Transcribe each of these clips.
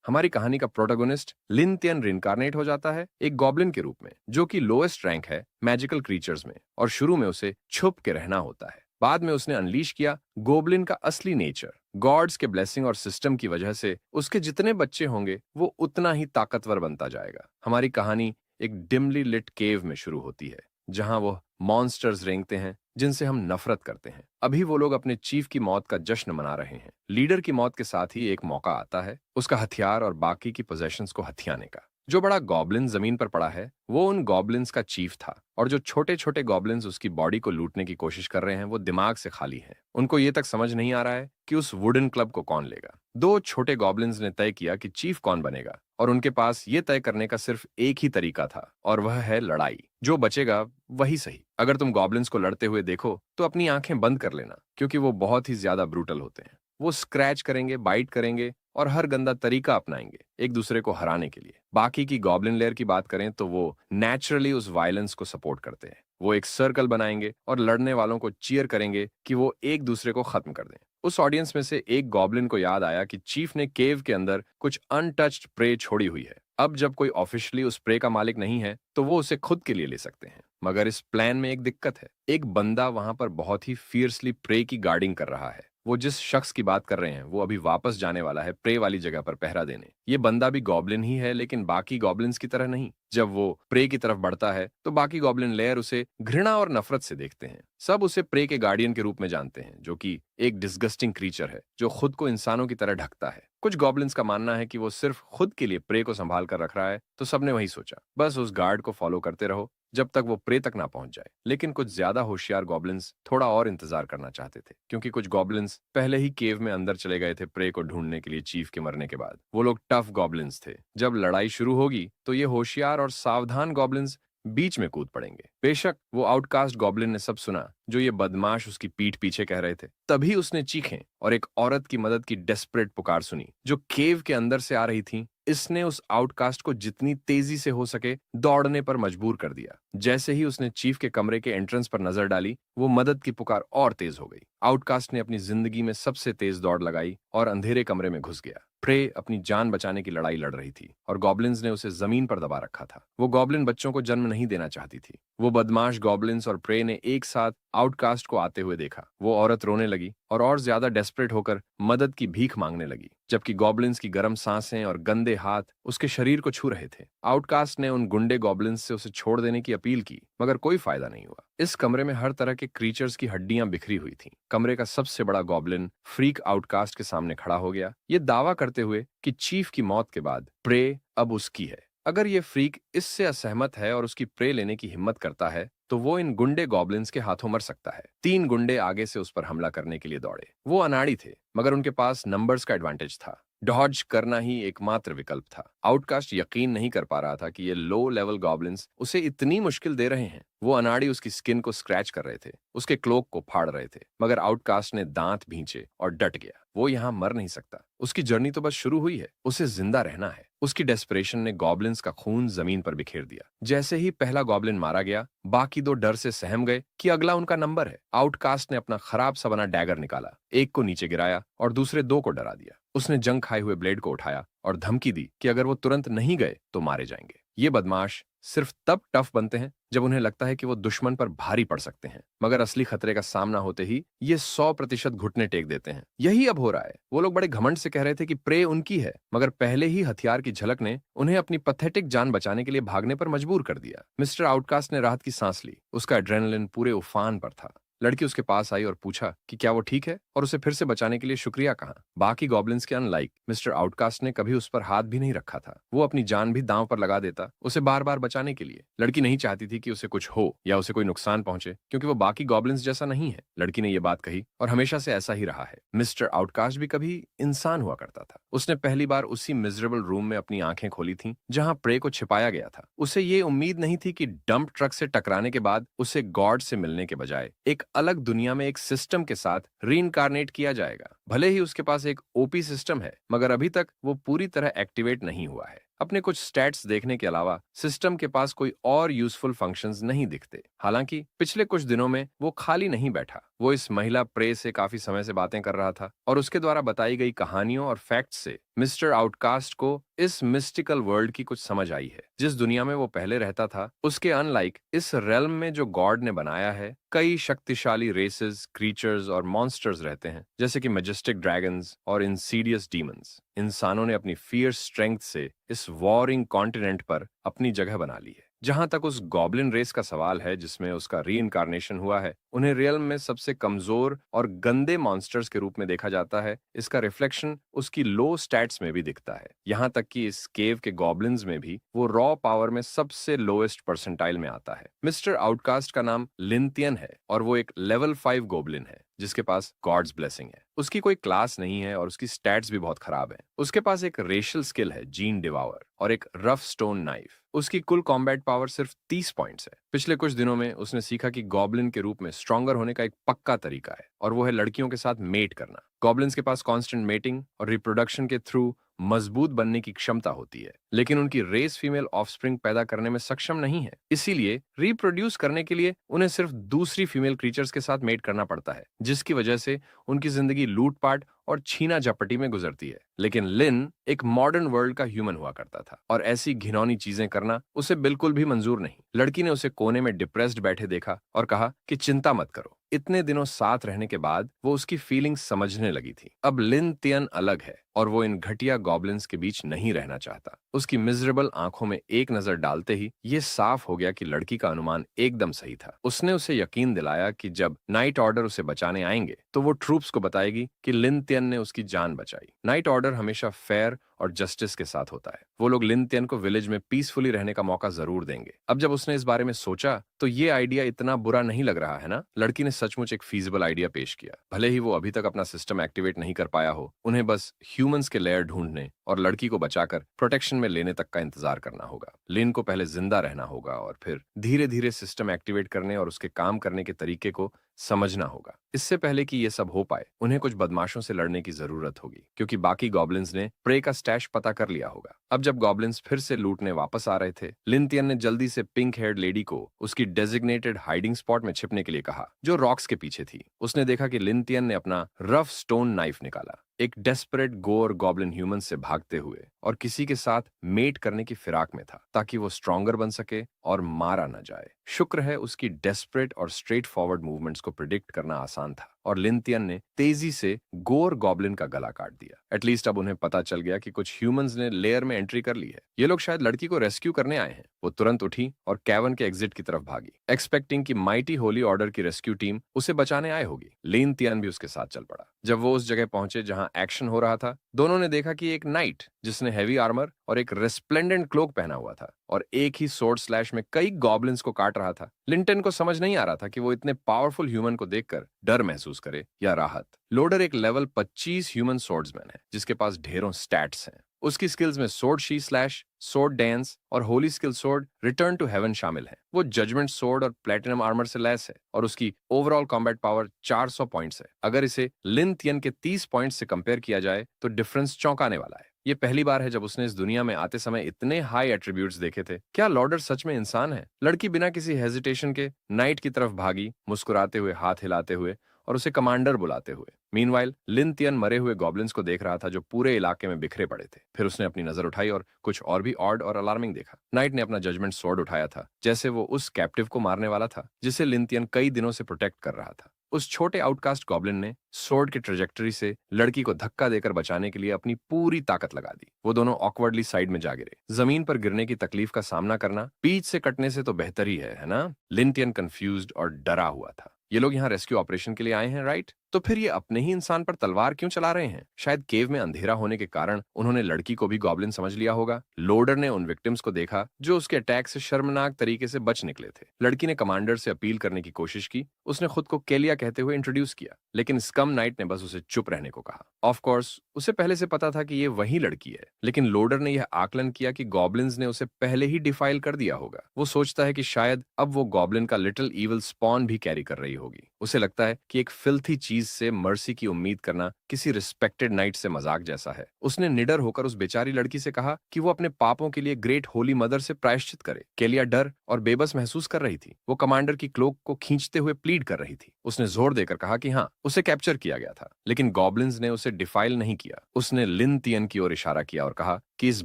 हमारी कहानी का प्रोटोगोनिस्ट लिन रिनकारनेट हो जाता है एक गॉब्लिन के रूप में, जो कि लोएस्ट रैंक है मैजिकल क्रीचर्स में, और शुरू में उसे छुप के रहना होता है। बाद में उसने अनलीश किया गोब्लिन का असली नेचर। गॉड्स के ब्लेसिंग और सिस्टम की वजह से उसके जितने बच्चे होंगे वो उतना ही ताकतवर बनता जाएगा। हमारी कहानी एक डिमली लिट केव में शुरू होती है, जहां वो मॉन्स्टर्स रेंगते हैं जिनसे हम नफरत करते हैं। अभी वो लोग अपने चीफ की मौत का जश्न मना रहे हैं। लीडर की मौत के साथ ही एक मौका आता है उसका हथियार और बाकी की पोजेशंस को हथियाने का। जो बड़ा गॉब्लिन जमीन पर पड़ा है वो उन गॉब्लिन्स का चीफ था, और जो छोटे छोटे गॉब्लिन्स उसकी बॉडी को लूटने की कोशिश कर रहे हैं वो दिमाग से खाली हैं। उनको ये तक समझ नहीं आ रहा है कि उस वुडन क्लब को कौन लेगा। दो छोटे गॉब्लिन्स ने तय किया कि चीफ कौन बनेगा, और उनके पास ये तय करने का सिर्फ एक ही तरीका था, और वह है लड़ाई। जो बचेगा वही सही। अगर तुम गॉब्लिन्स को लड़ते हुए देखो तो अपनी आंखें बंद कर लेना, क्योंकि वो बहुत ही ज्यादा ब्रूटल होते हैं। वो स्क्रैच करेंगे, बाइट करेंगे और हर गंदा तरीका अपनाएंगे एक दूसरे को हराने के लिए। बाकी की गॉब्लिन लेयर की बात करें तो वो नेचुरली उस वायलेंस को सपोर्ट करते हैं। वो एक सर्कल बनाएंगे और लड़ने वालों को चीयर करेंगे कि वो एक दूसरे को खत्म कर दें। उस ऑडियंस में से एक गॉब्लिन को याद आया कि चीफ ने केव के अंदर कुछ अनटच्ड प्रे छोड़ी हुई है। अब जब कोई ऑफिशियली उस प्रे का मालिक नहीं है तो वो उसे खुद के लिए ले सकते हैं। मगर इस प्लान में एक दिक्कत है। एक बंदा वहां पर बहुत ही फियर्सली प्रे की गार्डिंग कर रहा है। वो जिस शख्स की बात कर रहे हैं वो अभी वापस जाने वाला है प्रे वाली जगह पर पहरा देने। ये बंदा भी गॉब्लिन ही है, लेकिन बाकी गॉब्लिन्स की तरह नहीं। जब वो प्रे की तरफ बढ़ता है तो बाकी गॉब्लिन लेयर उसे घृणा और नफरत से देखते हैं। सब उसे प्रे के गार्डियन के रूप में जानते हैं, जो कि एक डिस्गस्टिंग क्रीचर है जो खुद को इंसानों की तरह ढकता है। कुछ गॉब्लिन्स का मानना है कि वो सिर्फ खुद के लिए प्रे को संभाल कर रख रहा है, तो सबने वही सोचा, बस उस गार्ड को फॉलो करते रहो जब तक वो प्रे तक ना पहुंच जाए। लेकिन कुछ ज्यादा होशियार गॉब्लिन्स थोड़ा और इंतजार करना चाहते थे, क्योंकि कुछ गॉब्लिन्स पहले ही केव में अंदर चले गए थे प्रे को ढूंढने के लिए चीफ के मरने के बाद। वो लोग टफ गॉब्लिन्स थे। जब लड़ाई शुरू होगी तो ये होशियार और सावधान गॉब्लिन्स बीच में कूद पड़ेंगे। बेशक वो आउटकास्ट गॉब्लिन ने सब सुना जो ये बदमाश उसकी पीठ पीछे कह रहे थे। तभी उसने चीखें और एक औरत की मदद की डेस्परेट पुकार सुनी जो केव के अंदर से आ रही थी। इसने उस आउटकास्ट को जितनी तेजी से हो सके दौड़ने पर मजबूर कर दिया। जैसे ही उसने चीफ के कमरे के एंट्रेंस पर नजर डाली, वो मदद की पुकार और तेज हो गई। आउटकास्ट ने अपनी जिंदगी में सबसे तेज दौड़ लगाई और अंधेरे कमरे में घुस गया। प्रे अपनी जान बचाने की लड़ाई लड़ रही थी और गॉब्लिन्स ने उसे जमीन पर दबा रखा था। वो गॉब्लिन बच्चों को जन्म नहीं देना चाहती थी। वो बदमाश गॉब्लिन्स और प्रे ने एक साथ आउटकास्ट को आते हुए देखा। वो औरत रोने लगी और ज्यादा डेस्परेट होकर मदद की भीख मांगने लगी, जबकि गॉब्लिन्स की गर्म सांसें और गंदे हाथ उसके शरीर को छू रहे थे। आउटकास्ट ने उन गुंडे गॉब्लिन्स से उसे छोड़ देने की अपील की, मगर कोई फायदा नहीं हुआ। इस कमरे में हर तरह के क्रीचर्स की हड्डियां बिखरी हुई थीं। कमरे का सबसे बड़ा गॉब्लिन फ्रीक आउटकास्ट के सामने खड़ा हो गया, ये दावा करते हुए कि चीफ की मौत के बाद प्रे अब उसकी है। अगर ये फ्रीक इससे असहमत है और उसकी प्रे लेने की हिम्मत करता है तो वो इन गुंडे गॉब्लिन्स के हाथों मर सकता है। तीन गुंडे आगे से उस पर हमला करने के लिए दौड़े। वो अनाड़ी थे, मगर उनके पास नंबर्स का एडवांटेज था। डॉज करना ही एकमात्र विकल्प था। आउटकास्ट यकीन नहीं कर पा रहा था कि ये लो लेवल गॉब्लिन्स उसे इतनी मुश्किल दे रहे हैं। वो अनाड़ी उसकी स्किन को स्क्रैच कर रहे थे, उसके क्लोक को फाड़ रहे थे, मगर आउटकास्ट ने दांत भींचे और डट गया। वो यहाँ मर नहीं सकता। उसकी जर्नी तो बस शुरू हुई है, उसे जिंदा रहना है। उसकी डेस्परेशन ने गॉब्लिन्स का खून जमीन पर बिखेर दिया। जैसे ही पहला गॉब्लिन मारा गया, बाकी दो डर से सहम गए कि अगला उनका नंबर है। आउटकास्ट ने अपना खराब सा बना डैगर निकाला, एक को नीचे गिराया और दूसरे दो को डरा दिया। उसने जंग खाए हुए ब्लेड को उठाया और धमकी दी कि अगर वो तुरंत नहीं गए तो मारे जाएंगे। ये बदमाश सिर्फ तब टफ बनते हैं जब उन्हें लगता है कि वो दुश्मन पर भारी पड़ सकते हैं, मगर असली खतरे का सामना होते ही ये 100% घुटने टेक देते हैं। यही अब हो रहा है। वो लोग बड़े घमंड से कह रहे थे कि प्रे उनकी है, मगर पहले ही हथियार की झलक ने उन्हें अपनी पैथेटिक जान बचाने के लिए भागने पर मजबूर कर दिया। मिस्टर आउटकास्ट ने राहत की सांस ली। उसका एड्रेनलिन पूरे उफान पर था। लड़की उसके पास आई और पूछा कि क्या वो ठीक है और उसे फिर से बचाने के लिए शुक्रिया कहा। बाकी गॉब्लिन्स के अनलाइक मिस्टर आउटकास्ट ने कभी उस पर हाथ भी नहीं रखा था। वो अपनी जान भी दांव पर लगा देता उसे बार बार बचाने के लिए। लड़की नहीं चाहती थी कि उसे कुछ हो या उसे कोई नुकसान पहुंचे, क्योंकि वो बाकी गॉब्लिन्स जैसा नहीं है। लड़की ने यह बात कही और हमेशा से ऐसा ही रहा है। मिस्टर आउटकास्ट भी कभी इंसान हुआ करता था। उसने पहली बार उसी मिजरेबल रूम में अपनी आंखें खोली थी जहां प्रे को छिपाया गया था। उसे ये उम्मीद नहीं थी कि डंप ट्रक से टकराने के बाद उसे गॉड से मिलने के बजाय एक अलग दुनिया में एक सिस्टम के साथ रीइंकारनेट किया जाएगा। भले ही उसके पास एक ओपी सिस्टम है, मगर अभी तक वो पूरी तरह एक्टिवेट नहीं हुआ है। अपने कुछ स्टैट्स देखने के अलावा सिस्टम के पास कोई और यूजफुल फंक्शंस नहीं दिखते। हालांकि पिछले कुछ दिनों में वो खाली नहीं बैठा। वो इस महिला प्रे से काफी समय से बातें कर रहा था और उसके द्वारा बताई गई कहानियों और फैक्ट्स से मिस्टर आउटकास्ट को इस मिस्टिकल वर्ल्ड की कुछ समझ आई है। जिस दुनिया में वो पहले रहता था, उसके अनलाइक इस रेल्म में जो गॉड ने बनाया है, कई शक्तिशाली रेसेस, क्रीचर्स और मॉन्स्टर्स रहते हैं, जैसे कि मैजेस्टिक ड्रैगन्स और इंसीडियस डीमंस। इंसानों ने अपनी फियर्स स्ट्रेंथ से इस वॉरिंग कॉन्टिनेंट पर अपनी जगह बना ली है। जहां तक उस गॉब्लिन रेस का सवाल है जिसमें उसका रीइंकार्नेशन हुआ है, उन्हें रियल्म में सबसे कमजोर और गंदे मॉन्स्टर्स के रूप में देखा जाता है। इसका रिफ्लेक्शन उसकी लो स्टैट्स में भी दिखता है। यहाँ तक कि इस केव के गॉब्लिन्स में भी वो रॉ पावर में सबसे लोएस्ट परसेंटाइल में आता है। मिस्टर आउटकास्ट का नाम लिंथियन है और वो एक लेवल 5 गोब्लिन है जिसके पास गॉड्स ब्लेसिंग है। उसकी कोई क्लास नहीं है और उसकी स्टैट्स भी बहुत खराब है। उसके पास एक रेशियल स्किल है, जीन डिवावर, और एक रफ स्टोन नाइफ। उसकी कुल कॉम्बैट पावर सिर्फ 30 पॉइंट्स है। पिछले कुछ दिनों में उसने सीखा कि गॉब्लिन के रूप में स्ट्रॉन्गर होने का एक पक्का तरीका है और वो है लड़कियों के साथ मेट करना। गॉब्लिन्स के पास कांस्टेंट मेटिंग और रिप्रोडक्शन के थ्रू मजबूत बनने की क्षमता होती है, लेकिन उनकी रेस फीमेल ऑफस्प्रिंग पैदा करने में सक्षम नहीं है। इसीलिए रिप्रोड्यूस करने के लिए उन्हें सिर्फ दूसरी फीमेल क्रीचर्स के साथ मेट करना पड़ता है, जिसकी वजह से उनकी जिंदगी लूटपाट और छीना झपटी में गुजरती है। लेकिन लिन एक मॉडर्न वर्ल्ड का ह्यूमन हुआ करता था और ऐसी घिनौनी चीजें करना उसे बिल्कुल भी मंजूर नहीं। लड़की ने उसे कोने में डिप्रेस्ड बैठे देखा और कहा कि चिंता मत करो। इतने दिनों साथ रहने के बाद वो उसकी फीलिंग्स समझने लगी थी। अब लिन तियन अलग है और वो इन घटिया गॉब्लिन्स के बीच नहीं रहना चाहता। उसकी मिजरेबल आंखों में एक नजर डालते ही ये साफ हो गया कि लड़की का अनुमान एकदम सही था। उसने उसे यकीन दिलाया कि जब नाइट ऑर्डर उसे बचाने आएंगे तो वो ट्रूप्स को बताएगी कि लिन तियन ने उसकी जान बचाई। नाइट ऑर्डर हमेशा फेयर और जस्टिस के साथ होता है। वो लोग लिन तियन को विलेज में पीसफुली रहने का मौका जरूर देंगे। अब जब उसने इस बारे में सोचा तो ये आइडिया इतना बुरा नहीं लग रहा है ना। लड़की ने सचमुच एक फीजिबल आइडिया पेश किया। भले ही वो अभी तक अपना सिस्टम एक्टिवेट नहीं कर पाया हो, उन्हें बस ह्यूमंस के लेयर ढूंढने और लड़की को बचाकर प्रोटेक्शन में लेने तक का इंतजार करना होगा। लिन को पहले जिंदा रहना होगा और फिर धीरे धीरे सिस्टम एक्टिवेट करने और उसके काम करने के तरीके को समझना होगा। इससे पहले कि ये सब हो पाए, उन्हें कुछ बदमाशों से लड़ने की जरूरत होगी, क्योंकि बाकी गॉब्लिन्स ने प्रे का स्टैश पता कर लिया होगा। अब जब गॉब्लिन्स फिर से लूटने वापस आ रहे थे, लिन तियन ने जल्दी से पिंक हेयर्ड लेडी को उसकी डेजिग्नेटेड हाइडिंग स्पॉट में छिपने के लिए कहा, जो रॉक्स के पीछे थी। उसने देखा कि लिन तियन ने अपना रफ स्टोन नाइफ निकाला, एक डेस्परेट गोर गॉब्लिन ह्यूमन से भागते हुए, और किसी के साथ मेट करने की फिराक में था ताकि वो स्ट्रॉन्गर बन सके और मारा न जाए। शुक्र है उसकी डेस्परेट और स्ट्रेट फॉरवर्ड मूवमेंट्स को प्रिडिक्ट करना आसान था और लिन तियन ने तेजी से गोर गॉब्लिन का गला काट दिया। एटलीस्ट अब उन्हें पता चल गया कि कुछ ह्यूमंस ने लेयर में एंट्री कर ली है। ये लोग शायद लड़की को रेस्क्यू करने आए हैं। वो तुरंत उठी और कैवन के एग्जिट की तरफ भागी, एक्सपेक्टिंग कि माइटी होली ऑर्डर की रेस्क्यू टीम उसे बचाने आए होगी। लिन तियन भी उसके साथ चल पड़ा। जब वो उस जगह पहुंचे जहां एक्शन हो रहा था, दोनों ने देखा कि एक नाइट जिसने हैवी आर्मर और एक रेस्प्लेंडेंट क्लोक पहना हुआ था और एक ही सोर्ड स्लैश में कई गॉब्लिन्स को काट रहा था। लिंटन को समझ नहीं आ रहा था कि वो इतने पावरफुल ह्यूमन को देखकर डर महसूस करे या राहत। लोडर एक लेवल 25 ह्यूमन सोर्ड्समैन है जिसके पास ढेरों स्टैट्स हैं। उसकी स्किल्स में sword she slash, sword dance और holy skill sword return to heaven शामिल है। वो जजमेंट सोर्ड और प्लेटिनम आर्मर से लैस है और उसकी ओवरऑल कॉम्बैट पावर 400 पॉइंट्स है। अगर इसे लिन तियन के 30 पॉइंट्स से कंपेयर किया जाए तो डिफरेंस चौंकाने वाला है। ये पहली बार है जब उसने इस दुनिया में आते समय इतने हाई एट्रीब्यूट्स देखे थे। क्या लॉर्डर सच में इंसान है? लड़की बिना किसी हेजिटेशन के नाइट की तरफ भागी, मुस्कुराते हुए, हाथ हिलाते हुए और उसे कमांडर बुलाते हुए। मीनवाइल लिन तियन मरे हुए गॉब्लिन्स को देख रहा था जो पूरे इलाके में बिखरे पड़े थे। फिर उसने अपनी नजर उठाई और कुछ और भी ऑड और अलार्मिंग देखा। नाइट ने अपना जजमेंट स्वॉर्ड उठाया था, जैसे वो उस कैप्टिव को मारने वाला था जिसे लिन तियन कई दिनों से प्रोटेक्ट कर रहा था। उस छोटे आउटकास्ट गॉब्लिन ने स्वॉर्ड की ट्रेजेक्टरी से लड़की को धक्का देकर बचाने के लिए अपनी पूरी ताकत लगा दी। वो दोनों ऑकवर्डली साइड में जा गिरे। जमीन पर गिरने की तकलीफ का सामना करना पीठ से कटने से तो बेहतर ही है ना? लिन तियन कंफ्यूज्ड और डरा हुआ था। ये लोग यहाँ रेस्क्यू ऑपरेशन के लिए आए हैं, राइट? तो फिर ये अपने ही इंसान पर तलवार क्यों चला रहे हैं? शायद केव में अंधेरा होने के कारण उन्होंने लड़की को भी गॉब्लिन समझ लिया होगा। लोडर ने उन विक्टिम्स को देखा जो उसके अटैक से शर्मनाक तरीके से बच निकले थे। लड़की ने कमांडर से अपील करने की कोशिश की। उसने खुद को केलिया कहते हुए इंट्रोड्यूस किया, लेकिन स्कम नाइट ने बस उसे चुप रहने को कहा। ऑफ कोर्स उसे पहले से पता था कि ये वही लड़की है, लेकिन लोडर ने यह आकलन किया कि गॉब्लिन्स ने उसे पहले ही डिफाइल कर दिया होगा। वो सोचता है कि शायद अब वो गॉब्लिन का लिटिल इविल स्पॉन भी कैरी कर रही होगी। उसे लगता है कि एक फिल्थी चीज चीज से मर्सी की उम्मीद करना किसी रिस्पेक्टेड नाइट से मजाक जैसा है। उसने निडर होकर उस बेचारी लड़की से कहा कि वो अपने पापों के लिए ग्रेट होली मदर से प्रायश्चित करे। केलिया डर और बेबस महसूस कर रही थी। वो कमांडर की क्लोक को खींचते हुए प्लीड कर रही थी। उसने जोर देकर कहा कि हाँ, उसे कैप्चर किया गया था, लेकिन गॉब्लिन्स ने उसे डिफाइल नहीं किया। उसने लिन तियन की ओर इशारा किया और कहा कि इस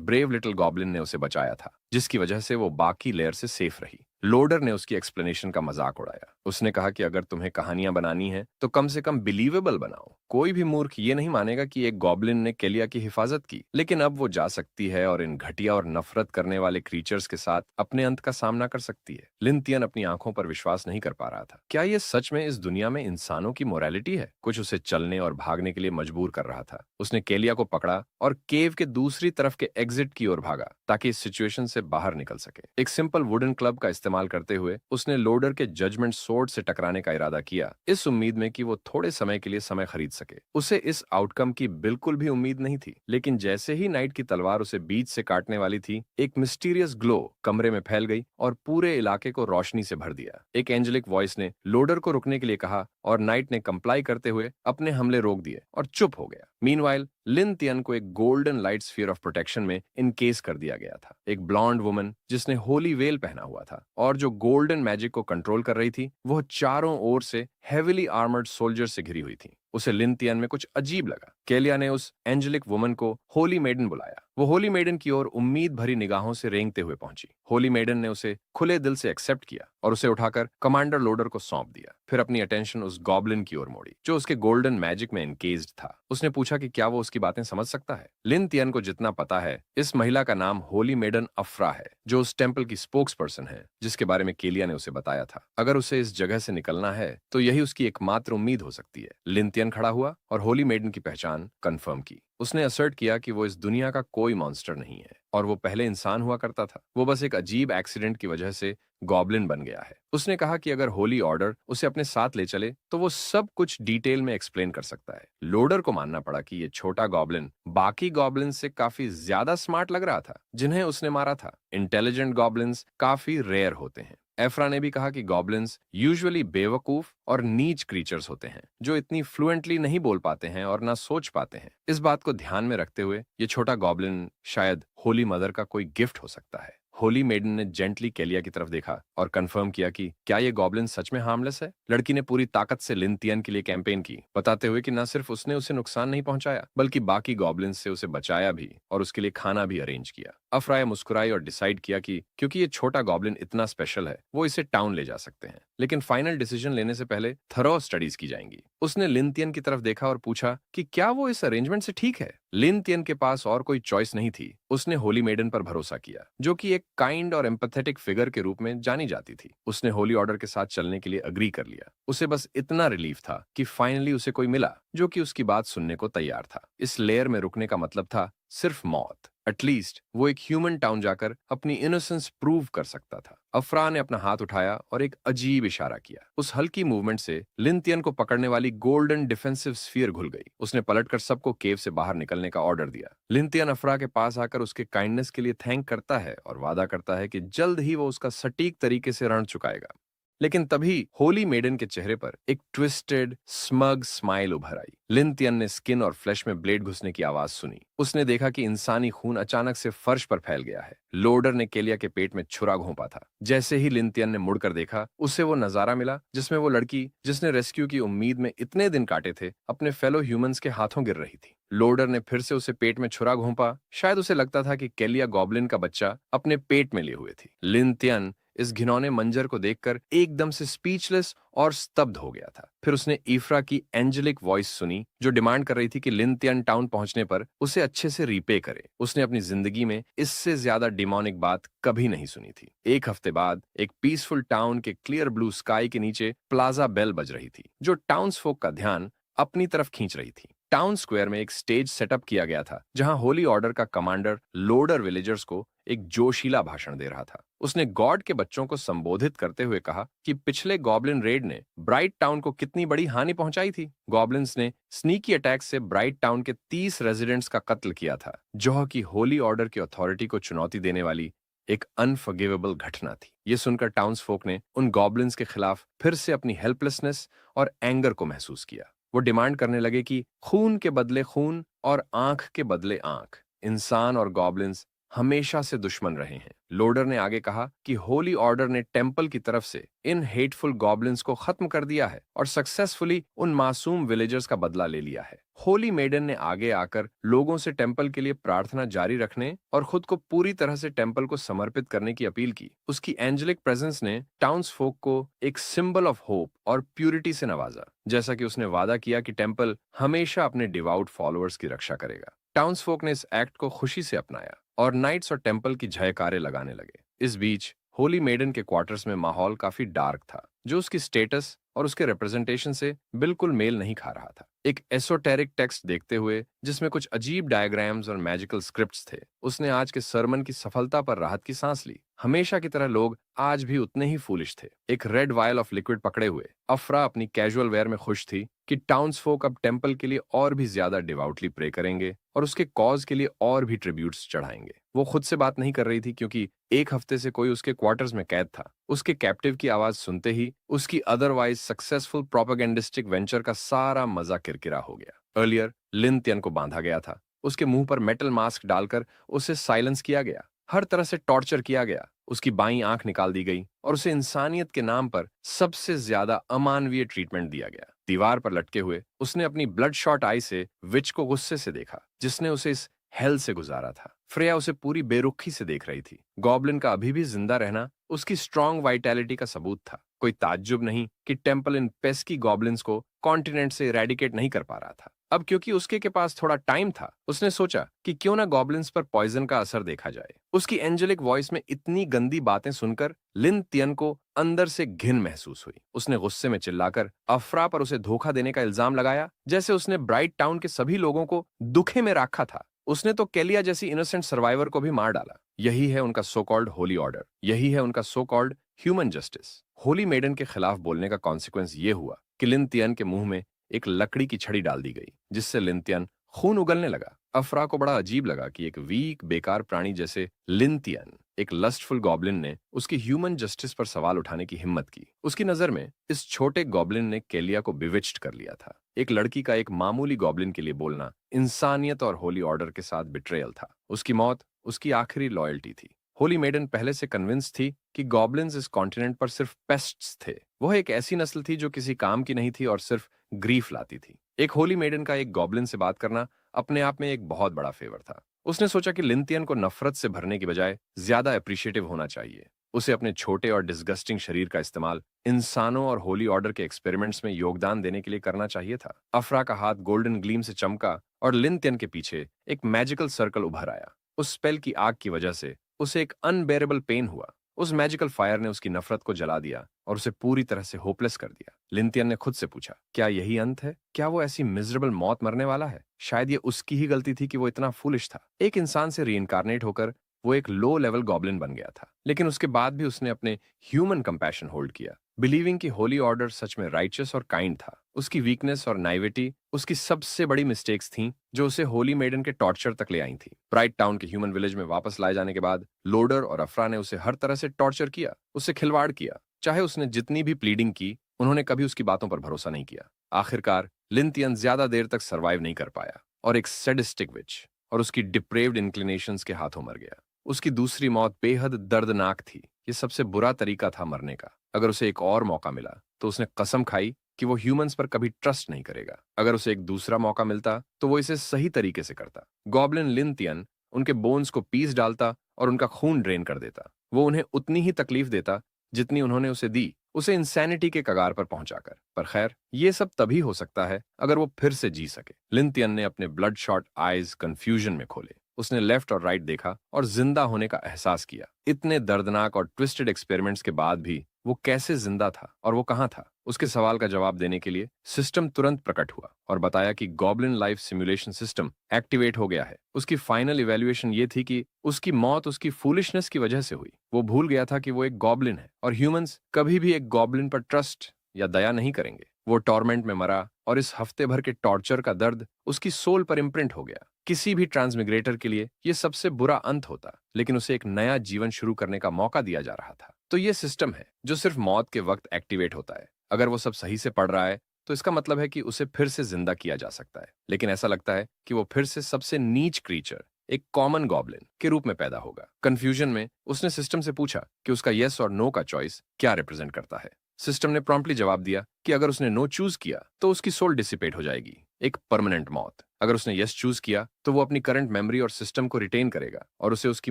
ब्रेव लिटिल गॉब्लिन ने उसे बचाया था, जिसकी वजह से वो बाकी लेयर से सेफ रही। लोडर ने उसकी एक्सप्लेनेशन का मजाक उड़ाया। उसने कहा कि अगर तुम्हें कहानियां बनानी है तो कम से कम बिलीवेबल बनाओ। कोई भी मूर्ख ये नहीं मानेगा कि एक गॉब्लिन ने केलिया की हिफाजत की, लेकिन अब वो जा सकती है और इन घटिया और नफरत करने वाले क्रीचर्स के साथ अपने अंत का सामना कर सकती है। लिन तियन अपनी आंखों पर विश्वास नहीं कर पा रहा था। क्या ये सच में इस दुनिया में इंसानों की मोरालिटी है? कुछ उसे चलने और भागने के लिए मजबूर कर रहा था। उसने केलिया को पकड़ा और केव के दूसरी तरफ के एग्जिट की ओर भागा ताकि इस सिचुएशन से बाहर निकल सके। एक सिंपल वुडन क्लब का इस्तेमाल करते हुए उसने लोडर के जजमेंट सोर्ड से टकराने का इरादा किया, इस उम्मीद में कि वो थोड़े समय के लिए समय खरीद सके। उसे इस आउटकम की बिल्कुल भी उम्मीद नहीं थी, लेकिन जैसे ही नाइट की तलवार उसे बीच से काटने वाली थी, एक मिस्टीरियस ग्लो कमरे में फैल गई और पूरे इलाके को रोशनी से भर दिया। एक एंजेलिक वॉइस ने लोडर को रुकने के लिए कहा और नाइट ने कंप्लाई करते हुए अपने हमले रोक दिए और चुप हो गया। मीनवाइल लिन तियन को एक golden light sphere of protection में इनकेस कर दिया गया था। एक ब्लॉन्ड वुमन जिसने होली वेल पहना हुआ था और जो गोल्डन मैजिक को कंट्रोल कर रही थी, वह चारों ओर से हेविली आर्मर्ड सोल्जर से घिरी हुई थी। उसे लिन तियन में कुछ अजीब लगा। केलिया ने उस एंजेलिक वुमन को होली मेडन बुलाया। वो होली मेडन की ओर उम्मीद भरी निगाहों से रेंगते हुए पहुंची। होली मेडन ने उसे खुले दिल से एक्सेप्ट किया और उसे उठाकर कमांडर लोडर को सौंप दिया। फिर अपनी अटेंशन उस गॉब्लिन की ओर मोड़ी जो उसके गोल्डन मैजिक में एनकेज्ड था। उसने पूछा कि क्या वो उसकी बातें समझ सकता है। लिन तियन को जितना पता है, इस महिला का नाम होली मेडन अफ्रा है, जो उस टेंपल की स्पोक्स पर्सन है जिसके बारे में केलिया ने उसे बताया था। अगर उसे इस जगह से निकलना है तो यही उसकी एकमात्र उम्मीद हो सकती है। लिन तियन खड़ा हुआ और होली मेडन की पहचान कंफर्म की। उसने असर्ट किया कि वो इस दुनिया का कोई मॉन्स्टर नहीं है और वो पहले इंसान हुआ करता था। वो बस एक अजीब एक्सीडेंट की वजह से गॉब्लिन बन गया है। उसने कहा कि अगर होली ऑर्डर उसे अपने साथ ले चले तो वो सब कुछ डिटेल में एक्सप्लेन कर सकता है। लोडर को मानना पड़ा कि ये छोटा गॉब्लिन बाकी गॉब्लिन से काफी ज्यादा स्मार्ट लग रहा था जिन्हें उसने मारा था। इंटेलिजेंट गॉब्लिन्स काफी रेयर होते हैं। एफ्रा ने भी कहा कि गॉब्लिन्स यूजुअली बेवकूफ और नीच क्रीचर्स होते हैं जो इतनी फ्लुएंटली नहीं बोल पाते हैं और ना सोच पाते हैं। इस बात को ध्यान में रखते हुए ये छोटा गॉब्लिन शायद होली मदर का कोई गिफ्ट हो सकता है। होली मेडन ने जेंटली केलिया की तरफ देखा और कंफर्म किया कि क्या ये गॉब्लिन सच में हार्मलेस है। लड़की ने पूरी ताकत से लिन तियन के लिए कैंपेन की, बताते हुए कि न सिर्फ उसने उसे नुकसान नहीं पहुंचाया बल्कि बाकी गॉब्लिन से उसे बचाया भी और उसके लिए खाना भी अरेंज किया। अफ्राय मुस्कुराई और डिसाइड किया कि क्योंकि ये छोटा गॉब्लिन इतना स्पेशल है, वो इसे टाउन ले जा सकते हैं, लेकिन फाइनल डिसीजन लेने से पहले थरो स्टडीज की जाएंगी। उसने लिन तियन की तरफ देखा और पूछा कि क्या वो इस अरेंजमेंट से ठीक है। लिन तियन के पास और कोई चॉइस नहीं थी। उसने होली मेडन पर भरोसा किया, जो कि एक काइंड और एम्पैथेटिक फिगर के रूप में जानी जाती थी। उसने होली ऑर्डर के साथ चलने के लिए अग्री कर लिया। उसे बस इतना रिलीफ था कि फाइनली उसे कोई मिला जो कि उसकी बात सुनने को तैयार था। इस लेयर में रुकने का मतलब था सिर्फ मौत। एटलीस्ट वो एक ह्यूमन टाउन जाकर अपनी इनोसेंस प्रूव कर सकता था। अफरा ने अपना हाथ उठाया और एक अजीब इशारा किया। उस हल्की मूवमेंट से लिन तियन को पकड़ने वाली गोल्डन डिफेंसिव स्फीयर घुल गई। उसने पलटकर सबको केव से बाहर निकलने का ऑर्डर दिया। लिन तियन अफरा के पास आकर उसके काइंडनेस के लिए थैंक करता है और वादा करता है कि जल्द ही वो उसका सटीक तरीके से रण चुकाएगा। लेकिन तभी होली मेडन के चेहरे पर एक ट्विस्टेड स्मग स्माइल उभर आई। लिन तियन ने स्किन और फ्लैश में ब्लेड घुसने की आवाज सुनी। उसने देखा कि इंसानी खून अचानक से फर्श पर फैल गया है। लोडर ने केलिया के पेट में छुरा घोंपा था। जैसे ही लिन तियन ने मुड़कर देखा, उसे वो नजारा मिला जिसमें वो लड़की जिसने रेस्क्यू की उम्मीद में इतने दिन काटे थे, अपने फेलो ह्यूमंस के हाथों गिर रही थी। लोडर ने फिर से उसे पेट में छुरा घोंपा। शायद उसे लगता था कि केलिया गॉब्लिन का बच्चा अपने पेट में लिए हुए थी। लिन तियन इस घिनौने मंजर को देखकर एकदम से स्पीचलेस और स्तब्ध हो गया था। फिर उसने ईफ्रा की एंजेलिक वॉइस सुनी जो डिमांड कर रही थी कि लिन तियन टाउन पहुंचने पर उसे अच्छे से रीपे करे। उसने अपनी जिंदगी में इससे ज्यादा डिमोनिक बात कभी नहीं सुनी थी। एक हफ्ते बाद एक पीसफुल टाउन के क्लियर ब्लू स्काई के नीचे प्लाजा बेल बज रही थी, जो टाउन्सफोक का ध्यान अपनी तरफ खींच रही थी। टाउन स्क्वायर में एक स्टेज सेटअप किया गया था जहां होली ऑर्डर का कमांडर लोडर विलेजर्स को एक जोशीला भाषण दे रहा था। उसने गॉड के बच्चों को संबोधित करते हुए कहा कि पिछले गॉब्लिन रेड ने ब्राइट टाउन को कितनी बड़ी हानि पहुंचाई थी। गॉब्लिन्स ने स्नीकी अटैक से ब्राइट टाउन के 30 रेजिडेंट्स का कत्ल किया था, जो कि होली ऑर्डर की अथॉरिटी को चुनौती देने वाली एक अनफॉरगिवेबल घटना थी। ये सुनकर टाउन्सफोक ने उन गॉब्लिन्स के खिलाफ फिर से अपनी हेल्पलेसनेस और एंगर को महसूस किया। वो डिमांड करने लगे कि खून के बदले खून और आंख के बदले आंख। इंसान और गॉब्लिन्स हमेशा से दुश्मन रहे हैं। लोडर ने आगे कहा कि होली ऑर्डर ने टेम्पल की तरफ से इन हेटफुल गॉब्लिन्स को खत्म कर दिया है और सक्सेसफुली उन मासूम विलेजर्स का बदला ले लिया है। होली मेडन ने आगे आकर लोगों से टेम्पल के लिए प्रार्थना जारी रखने और खुद को पूरी तरह से टेम्पल को समर्पित करने की अपील की। उसकी एंजेलिक प्रेजेंस ने टाउन्सफोक को एक सिंबल ऑफ होप और प्यूरिटी से नवाजा, जैसा कि उसने वादा किया कि टेम्पल हमेशा अपने डिवाउट फॉलोअर्स की रक्षा करेगा। टाउन्सफोक ने इस एक्ट को खुशी से अपनाया और नाइट्स और टेम्पल की जयकारे लगाने लगे। इस बीच होली मेडन के क्वार्टर्स में माहौल काफी डार्क था, जो उसकी स्टेटस और उसके रिप्रेजेंटेशन से बिल्कुल मेल नहीं खा रहा था। एक एसोटेरिक टेक्स्ट देखते हुए जिसमें कुछ अजीब डायग्राम्स और मैजिकल स्क्रिप्ट्स थे, उसने आज के सरमन की सफलता पर राहत की सांस ली। हमेशा की तरह लोग आज भी उतने ही फूलिश थे। एक रेड वायल ऑफ लिक्विड पकड़े हुए अफरा अपनी कैजुअल वेयर में खुश थी कि टाउन्सफोक अब टेम्पल के लिए और भी ज्यादा डिवाउटली प्रे करेंगे और उसके कॉज के लिए और भी ट्रिब्यूट्स चढ़ाएंगे। वो खुद से बात नहीं कर रही थी क्योंकि एक हफ्ते से कोई उसके क्वार्टर्स में कैद था। उसके कैप्टिव की आवाज सुनते ही उसकी अदरवाइज सक्सेसफुल प्रोपेगेंडिस्टिक वेंचर का सारा मजा किरकिरा हो गया। अर्लियर लिन तियन को बांधा गया था। उसके मुंह पर मेटल मास्क डालकर उसे साइलेंस किया गया, हर तरह से टॉर्चर किया गया। उसकी बाईं आंख निकाल दी गई और उसे इंसानियत के नाम पर सबसे ज्यादा अमानवीय ट्रीटमेंट दिया गया। दीवार पर लटके हुए उसने अपनी ब्लड शॉट आई से विच को गुस्से से देखा, जिसने उसे इस हेल से गुजारा था। फ्रेया उसे पूरी बेरुखी से देख रही थी। गॉब्लिन का अभी भी जिंदा रहना उसकी स्ट्रॉन्ग वाइटैलिटी का सबूत था। कोई ताज्जुब नहीं कि टेम्पल इन पेस्की गॉब्लिन्स को कॉन्टिनेंट से इरेडिकेट नहीं कर पा रहा था। अब क्योंकि उसके के पास थोड़ा टाइम था, उसने सोचा कि क्यों ना गॉब्लिन्स पर पॉइजन का असर देखा जाए। उसकी एंजेलिक वॉइस में इतनी गंदी बातें सुनकर लिन तियन को अंदर से घिन महसूस हुई। उसने गुस्से में चिल्लाकर अफरा पर उसे धोखा देने का इल्जाम लगाया, जैसे उसने ब्राइट टाउन के सभी लोगों को दुखे में रखा था। उसने तो केलिया जैसी इनोसेंट सर्वाइवर को भी मार डाला। यही है उनका सो कॉल्ड होली ऑर्डर, यही है उनका so called human justice. Holy maiden के खिलाफ बोलने का कॉन्सिक्वेंस ये हुआ कि लिन तियन के मुंह में एक लकड़ी की छड़ी डाल दी गई, जिससे लिन तियन खून उगलने लगा। अफरा को बड़ा अजीब लगा कि एक वीक बेकार प्राणी जैसे लिन तियन, एक लस्टफुल गॉब्लिन ने उसकी ह्यूमन जस्टिस पर सवाल उठाने की हिम्मत की। उसकी नजर में इस छोटे गॉब्लिन ने केलिया को बिविच्ड कर लिया था। एक लड़की का एक मामूली गॉब्लिन के लिए बोलना इंसानियत और होली ऑर्डर के साथ बिट्रेयल था। उसकी मौत उसकी आखिरी लॉयल्टी थी। होली मेडन पहले से कन्विंस थी कि गॉब्लिन्स इस कॉन्टिनेंट पर सिर्फ पेस्ट्स थे। वह एक ऐसी नस्ल थी जो किसी काम की नहीं थी और सिर्फ ग्रीफ लाती थी। एक होली मेडन का एक गॉब्लिन से बात करना अपने आप में एक बहुत बड़ा फेवर था। उसने सोचा कि लिन तियन को नफरत से भरने की बजाय ज्यादा अप्रिशिएटिव होना चाहिए। उसे अपने छोटे और डिस्गस्टिंग शरीर का इस्तेमाल इंसानों और होली ऑर्डर के एक्सपेरिमेंट्स में योगदान देने के लिए करना चाहिए था। अफरा का हाथ गोल्डन ग्लीम से चमका और लिन तियन के पीछे एक मैजिकल सर्कल उभर आया। उस स्पेल की आग की वजह से उसे एक अनबेरेबल पेन हुआ। उस मैजिकल फायर ने उसकी नफरत को जला दिया और उसे पूरी तरह से होपलेस कर दिया। लिन तियन ने खुद से पूछा, क्या यही अंत है? क्या वो ऐसी मिजरेबल मौत मरने वाला है? शायद ये उसकी ही गलती थी कि वो इतना फूलिश था। एक इंसान से रीइंकारनेट होकर वो एक लो लेवल गॉब्लिन बन गया था, लेकिन उसके बाद भी उसने अपने ह्यूमन कंपैशन होल्ड किया, बिलीविंग कि होली ऑर्डर सच में राइचियस और काइंड था। उसकी वीकनेस और नाइविटी उसकी सबसे बड़ी मिस्टेक्स थीं, जो उसे होली मेडन के टॉर्चर तक ले आई थी। ब्राइट टाउन के ह्यूमन विलेज में वापस लाए जाने के बाद लोडर और अफरा ने उसे हर तरह से टॉर्चर किया, उससे खिलवाड़ किया। चाहे उसने जितनी भी प्लीडिंग की, उन्होंने कभी उसकी बातों पर भरोसा नहीं किया। आखिरकार लिन तियन ज्यादा देर तक सर्वाइव नहीं कर पाया और एक सैडिस्टिक विच और उसकी डिप्रेव्ड इंक्लिनेशंस के हाथों मर गया। उसकी दूसरी मौत बेहद दर्दनाक थी। ये सबसे बुरा तरीका था मरने का। अगर उसे एक और मौका मिला तो उसने कसम खाई कि वो ह्यूमंस पर कभी ट्रस्ट नहीं करेगा। अगर उसे एक दूसरा मौका मिलता तो वो इसे सही तरीके से करता। गॉब्लिन लिन तियन उनके बोन्स को पीस डालता और उनका खून ड्रेन कर देता। वो उन्हें उतनी ही तकलीफ देता जितनी उन्होंने उसे दी, उसे इंसैनिटी के कगार पर पहुंचाकर। पर खैर, ये सब तभी हो सकता है अगर वो फिर से जी सके। लिन तियन ने अपने ब्लड शॉट आईज कंफ्यूजन में खोले। उसने लेफ्ट और राइट देखा और जिंदा होने का एहसास किया। इतने दर्दनाक और ट्विस्टेड एक्सपेरिमेंट्स के बाद भी वो कैसे जिंदा था और वो कहाँ था? उसके सवाल का जवाब देने के लिए सिस्टम तुरंत प्रकट हुआ और बताया कि goblin life simulation system activate हो गया है। उसकी फाइनल इवैल्यूएशन ये थी कि उसकी मौत उसकी फूलिशनेस की वजह से हुई। वो भूल गया था कि वो एक गॉब्लिन है और ह्यूमंस कभी भी एक गॉब्लिन पर ट्रस्ट या दया नहीं करेंगे। वो टॉर्मेंट में मरा और इस हफ्ते भर के टॉर्चर का दर्द उसकी सोल पर इम्प्रिंट हो गया। किसी भी ट्रांसमिग्रेटर के लिए ये सबसे बुरा अंत होता, लेकिन उसे एक नया जीवन शुरू करने का मौका दिया जा रहा था। तो ये सिस्टम है जो सिर्फ मौत के वक्त एक्टिवेट होता है। अगर वो सब सही से पढ़ रहा है तो इसका मतलब है कि उसे फिर से जिंदा किया जा सकता है, लेकिन ऐसा लगता है कि वो फिर से सबसे नीच क्रीचर, एक कॉमन गॉब्लिन के रूप में पैदा होगा। कंफ्यूजन में उसने सिस्टम से पूछा कि उसका यस और नो का चॉइस क्या रिप्रेजेंट करता है। सिस्टम ने प्रॉम्प्टली जवाब दिया कि अगर उसने नो चूज किया तो उसकी सोल डिसिपेट हो जाएगी, एक परमानेंट मौत। अगर उसने यस चूज किया तो वो अपनी करंट मेमोरी और सिस्टम को रिटेन करेगा और उसे उसकी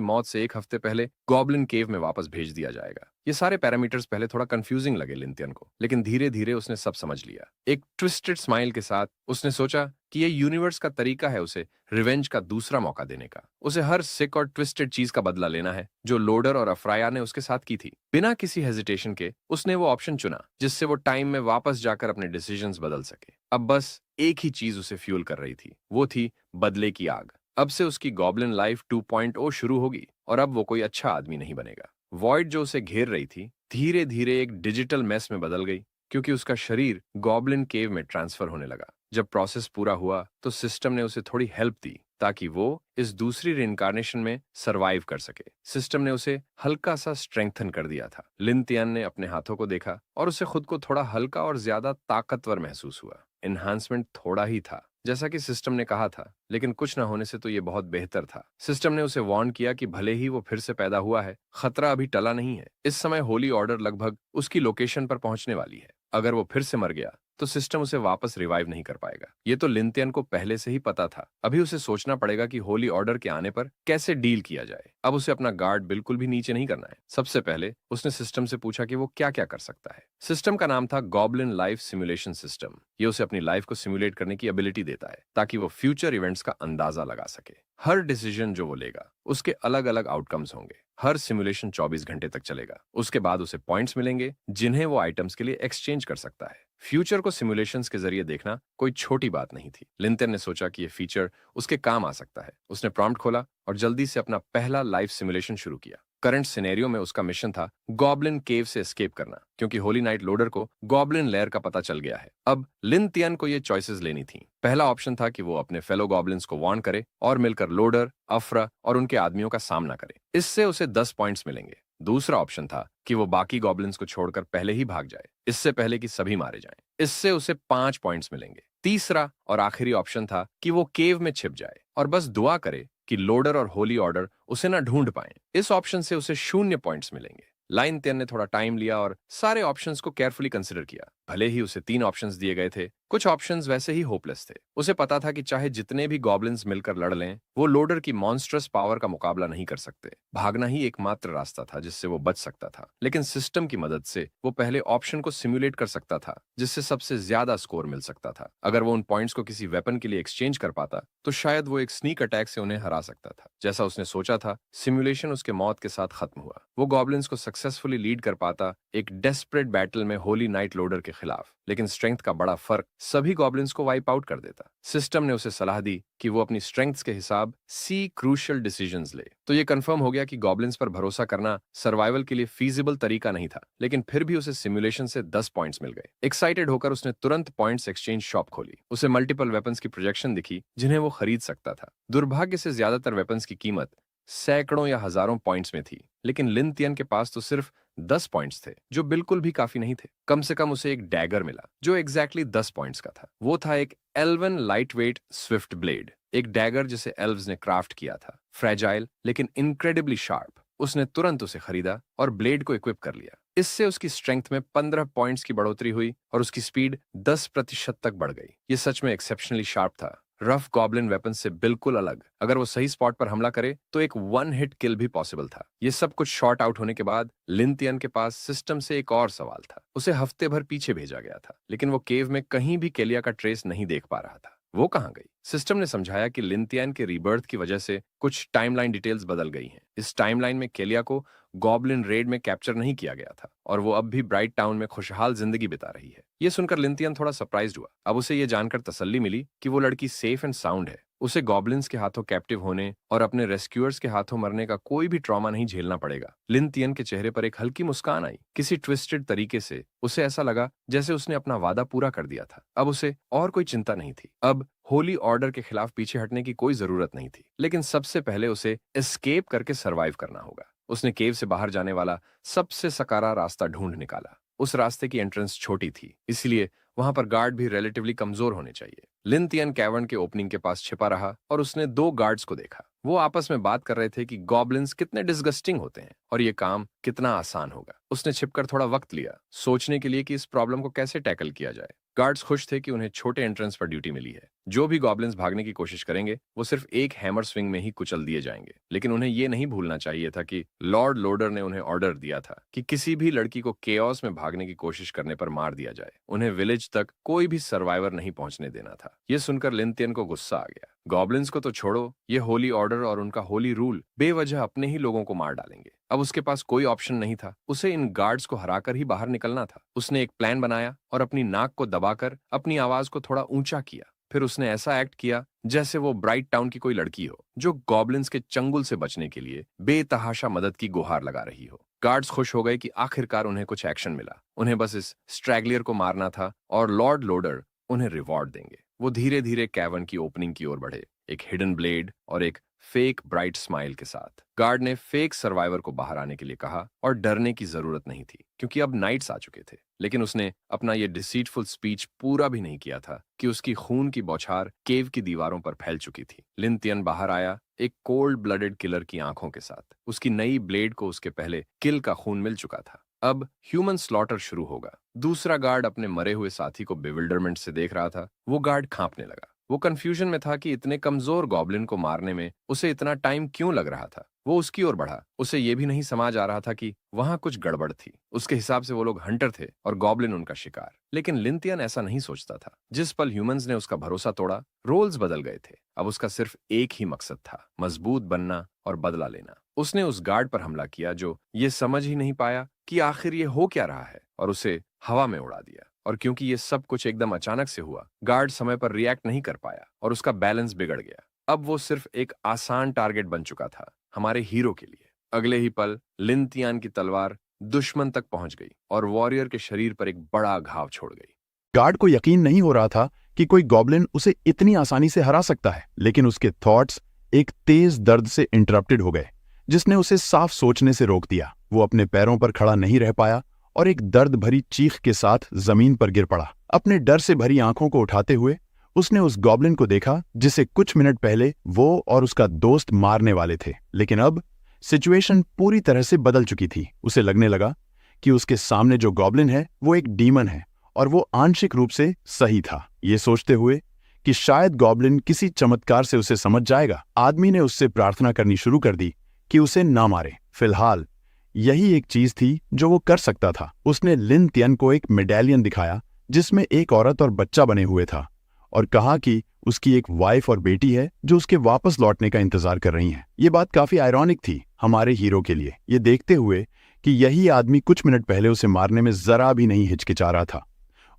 मौत से 1 हफ्ते पहले गॉब्लिन केव में वापस भेज दिया जाएगा। ये सारे पैरामीटर्स पहले थोड़ा कंफ्यूजिंग लगे लिंथियन को, लेकिन धीरे धीरे उसने सब समझ लिया। एक ट्विस्टेड स्माइल के साथ उसने सोचा कि ये यूनिवर्स का तरीका है उसे रिवेंज का दूसरा मौका देने का। उसे हर सिक और ट्विस्टेड चीज का बदला लेना है जो लोडर और अफ्राया ने उसके साथ की थी। बिना किसी हेजिटेशन के उसने वो ऑप्शन चुना जिससे वो टाइम में वापस जाकर अपने डिसीजंस बदल सके। अब बस एक ही चीज उसे फ्यूल कर रही थी, वो थी बदले की आग। अब से उसकी गॉब्लिन लाइफ 2.0 शुरू होगी और अब वो कोई अच्छा आदमी नहीं बनेगा। वॉइड जो उसे घेर रही थी धीरे धीरे एक डिजिटल मेस में बदल गई, क्योंकि उसका शरीर गॉब्लिन केव में ट्रांसफर होने लगा। जब प्रोसेस पूरा हुआ तो सिस्टम ने उसे थोड़ी हेल्प दी ताकि वो इस दूसरी रिइंकार्नेशन में सरवाइव कर सके। सिस्टम ने उसे हल्का सा स्ट्रेंथन कर दिया था। लिन तियान ने अपने हाथों को देखा और उसे खुद को थोड़ा हल्का और ज्यादा ताकतवर महसूस हुआ। एनहांसमेंट थोड़ा ही था जैसा कि सिस्टम ने कहा था, लेकिन कुछ न होने से तो ये बहुत बेहतर था। सिस्टम ने उसे वार्न किया कि भले ही वो फिर से पैदा हुआ है, खतरा अभी टला नहीं है। इस समय होली ऑर्डर लगभग उसकी लोकेशन पर पहुंचने वाली है। अगर वो फिर से मर गया तो सिस्टम उसे वापस रिवाइव नहीं कर पाएगा। ये तो लिंथियन को पहले से ही पता था। अभी उसे सोचना पड़ेगा कि होली ऑर्डर के आने पर कैसे डील किया जाए। अब उसे अपना गार्ड बिल्कुल भी नीचे नहीं करना है। सबसे पहले उसने सिस्टम से पूछा कि वो क्या क्या कर सकता है। सिस्टम का नाम था गॉब्लिन लाइफ सिमुलेशन सिस्टम। ये उसे अपनी लाइफ को सिमुलेट करने की एबिलिटी देता है ताकि वो फ्यूचर इवेंट्स का अंदाजा लगा सके। हर डिसीजन जो वो लेगा उसके अलग अलग आउटकम्स होंगे। हर सिमुलेशन 24 घंटे तक चलेगा। उसके बाद उसे पॉइंट्स मिलेंगे जिन्हें वो आइटम्स के लिए एक्सचेंज कर सकता है। फ्यूचर को सिमुलेशंस के जरिए देखना कोई छोटी बात नहीं थी। लिंथन ने सोचा कि ये फीचर उसके काम आ सकता है। उसने प्रॉम्प्ट खोला और जल्दी से अपना पहला लाइफ सिमुलेशन शुरू किया। करंट सिनेरियो में उसका मिशन था गॉब्लिन केव से एस्केप करना, क्योंकि होली नाइट लोडर को गॉब्लिन लेयर का पता चल गया है। अब लिन तियन को ये चॉइसेस लेनी थी। पहला ऑप्शन था कि वो अपने फेलो गॉब्लिन्स को वार्न करे और मिलकर लोडर, अफ्रा और उनके आदमियों का सामना करे। इससे उसे 10 पॉइंट्स मिलेंगे। दूसरा ऑप्शन था कि वो बाकी गॉब्लिन्स को छोड़कर पहले ही भाग जाए, इससे पहले कि सभी मारे जाएं। इससे उसे 5 पॉइंट्स मिलेंगे। तीसरा और आखिरी ऑप्शन था कि वो केव में छिप जाए और बस दुआ करे कि लोडर और होली ऑर्डर उसे ना ढूंढ पाए। इस ऑप्शन से उसे 0 पॉइंट्स मिलेंगे। लाइन तेन ने थोड़ा टाइम लिया और सारे ऑप्शंस को केयरफुली कंसिडर किया। भले ही उसे 3 ऑप्शंस दिए गए थे, कुछ ऑप्शंस वैसे ही होपलेस थे। उसे पता था कि चाहे जितने भी गॉब्लिन्स मिलकर लड़ लें, वो लोडर की मॉन्स्ट्रस पावर का मुकाबला नहीं कर सकते। भागना ही एकमात्र रास्ता था जिससे वो बच सकता था। लेकिन सिस्टम की मदद से वो पहले ऑप्शन को सिमुलेट कर सकता था जिससे सबसे ज्यादा स्कोर मिल सकता था। अगर वो उन पॉइंट्स को किसी वेपन के लिए एक्सचेंज कर पाता तो शायद वो एक स्नीक अटैक से उन्हें हरा सकता था। जैसा उसने सोचा था, सिमुलेशन उसके मौत के साथ खत्म हुआ। वो गॉब्लिन्स को सक्सेसफुली लीड कर पाता एक डेस्परेट बैटल में होली नाइट लोडर के खिलाफ, लेकिन स्ट्रेंथ का बड़ा फर्क सभी गॉब्लिन्स को वाइप आउट कर देता। सिस्टम ने उसे सलाह दी कि वो अपनी स्ट्रेंथ्स के हिसाब सी क्रूशियल डिसीजंस ले। तो ये कंफर्म हो गया कि गॉब्लिन्स पर भरोसा करना सर्वाइवल के लिए फीजिबल तरीका नहीं था, लेकिन फिर भी उसे सिमुलेशन से 10 पॉइंट्स मिल गए। एक्साइटेड होकर उसने तुरंत पॉइंट्स एक्सचेंज शॉप खोली। उसे मल्टीपल वेपन्स की प्रोजेक्शन दिखी जिन्हें वो खरीद सकता था। दुर्भाग्य से ज्यादातर वेपन्स की कीमत सैकड़ों या हजारों पॉइंट्स में थी, लेकिन लिन तियन के पास तो सिर्फ 10 पॉइंट्स थे, जो बिल्कुल भी काफी नहीं थे। कम से कम उसे एक डैगर मिला जो एग्जैक्टली 10 पॉइंट्स का था। वो था एक एल्वन लाइटवेट स्विफ्ट ब्लेड, एक डैगर जिसे एल्व्स ने क्राफ्ट किया था। फ्रेजाइल लेकिन इनक्रेडिबली शार्प। उसने तुरंत उसे खरीदा और ब्लेड को इक्विप कर लिया। इससे उसकी स्ट्रेंथ में 15 पॉइंट्स की बढ़ोतरी हुई और उसकी स्पीड 10% तक बढ़ गई। ये सच में एक्सेप्शनली शार्प था, रफ गॉब्लिन वेपन से बिल्कुल अलग। अगर वो सही स्पॉट पर हमला करे तो एक 1 हिट किल भी पॉसिबल था। ये सब कुछ शॉर्ट आउट होने के बाद लिन तियन के पास सिस्टम से एक और सवाल था। उसे हफ्ते भर पीछे भेजा गया था, लेकिन वो केव में कहीं भी केलिया का ट्रेस नहीं देख पा रहा था। वो कहाँ गई? सिस्टम ने समझाया कि लिन तियन के रीबर्थ की वजह से कुछ टाइमलाइन डिटेल्स बदल गई हैं। इस टाइमलाइन में केलिया को गॉब्लिन रेड में कैप्चर नहीं किया गया था और वो अब भी ब्राइट टाउन में खुशहाल जिंदगी बिता रही है। ये सुनकर लिन तियन थोड़ा सरप्राइज्ड हुआ। अब उसे ये जानकर तसल्ली मिली कि वो लड़की सेफ एंड साउंड है। उसे गॉब्लिन्स के हाथों कैप्टिव होने और अपने रेस्क्यूअर्स के हाथों मरने का कोई भी ट्रॉमा नहीं झेलना पड़ेगा। लिन तियन के चेहरे पर एक हल्की मुस्कान आई। किसी ट्विस्टेड तरीके से उसे ऐसा लगा जैसे उसने अपना वादा पूरा कर दिया था। अब उसे और कोई चिंता नहीं थी। अब होली ऑर्डर के खिलाफ पीछे हटने की कोई जरूरत नहीं थी, लेकिन सबसे पहले उसे एस्केप करके सरवाइव करना होगा। उसने केव से बाहर जाने वाला सबसे सकारा रास्ता ढूंढ निकाला। उस रास्ते की एंट्रेंस छोटी थी, इसलिए वहां पर गार्ड भी रिलेटिवली कमजोर होने चाहिए। लिन तियन कैवर्न के ओपनिंग के पास छिपा रहा और उसने 2 गार्ड्स को देखा। वो आपस में बात कर रहे थे कि गॉब्लिन्स कितने डिस्गस्टिंग होते हैं और ये काम कितना आसान होगा। उसने छिपकर थोड़ा वक्त लिया, सोचने के लिए कि इस प्रॉब्लम को कैसे टैकल किया जाए। गार्ड्स खुश थे कि उन्हें छोटे एंट्रेंस पर ड्यूटी मिली है। जो भी गॉब्लिन्स भागने की कोशिश करेंगे वो सिर्फ एक हैमर स्विंग में ही कुचल दिए जाएंगे। लेकिन उन्हें ये नहीं भूलना चाहिए था कि लॉर्ड लोडर ने उन्हें ऑर्डर दिया था कि किसी भी लड़की को केओस में भागने की कोशिश करने पर मार दिया जाए। उन्हें विलेज तक कोई भी सर्वाइवर नहीं पहुंचने देना था। यह सुनकर लिन तियन को गुस्सा आ गया। गॉब्लिन्स को तो छोड़ो, ये होली ऑर्डर और उनका होली रूल बेवजह अपने ही लोगों को मार डालेंगे। अब उसके पास कोई ऑप्शन नहीं था, उसे इन गार्ड्स को हराकर ही बाहर निकलना था। उसने एक प्लान बनाया और अपनी नाक को दबाकर अपनी आवाज को थोड़ा ऊंचा किया। फिर उसने ऐसा एक्ट किया जैसे वो ब्राइट टाउन की कोई लड़की हो जो गॉब्लिन्स के चंगुल से बचने के लिए बेतहाशा मदद की गुहार लगा रही हो। गार्ड्स खुश हो गए कि आखिरकार उन्हें कुछ एक्शन मिला। उन्हें बस इस स्ट्रैगलियर को मारना था और लॉर्ड लोडर उन्हें रिवॉर्ड देंगे। वो धीरे धीरे कैवर्न की ओपनिंग की ओर बढ़े, एक हिडन ब्लेड और एक फेक ब्राइट स्माइल के साथ। गार्ड ने फेक सर्वाइवर को बाहर आने के लिए कहा और डरने की जरूरत नहीं थी क्योंकि अब नाइट्स आ चुके थे। लेकिन उसने अपना ये डिसीटफुल स्पीच पूरा भी नहीं किया था कि उसकी खून की बौछार केव की दीवारों पर फैल चुकी थी। लिन तियन बाहर आया एक कोल्ड ब्लडेड किलर की आंखों के साथ। उसकी नई ब्लेड को उसके पहले किल का खून मिल चुका था। अब ह्यूमन स्लॉटर शुरू होगा। दूसरा गार्ड अपने मरे हुए साथी को बेविल्डरमेंट से देख रहा था। वो गार्ड कांपने लगा। वो कंफ्यूजन में था कि इतने कमजोर गॉब्लिन को मारने में उसे इतना टाइम क्यों लग रहा था। वो उसकी ओर बढ़ा। उसे ये भी नहीं समझ आ रहा था कि वहां कुछ गड़बड़ थी। उसके हिसाब से वो लोग हंटर थे और गॉब्लिन उनका शिकार। लेकिन लिन तियन ऐसा नहीं सोचता था। जिस पल ह्यूमंस ने उसका भरोसा तोड़ा, रोल्स बदल गए थे। अब उसका सिर्फ एक ही मकसद था, मजबूत बनना और बदला लेना। उसने उस गार्ड पर हमला किया जो ये समझ ही नहीं पाया कि आखिर ये हो क्या रहा है, और उसे हवा में उड़ा दिया। और क्योंकि ये सब कुछ एकदम अचानक से हुआ, गार्ड समय पर रिएक्ट नहीं कर पाया और उसका बैलेंस बिगड़ गया। अब वो सिर्फ एक आसान टारगेट बन चुका था हमारे हीरो के लिए। अगले ही पल लिन तियान की तलवार दुश्मन तक पहुंच गई और वॉरियर के शरीर पर एक बड़ा घाव छोड़ गई। गार्ड को यकीन नहीं हो रहा था कि कोई गॉब्लिन उसे इतनी आसानी से हरा सकता है, लेकिन उसके थॉट्स एक तेज दर्द से इंटरप्टेड हो गए जिसने उसे साफ सोचने से रोक दिया। वो अपने पैरों पर खड़ा नहीं रह पाया और एक दर्द भरी चीख के साथ जमीन पर गिर पड़ा। अपने डर से भरी आंखों को उठाते हुए उसने उस गॉब्लिन को देखा जिसे कुछ मिनट पहले वो और उसका दोस्त मारने वाले थे। लेकिन अब सिचुएशन पूरी तरह से बदल चुकी थी। उसे लगने लगा कि उसके सामने जो गॉब्लिन है वो एक डीमन है और वो आंशिक रूप से सही था। ये सोचते हुए कि शायद गॉब्लिन किसी चमत्कार से उसे समझ जाएगा, आदमी ने उससे प्रार्थना करनी शुरू कर दी कि उसे ना मारे। फिलहाल यही एक चीज थी जो वो कर सकता था। उसने लिन तियन को एक मेडालियन दिखाया जिसमें एक औरत और बच्चा बने हुए था और कहा कि उसकी एक वाइफ और बेटी है जो उसके वापस लौटने का इंतजार कर रही हैं। ये बात काफी आयरॉनिक थी हमारे हीरो के लिए, ये देखते हुए कि यही आदमी कुछ मिनट पहले उसे मारने में जरा भी नहीं हिचकिचा रहा था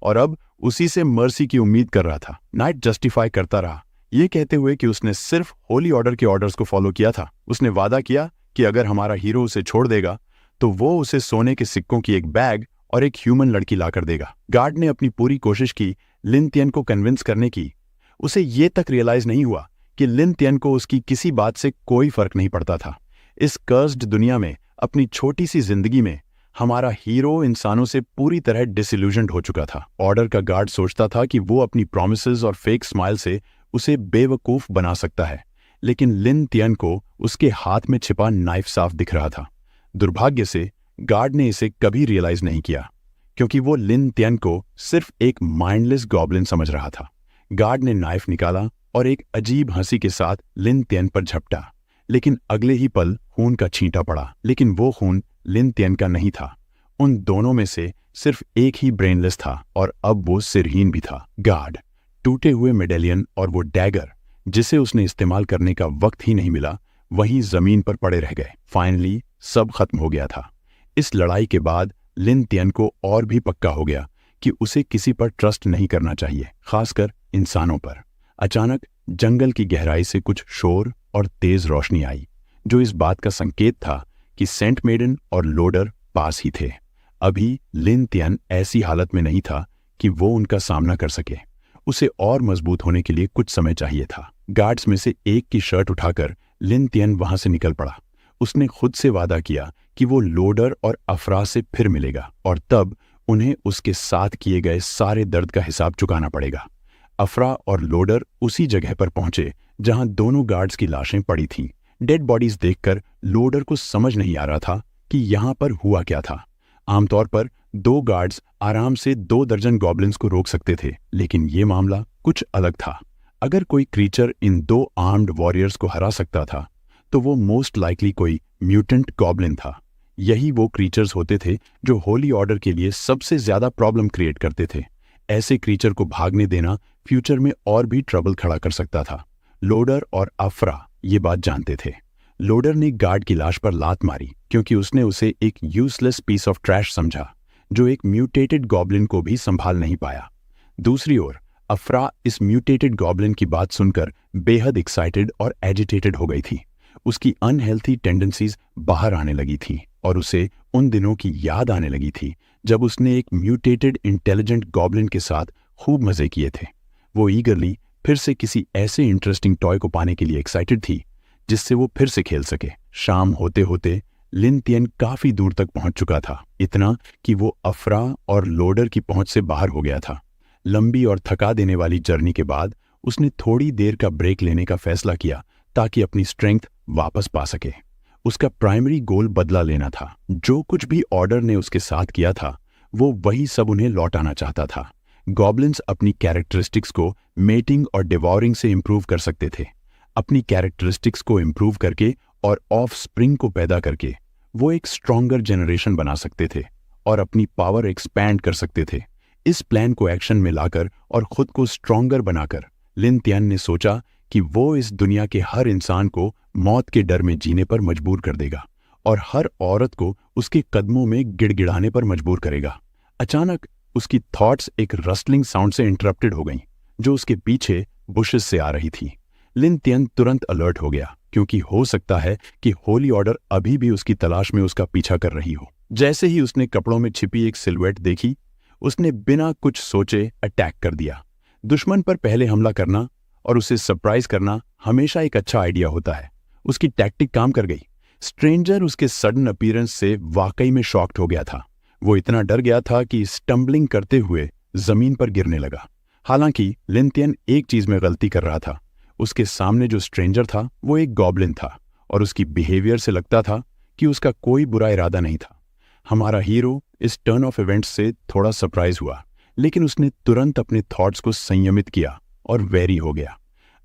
और अब उसी से मर्सी की उम्मीद कर रहा था। नाइट जस्टिफाई करता रहा, ये कहते हुए कि उसने सिर्फ होली ऑर्डर के ऑर्डर्स को फॉलो किया था। उसने वादा किया कि अगर हमारा हीरो उसे छोड़ देगा तो वो उसे सोने के सिक्कों की एक बैग और एक ह्यूमन लड़की लाकर देगा। गार्ड ने अपनी पूरी कोशिश की लिन तियन को कन्विंस करने की। उसे ये तक रियलाइज नहीं हुआ कि लिन तियन को उसकी किसी बात से कोई फर्क नहीं पड़ता था। इस कर्स्ड दुनिया में, अपनी छोटी सी जिंदगी में, हमारा हीरो इंसानों से पूरी तरह डिसइल्यूजन्ड हो चुका था। ऑर्डर का गार्ड सोचता था कि वो अपनी प्रॉमिसेस और फेक स्माइल से उसे बेवकूफ बना सकता है, लेकिन लिन तियन को उसके हाथ में छिपा नाइफ साफ दिख रहा था। दुर्भाग्य से गार्ड ने इसे कभी रियलाइज नहीं किया क्योंकि वो लिन तियन को सिर्फ एक माइंडलेस गॉब्लिन समझ रहा था। गार्ड ने नाइफ निकाला और एक अजीब हंसी के साथ लिन तियन पर झपटा, लेकिन अगले ही पल खून का छींटा पड़ा। लेकिन वो खून लिन तियन का नहीं था। उन दोनों में से सिर्फ एक ही ब्रेनलेस था और अब वो सिरहीन भी था। गार्ड, टूटे हुए मेडेलियन और वो डैगर जिसे उसने इस्तेमाल करने का वक्त ही नहीं मिला, वहीं जमीन पर पड़े रह गए। फाइनली सब खत्म हो गया था। इस लड़ाई के बाद लिन तियन को और भी पक्का हो गया कि उसे किसी पर ट्रस्ट नहीं करना चाहिए, खासकर इंसानों पर। अचानक जंगल की गहराई से कुछ शोर और तेज रोशनी आई जो इस बात का संकेत था कि सेंट मेडन और लोडर पास ही थे। अभी लिन तियन ऐसी हालत में नहीं था कि वो उनका सामना कर सके। उसे और मजबूत होने के लिए कुछ समय चाहिए था। गार्ड्स में से एक की शर्ट उठाकर लिन तियन वहां से निकल पड़ा। उसने खुद से वादा किया कि वो लोडर और अफरा से फिर मिलेगा और तब उन्हें उसके साथ किए गए सारे दर्द का हिसाब चुकाना पड़ेगा। अफरा और लोडर उसी जगह पर पहुंचे जहां दोनों गार्ड्स की लाशें पड़ी थीं। डेड बॉडीज देखकर लोडर को समझ नहीं आ रहा था कि यहां पर हुआ क्या था। आमतौर पर 2 गार्ड्स आराम से 2 दर्जन गॉब्लिन्स को रोक सकते थे, लेकिन ये मामला कुछ अलग था। अगर कोई क्रीचर इन 2 आर्म्ड वॉरियर्स को हरा सकता था तो वो मोस्ट लाइकली कोई म्यूटेंट गॉब्लिन था। यही वो क्रीचर्स होते थे जो होली ऑर्डर के लिए सबसे ज्यादा प्रॉब्लम क्रिएट करते थे। ऐसे क्रीचर को भागने देना फ्यूचर में और भी ट्रबल खड़ा कर सकता था। लोडर और अफरा ये बात जानते थे। लोडर ने गार्ड की लाश पर लात मारी क्योंकि उसने उसे एक यूजलेस पीस ऑफ ट्रैश समझा जो एक म्यूटेटेड गॉब्लिन को भी संभाल नहीं पाया। दूसरी ओर अफरा इस म्यूटेटेड गॉब्लिन की बात सुनकर बेहद एक्साइटेड और एजिटेटेड हो गई थी। उसकी अनहेल्थी टेंडेंसीज बाहर आने लगी थी और उसे उन दिनों की याद आने लगी थी जब उसने एक म्यूटेटेड इंटेलिजेंट गॉब्लिन के साथ खूब मजे किए थे। वो ईगरली फिर से किसी ऐसे इंटरेस्टिंग टॉय को पाने के लिए एक्साइटेड थी जिससे वो फिर से खेल सके। शाम होते होते लिन तियन काफी दूर तक पहुंच चुका था, इतना कि वो अफरा और लोडर की पहुंच से बाहर हो गया था। लंबी और थका देने वाली जर्नी के बाद उसने थोड़ी देर का ब्रेक लेने का फैसला किया ताकि अपनी स्ट्रेंथ वापस पा सके। उसका प्राइमरी गोल बदला लेना था। जो कुछ भी ऑर्डर ने उसके साथ किया था वो वही सब उन्हें लौटाना चाहता था। गॉब्लिन्स अपनी कैरेक्टरिस्टिक्स को मेटिंग और डिवॉरिंग से इंप्रूव कर सकते थे। अपनी कैरेक्टरिस्टिक्स को इंप्रूव करके और ऑफ स्प्रिंग को पैदा करके वो एक स्ट्रॉन्गर जनरेशन बना सकते थे और अपनी पावर एक्सपैंड कर सकते थे। इस प्लान को एक्शन में लाकर और खुद को स्ट्रॉन्गर बनाकर लिन तियन ने सोचा कि वो इस दुनिया के हर इंसान को मौत के डर में जीने पर मजबूर कर देगा और हर औरत को उसके कदमों में गिड़गिड़ाने पर मजबूर करेगा। अचानक उसकी थॉट्स एक रस्टलिंग साउंड से इंटरप्टेड हो गईं, जो उसके पीछे बुशेस से आ रही थी। लिन तियन तुरंत अलर्ट हो गया क्योंकि हो सकता है कि होली ऑर्डर अभी भी उसकी तलाश में उसका पीछा कर रही हो। जैसे ही उसने कपड़ों में छिपी एक सिलुएट देखी, उसने बिना कुछ सोचे अटैक कर दिया। दुश्मन पर पहले हमला करना और उसे सरप्राइज करना हमेशा एक अच्छा आइडिया होता है। उसकी टैक्टिक काम कर गई। स्ट्रेंजर उसके सडन अपीयरेंस से वाकई में शॉक्ड हो गया था। वो इतना डर गया था कि स्टम्बलिंग करते हुए जमीन पर गिरने लगा। हालांकि लिन तियन एक चीज में गलती कर रहा था। उसके सामने जो स्ट्रेंजर था वो एक गॉब्लिन था और उसकी बिहेवियर से लगता था कि उसका कोई बुरा इरादा नहीं था। हमारा हीरो इस टर्न ऑफ इवेंट्स से थोड़ा सरप्राइज हुआ, लेकिन उसने तुरंत अपने थॉट्स को संयमित किया और वेरी हो गया।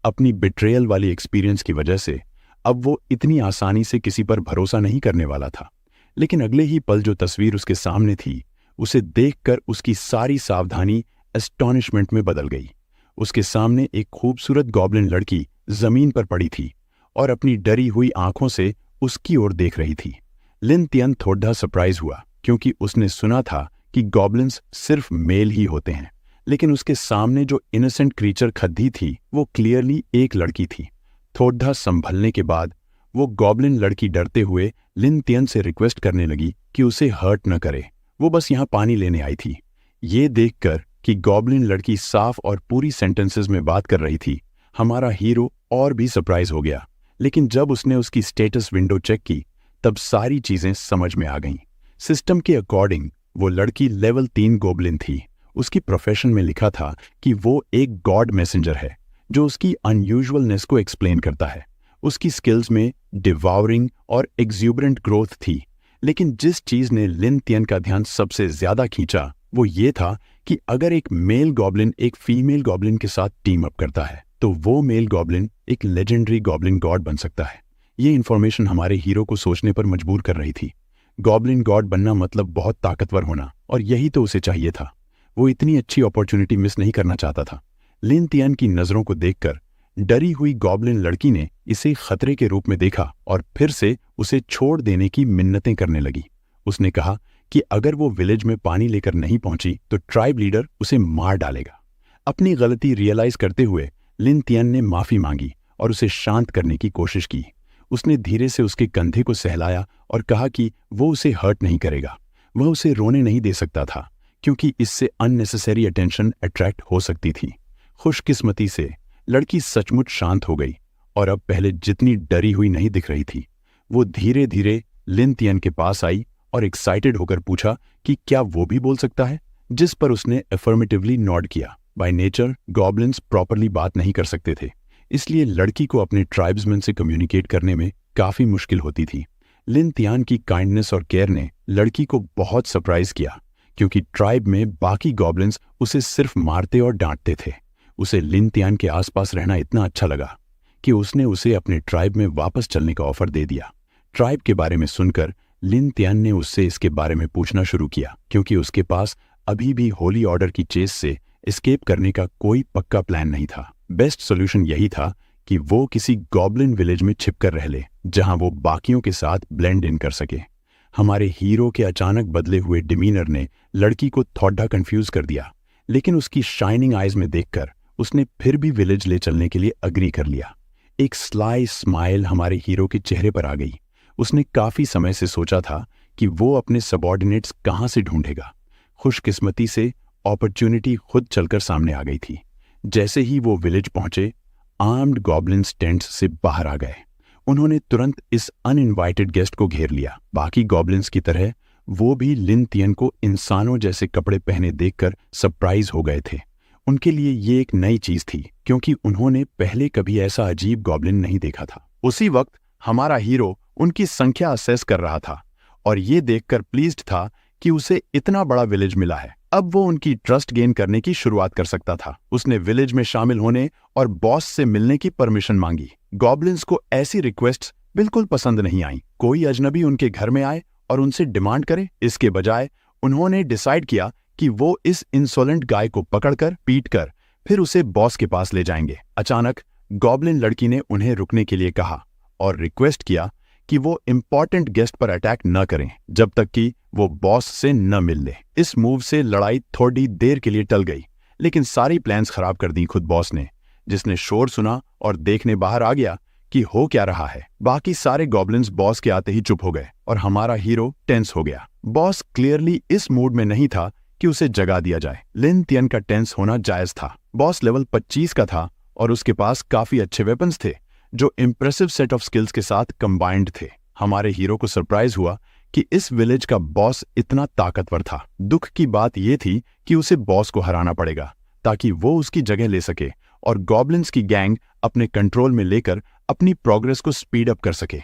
अपनी बिट्रेयल वाली एक्सपीरियंस की वजह से अब वो इतनी आसानी से किसी पर भरोसा नहीं करने वाला था। लेकिन अगले ही पल जो तस्वीर उसके सामने थी, उसे देखकर उसकी सारी सावधानी एस्टॉनिशमेंट में बदल गई। उसके सामने एक खूबसूरत गॉब्लिन लड़की जमीन पर पड़ी थी और अपनी डरी हुई आंखों से उसकी ओर देख रही थी। लिन तियन थोड़ा सरप्राइज हुआ क्योंकि उसने सुना था कि गॉब्लिन्स सिर्फ मेल ही होते हैं, लेकिन उसके सामने जो इनोसेंट क्रीचर खड़ी थी वो क्लियरली एक लड़की थी। थोड़ा संभलने के बाद वो गॉब्लिन लड़की डरते हुए लिन तियन से रिक्वेस्ट करने लगी कि उसे हर्ट न करे, वो बस यहाँ पानी लेने आई थी। ये देखकर कि गॉब्लिन लड़की साफ और पूरी सेंटेंसेस में बात कर रही थी, हमारा हीरो और भी सरप्राइज हो गया। लेकिन जब उसने उसकी स्टेटस विंडो चेक की तब सारी चीजें समझ में आ गईं। सिस्टम के अकॉर्डिंग वो लड़की लेवल 3 गॉब्लिन थी। उसकी प्रोफेशन में लिखा था कि वो एक गॉड मैसेंजर है, जो उसकी अनयूजुअलनेस को एक्सप्लेन करता है। उसकी स्किल्स में डिवाउरिंग और एक्सूबरेंट ग्रोथ थी, लेकिन जिस चीज ने लिन तियन का ध्यान सबसे ज्यादा खींचा वो ये था कि अगर एक मेल गॉब्लिन एक फीमेल गॉब्लिन के साथ टीम अप करता है तो वो मेल गॉब्लिन एक लेजेंडरी गॉब्लिन गॉड बन सकता है। ये इन्फॉर्मेशन हमारे हीरो को सोचने पर मजबूर कर रही थी। गॉब्लिन गॉड बनना मतलब बहुत ताकतवर होना, और यही तो उसे चाहिए था। वो इतनी अच्छी अपॉर्चुनिटी मिस नहीं करना चाहता था। लिन तियन की नजरों को देखकर डरी हुई गॉब्लिन लड़की ने इसे खतरे के रूप में देखा और फिर से उसे छोड़ देने की मिन्नतें करने लगी। उसने कहा कि अगर वो विलेज में पानी लेकर नहीं पहुंची तो ट्राइब लीडर उसे मार डालेगा। अपनी गलती रियलाइज करते हुए लिन तियन ने माफी मांगी और उसे शांत करने की कोशिश की। उसने धीरे से उसके कंधे को सहलाया और कहा कि वो उसे हर्ट नहीं करेगा। वह उसे रोने नहीं दे सकता था क्योंकि इससे अननेसेसरी अटेंशन अट्रैक्ट हो सकती थी। खुशकिस्मती से लड़की सचमुच शांत हो गई और अब पहले जितनी डरी हुई नहीं दिख रही थी। वो धीरे धीरे लिन तियन के पास आई और एक्साइटेड होकर पूछा कि क्या वो भी बोल सकता है, जिस पर उसने अफर्मेटिवली नॉड किया। बाय नेचर गॉब्लिन्स प्रॉपरली बात नहीं कर सकते थे, इसलिए लड़की को अपने ट्राइब्समैन से कम्युनिकेट करने में काफी मुश्किल होती थी। लिन तियान की काइंडनेस और केयर ने लड़की को बहुत सरप्राइज किया, क्योंकि ट्राइब में बाकी गॉब्लिन्स उसे सिर्फ मारते और डांटते थे। उसे लिन तियान के आसपास रहना इतना अच्छा लगा कि उसने उसे अपने ट्राइब में वापस चलने का ऑफर दे दिया। ट्राइब के बारे में सुनकर लिन तियान ने उससे इसके बारे में पूछना शुरू किया, क्योंकि उसके पास अभी भी होली ऑर्डर की चेस से एस्केप करने का कोई पक्का प्लान नहीं था। बेस्ट सॉल्यूशन यही था कि वो किसी गॉब्लिन विलेज में छिपकर रह ले, जहां वो बाकियों के साथ ब्लेंड इन कर सके। हमारे हीरो के अचानक बदले हुए डिमीनर ने लड़की को थोड़ा कंफ्यूज कर दिया, लेकिन उसकी शाइनिंग आइज में देखकर उसने फिर भी विलेज ले चलने के लिए अग्री कर लिया। एक स्लाई स्माइल हमारे हीरो के चेहरे पर आ गई। उसने काफी समय से सोचा था कि वो अपने सबॉर्डिनेट्स कहां से ढूंढेगा। खुशकिस्मती से अपॉर्चुनिटी खुद चलकर सामने आ गई थी। जैसे ही वो विलेज पहुंचे, आर्म्ड गॉब्लिन्स टेंट्स से बाहर आ गए। उन्होंने तुरंत इस अनइनवाइटेड गेस्ट को घेर लिया। बाकी गॉब्लिन्स की तरह वो भी लिन तियन को इंसानों जैसे कपड़े पहने देखकर सरप्राइज हो गए थे। उनके लिए ये एक नई चीज थी, क्योंकि उन्होंने पहले कभी ऐसा अजीब गॉब्लिन नहीं देखा था। उसी वक्त हमारा हीरो उनकी संख्या असेस कर रहा था और ये देखकर प्लीज्ड था कि उसे इतना बड़ा विलेज मिला है। अब वो उनकी ट्रस्ट गेन करने की शुरुआत कर सकता था। उसने विलेज में शामिल होने और बॉस से मिलने की परमिशन मांगी। गॉब्लिन्स को ऐसी रिक्वेस्ट्स बिल्कुल पसंद नहीं आई। कोई अजनबी उनके घर में आए और उनसे डिमांड करे। इसके बजाय उन्होंने डिसाइड किया कि वो इस इंसोलेंट गाय को पकड़कर पीटकर फिर उसे बॉस के पास ले जाएंगे। अचानक गॉब्लिन लड़की ने उन्हें रुकने के लिए कहा और रिक्वेस्ट किया कि वो इम्पोर्टेंट गेस्ट पर अटैक न करें जब तक कि वो बॉस से न मिल ले। इस मूव से लड़ाई थोड़ी देर के लिए टल गई, लेकिन सारी प्लान्स खराब कर दी खुद बॉस ने, जिसने शोर सुना और देखने बाहर आ गया कि हो क्या रहा है। बाकी सारे गॉब्लिन्स बॉस के आते ही चुप हो गए और हमारा हीरो टेंस हो गया। बॉस क्लियरली इस मूड में नहीं था कि उसे जगा दिया जाए। लिन तियन का टेंस होना जायज था। बॉस लेवल 25 का था और उसके पास काफी अच्छे वेपन्स थे जो इम्प्रेसिव सेट ऑफ स्किल्स के साथ कंबाइंड थे। हमारे हीरो को सरप्राइज हुआ कि इस विलेज का बॉस इतना ताकतवर था। दुख की बात यह थी कि उसे बॉस को हराना पड़ेगा ताकि वो उसकी जगह ले सके और गॉब्लिन्स की गैंग अपने कंट्रोल में लेकर अपनी प्रोग्रेस को स्पीड अप कर सके।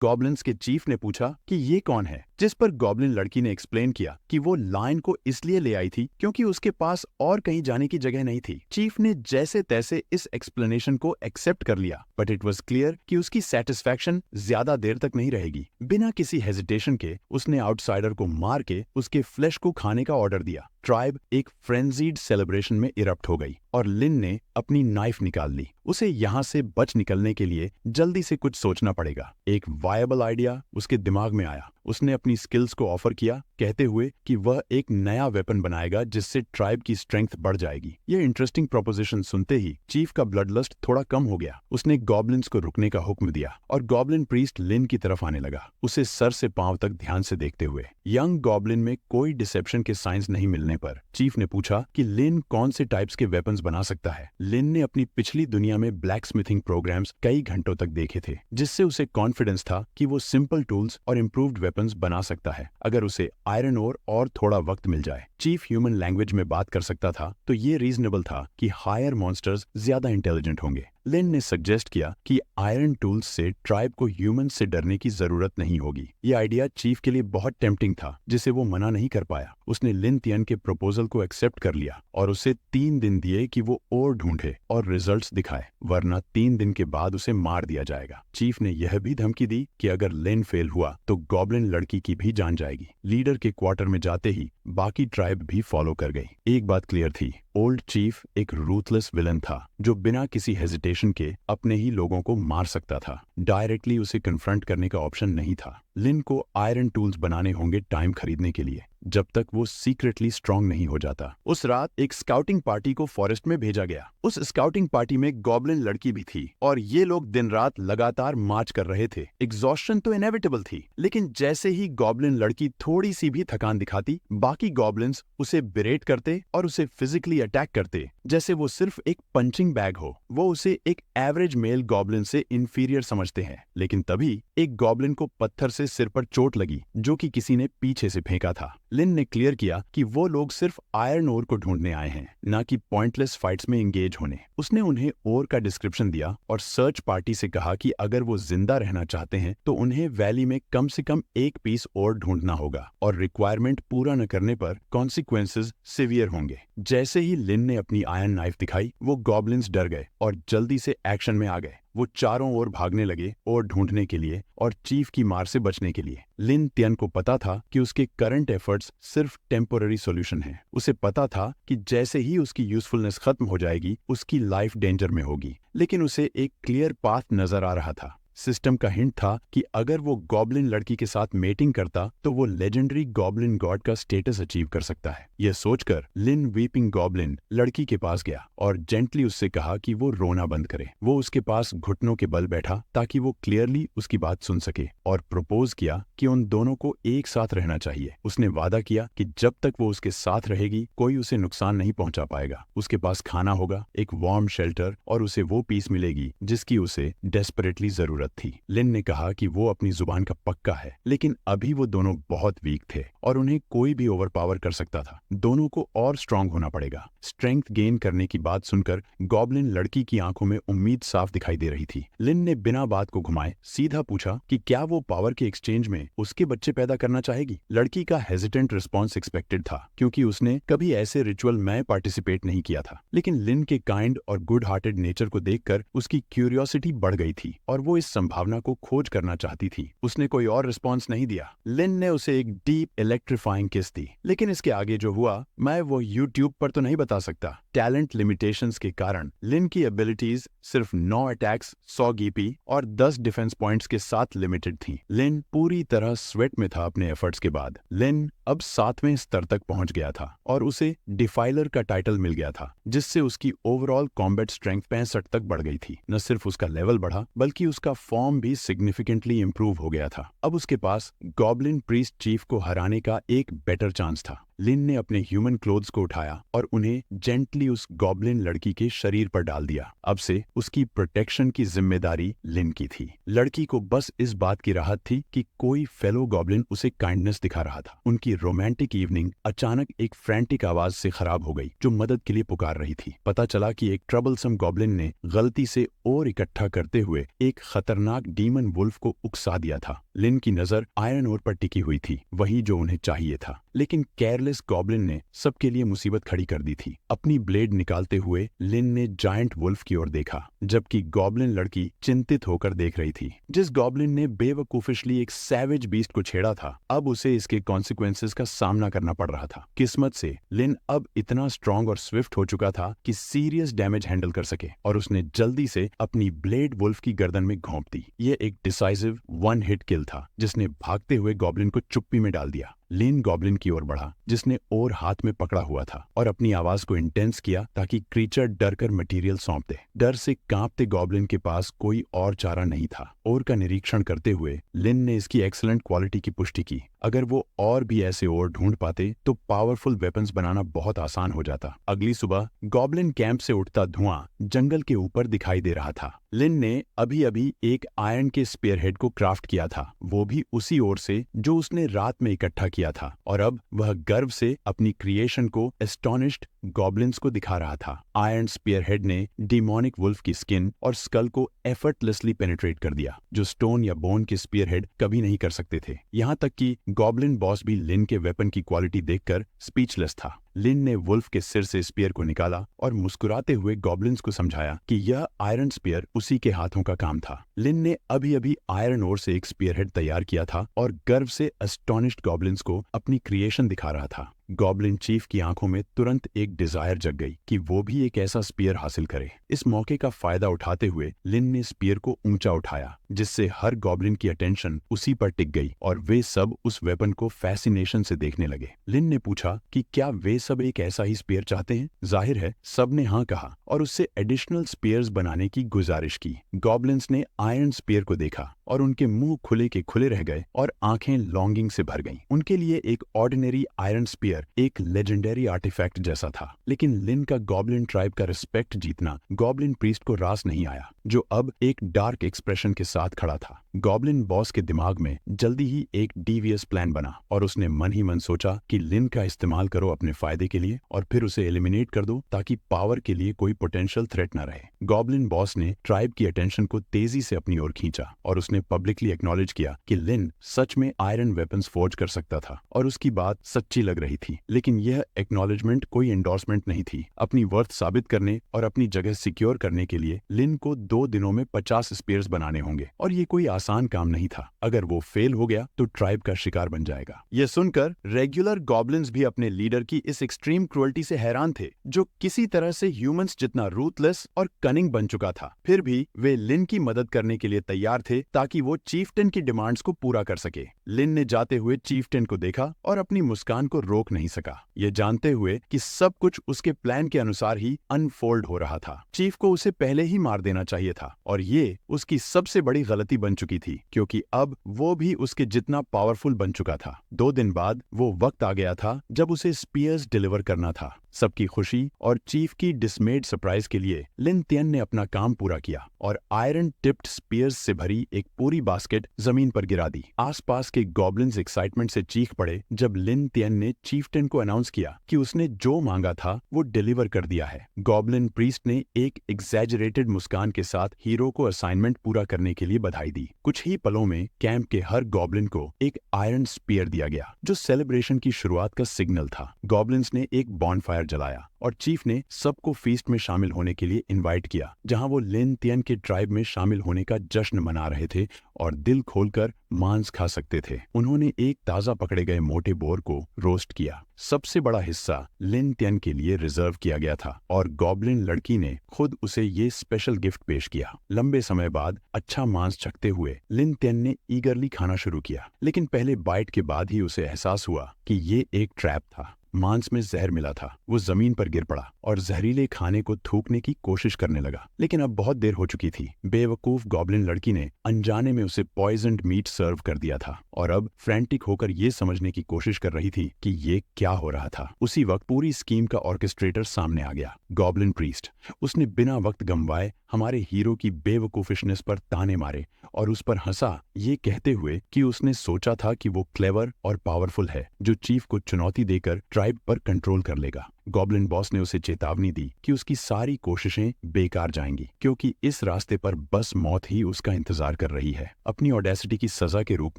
गॉब्लिन्स के चीफ ने पूछा कि ये कौन है, जिस पर गॉब्लिन लड़की ने एक्सप्लेन किया कि वो लायन को इसलिए ले आई थी क्योंकि उसके पास और कहीं जाने की जगह नहीं थी। चीफ ने जैसे तैसे इस एक्सप्लेनेशन को एक्सेप्ट कर लिया, बट इट वाज क्लियर कि उसकी सेटिस्फैक्शन ज्यादा देर तक नहीं रहेगी। बिना किसी हेजिटेशन के उसने आउटसाइडर को मार के उसके फ्लेश को खाने का ऑर्डर दिया। ट्राइब एक फ्रेंजीड सेलिब्रेशन में इरप्ट हो गई और लिन ने अपनी नाइफ निकाल ली। उसे यहाँ से बच निकलने के लिए जल्दी से कुछ सोचना पड़ेगा। एक वायबल आइडिया उसके दिमाग में आया। उसने अपनी स्किल्स को ऑफर किया, कहते हुए कि वह एक नया वेपन बनाएगा जिससे ट्राइब की स्ट्रेंथ बढ़ जाएगी। यह इंटरेस्टिंग प्रोपोजिशन सुनते ही चीफ का ब्लड लस्ट थोड़ा कम हो गया। उसने गॉब्लिन्स को रुकने का हुक्म दिया और गॉब्लिन प्रीस्ट लिन की तरफ आने लगा, उसे सर से पांव तक ध्यान से देखते हुए। यंग गॉब्लिन में कोई डिसेप्शन के साइंस नहीं मिलने पर चीफ ने पूछा कि लिन कौन से टाइप्स के वेपन्स बना सकता है। लिन ने अपनी पिछली दुनिया में ब्लैक स्मिथिंग प्रोग्राम्स कई घंटों तक देखे थे, जिससे उसे कॉन्फिडेंस था कि वो सिंपल टूल्स और इम्प्रूव्ड वेपन्स बना सकता है अगर उसे आयरन ओर और थोड़ा वक्त मिल जाए। चीफ ह्यूमन लैंग्वेज में बात कर सकता था, तो ये रीजनेबल था कि हायर मॉन्स्टर्स ज्यादा इंटेलिजेंट होंगे। लिन ने सजेस्ट किया कि आयरन टूल्स से ट्राइब को ह्यूमन से डरने की जरूरत नहीं होगी। ये आइडिया चीफ के लिए बहुत टेम्पटिंग था, जिसे वो मना नहीं कर पाया। उसने लिन तियन के प्रपोजल को एक्सेप्ट कर लिया और उसे 3 दिन दिए कि वो और ढूंढे और रिजल्ट्स दिखाए, वरना 3 दिन के बाद उसे मार दिया जाएगा। चीफ ने यह भी धमकी दी कि अगर लिन फेल हुआ तो गॉब्लिन लड़की की भी जान जाएगी। लीडर के क्वार्टर में जाते ही बाकी ट्राइब भी फॉलो कर गई। एक बात क्लियर थी, ओल्ड चीफ एक रूथलेस विलन था जो बिना किसी हेजिटेशन के अपने ही लोगों को मार सकता था। डायरेक्टली उसे कन्फ्रंट करने का ऑप्शन नहीं था। लिन को आयरन टूल्स बनाने होंगे टाइम खरीदने के लिए, जब तक वो सीक्रेटली स्ट्रांग नहीं हो जाता। उस रात एक स्काउटिंग पार्टी को फॉरेस्ट में भेजा गया। उस स्काउटिंग पार्टी में गॉब्लिन लड़की भी थी और ये लोग दिन रात लगातार मार्च कर रहे थे। एग्जॉस्शन तो इनेविटेबल थी, लेकिन जैसे ही गॉब्लिन लड़की थोड़ी सी भी थकान दिखाती, बाकी गॉब्लिन्स उसे बिरेट करते और उसे फिजिकली अटैक करते जैसे वो सिर्फ एक पंचिंग बैग हो। वो उसे एक एवरेज मेल गॉब्लिन से इंफीरियर समझते हैं। लेकिन तभी एक गॉब्लिन को पत्थर से सिर पर चोट लगी, जो कि किसी ने पीछे से फेंका था। लिन ने क्लियर किया कि वो लोग सिर्फ आयरन ओर को ढूंढने आए हैं, न कि पॉइंटलेस फाइट्स में एंगेज होने। उसने उन्हें ओर का डिस्क्रिप्शन दिया और सर्च पार्टी से कहा कि अगर वो जिंदा रहना चाहते हैं तो उन्हें वैली में कम से कम एक पीस और ढूंढना होगा और रिक्वायरमेंट पूरा न करने पर कॉन्सिक्वेंसेस सिवियर होंगे। जैसे ही लिन ने अपनी आयरन नाइफ दिखाई, वो गॉब्लिन्स डर गए और जल्दी से एक्शन में आ गए। वो चारों ओर भागने लगे और ढूंढने के लिए और चीफ की मार से बचने के लिए। लिन तियन को पता था कि उसके करंट एफर्ट्स सिर्फ टेम्पोररी सॉल्यूशन है। उसे पता था कि जैसे ही उसकी यूजफुलनेस खत्म हो जाएगी, उसकी लाइफ डेंजर में होगी। लेकिन उसे एक क्लियर पाथ नजर आ रहा था। सिस्टम का हिंट था कि अगर वो गॉब्लिन लड़की के साथ मेटिंग करता तो वो लेजेंडरी गॉब्लिन गॉड का स्टेटस अचीव कर सकता है। यह सोचकर लिन वीपिंग गॉब्लिन लड़की के पास गया और जेंटली उससे कहा कि वो रोना बंद करे। वो उसके पास घुटनों के बल बैठा ताकि वो क्लियरली उसकी बात सुन सके और प्रपोज किया कि उन दोनों को एक साथ रहना चाहिए। उसने वादा किया कि जब तक वो उसके साथ रहेगी, कोई उसे नुकसान नहीं पहुंचा पाएगा। उसके पास खाना होगा, एक वार्म शेल्टर और उसे वो पीस मिलेगी जिसकी उसे डेस्परेटली जरूरत थी। लिन ने कहा कि वो अपनी जुबान का पक्का है, लेकिन अभी वो दोनों बहुत वीक थे और उन्हें कोई भी ओवरपावर कर सकता था। दोनों को और स्ट्रांग होना पड़ेगा। स्ट्रेंथ गेन करने की बात सुनकर गॉब्लिन लड़की की आंखों में उम्मीद साफ दिखाई दे रही थी। लिन ने बिना बात को घुमाए सीधा पूछा कि क्या वो पावर के एक्सचेंज में उसके बच्चे पैदा करना चाहेगी। लड़की का हेजिटेंट रिस्पॉन्स एक्सपेक्टेड था, क्योंकि उसने कभी ऐसे रिचुअल में पार्टिसिपेट नहीं किया था। लेकिन लिन के काइंड और गुड हार्टेड नेचर को देखकर उसकी क्यूरियोसिटी बढ़ गई थी और वो इस संभावना को खोज करना चाहती थी। उसने कोई और रिस्पॉन्स नहीं दिया। लिन ने उसे एक डीप इलेक्ट्रीफाइंग किस दी, लेकिन इसके आगे जो हुआ मैं वो यूट्यूब पर तो नहीं बता सकता। टैलेंट लिमिटेशंस के कारण लिन की एबिलिटीज सिर्फ 9 अटैक्स, 100 गीपी और 10 डिफेंस पॉइंट्स के साथ लिमिटेड थी। लिन पूरी तरह स्वेट में था अपने एफर्ट्स के बाद। लिन अब 7वें स्तर तक पहुंच गया था और उसे डिफाइलर का टाइटल मिल गया था, जिससे उसकी ओवरऑल कॉम्बैट स्ट्रेंथ 65 तक बढ़ गई थी। न सिर्फ उसका लेवल बढ़ा, बल्कि उसका फॉर्म भी सिग्निफिकेंटली इंप्रूव हो गया था। अब उसके पास गॉब्लिन प्रीस्ट चीफ को हराने का एक बेटर चांस था। लिन ने अपने ह्यूमन क्लोथ्स को उठाया और उन्हें जेंटली उस गॉब्लिन लड़की के शरीर पर डाल दिया। अब से उसकी प्रोटेक्शन की जिम्मेदारी लिन की थी। लड़की को बस इस बात की राहत थी कि कोई फेलो गॉब्लिन उसे काइंडनेस दिखा रहा था। उनकी रोमांटिक इवनिंग अचानक एक फ्रैंटिक आवाज से खराब हो गई, जो मदद के लिए पुकार रही थी। पता चला कि एक ट्रबलसम गॉब्लिन ने गलती से और इकट्ठा करते हुए एक खतरनाक डीमन वुल्फ को उकसा दिया था। लिन की नजर आयरन ओर पर टिकी हुई थी, वही जो उन्हें चाहिए था। लेकिन केयरलेस गॉब्लिन ने सबके लिए मुसीबत खड़ी कर दी थी। अपनी ब्लेड निकालते हुए लिन ने जायंट वुल्फ की ओर देखा, जबकि गॉब्लिन लड़की चिंतित होकर देख रही थी। जिस गॉब्लिन ने बेवकूफिशली एक सैवेज बीस्ट को छेड़ा था, अब उसे इसके कॉन्सिक्वेंसेस का सामना करना पड़ रहा था। किस्मत से लिन अब इतना स्ट्रांग और स्विफ्ट हो चुका था कि सीरियस डैमेज हैंडल कर सके, और उसने जल्दी से अपनी ब्लेड वुल्फ की गर्दन में घोंप दी। ये एक डिसाइसिव 1 हिट किल था, जिसने भागते हुए गॉब्लिन को चुप्पी में डाल दिया। लिन गॉब्लिन की ओर बढ़ा, जिसने ओर हाथ में पकड़ा हुआ था, और अपनी आवाज को इंटेंस किया ताकि क्रीचर डर कर मटीरियल सौंप दे। डर से कांपते गॉब्लिन के पास कोई और चारा नहीं था। ओर का निरीक्षण करते हुए लिन ने इसकी एक्सीलेंट क्वालिटी की पुष्टि की। अगर वो और भी ऐसे ओर ढूंढ पाते तो पावरफुल वेपन्स बनाना बहुत आसान हो जाता। अगली सुबह गॉब्लिन कैंप से उठता धुआं जंगल के ऊपर दिखाई दे रहा था। लिन ने अभी अभी एक आयरन के स्पीयरहेड को क्राफ्ट किया था, वो भी उसी ओर से जो उसने रात में इकट्ठा किया था, और अब वह गर्व से अपनी क्रिएशन को एस्टोनिश्ड गॉब्लिन्स को दिखा रहा था। आयरन स्पीयरहेड ने डिमोनिक वुल्फ की स्किन और स्कल को एफर्टलेसली पेनिट्रेट कर दिया, जो स्टोन या बोन के स्पीयरहेड कभी नहीं कर सकते थे। यहाँ तक कि गॉब्लिन बॉस भी लिन के वेपन की क्वालिटी देखकर स्पीचलेस था। लिन ने वुल्फ के सिर से स्पीयर को निकाला और मुस्कुराते हुए गॉब्लिन्स को समझाया कि यह आयरन स्पीयर उसी के हाथों का काम था। लिन ने अभी अभी आयरन ओर से एक स्पीयरहेड तैयार किया था और गर्व से एस्टोनिश्ड गॉब्लिन्स को अपनी क्रिएशन दिखा रहा था। गॉब्लिन चीफ की आंखों में तुरंत एक डिजायर जग गई कि वो भी एक ऐसा स्पीयर हासिल करे। इस मौके का फायदा उठाते हुए लिन ने स्पीयर को ऊंचा उठाया, जिससे हर गॉब्लिन की अटेंशन उसी पर टिक गई और वे सब उस वेपन को फैसिनेशन से देखने लगे। लिन ने पूछा कि क्या वे सब एक ऐसा ही स्पीयर चाहते हैं। जाहिर है सब ने हाँ कहा और उससे एडिशनल स्पीयर्स बनाने की गुजारिश की। गॉब्लिन्स ने आयरन स्पीयर को देखा और उनके मुंह खुले के खुले रह गए और आंखें लॉन्गिंग से भर गईं। उनके लिए एक ऑर्डिनरी आयरन स्पीयर एक लेजेंडरी आर्टिफैक्ट जैसा था। लेकिन लिन का गॉब्लिन ट्राइब का रिस्पेक्ट जीतना गॉब्लिन प्रीस्ट को रास नहीं आया, जो अब एक डार्क एक्सप्रेशन के साथ खड़ा था। गॉब्लिन बॉस के दिमाग में जल्दी ही एक डीवियस प्लान बना और उसने मन ही मन सोचा कि लिन का इस्तेमाल करो अपने फायदे के लिए और फिर उसे एलिमिनेट कर दो ताकि पावर के लिए कोई पोटेंशियल थ्रेट न रहे। गॉब्लिन बॉस ने ट्राइब की अटेंशन को तेजी से अपनी ओर खींचा और उसने पब्लिकली एक्नॉलेज किया कि लिन सच में आयरन वेपन्स फोर्ज कर सकता था और उसकी बात सच्ची लग रही थी। लेकिन यह एक्नॉलेजमेंट कोई एंडोर्समेंट नहीं थी। अपनी वर्थ साबित करने और अपनी जगह सिक्योर करने के लिए लिन को 2 दिनों में 50 स्पीयर्स बनाने होंगे और ये कोई आसान काम नहीं था। अगर वो फेल हो गया तो ट्राइब का शिकार बन जाएगा। यह सुनकर रेगुलर गॉब्लिन्स भी अपने लीडर की इस एक्सट्रीम क्रुएल्टी से हैरान थे, जो किसी तरह से ह्यूमंस जितना रूथलेस और कनिंग बन चुका था। फिर भी वे लिन की मदद करने के लिए तैयार थे ताकि वो चीफटेन की डिमांड्स को पूरा कर सके। लिन ने जाते हुए चीफटेन को देखा और अपनी मुस्कान को रोक नहीं सका, ये जानते हुए कि सब कुछ उसके प्लान के अनुसार ही अनफोल्ड हो रहा था। चीफ को उसे पहले ही मार देना चाहिए था और ये उसकी सबसे बड़ी गलती बन चुकी थी, क्योंकि अब वो भी उसके जितना पावरफुल बन चुका था। 2 दिन बाद वो वक्त आ गया था जब उसे स्पीयर्स डिलीवर करना था। सबकी खुशी और चीफ की डिसमेड सरप्राइज के लिए लिन तियन ने अपना काम पूरा किया और आयरन टिप्ड स्पीयर्स से भरी एक पूरी बास्केट जमीन पर गिरा दी। आसपास के गॉब्लिन्स एक्साइटमेंट से चीख पड़े जब लिन तियन ने चीफटेन को अनाउंस किया कि उसने जो मांगा था वो डिलीवर कर दिया है। गॉब्लिन प्रीस्ट ने एक एग्जैजरेटेड मुस्कान के साथ हीरो को असाइनमेंट पूरा करने के लिए बधाई दी। कुछ ही पलों में कैंप के हर गॉब्लिन को एक आयरन स्पीयर दिया गया, जो सेलिब्रेशन की शुरुआत का सिग्नल था। गॉब्लिन्स ने एक बॉनफायर जलाया और चीफ ने सबको फीस्ट में शामिल होने के लिए इनवाइट किया, जहां वो लिन तियन के ट्राइब में शामिल होने का जश्न मना रहे थे और दिल खोलकर मांस खा सकते थे। उन्होंने एक ताजा पकड़े गए मोटे बोर को रोस्ट किया। सबसे बड़ा हिस्सा लिन तियन के लिए रिजर्व किया गया था और गॉब्लिन लड़की ने खुद उसे ये स्पेशल गिफ्ट पेश किया। लंबे समय बाद अच्छा मांस चखते हुए लिन तियन ने ईगरली खाना शुरू किया, लेकिन पहले बाइट के बाद ही उसे एहसास हुआ कि ये एक ट्रैप था। मांस में जहर मिला था। वो जमीन पर गिर पड़ा और जहरीले खाने को थूकने की कोशिश करने लगा, लेकिन अब बहुत देर हो चुकी थी। बेवकूफ गॉब्लिन लड़की ने अनजाने में उसे पॉइजन्ड मीट सर्व कर दिया था और अब फ्रैंटिक होकर ये समझने की कोशिश कर रही थी कि ये क्या हो रहा था। उसी वक्त पूरी स्कीम का ऑर्केस्ट्रेटर सामने आ गया, गॉब्लिन प्रीस्ट। उसने बिना वक्त गंवाए हमारे हीरो की बेवकूफिशनेस पर ताने मारे और उस पर हंसा, ये कहते हुए कि उसने सोचा था कि वो क्लेवर और पावरफुल है, जो चीफ को चुनौती देकर ट्राइब पर कंट्रोल कर लेगा। गॉब्लिन बॉस ने उसे चेतावनी दी कि उसकी सारी कोशिशें बेकार जाएंगी, क्योंकि इस रास्ते पर बस मौत ही उसका इंतजार कर रही है। अपनी ऑडेसिटी की सजा के रूप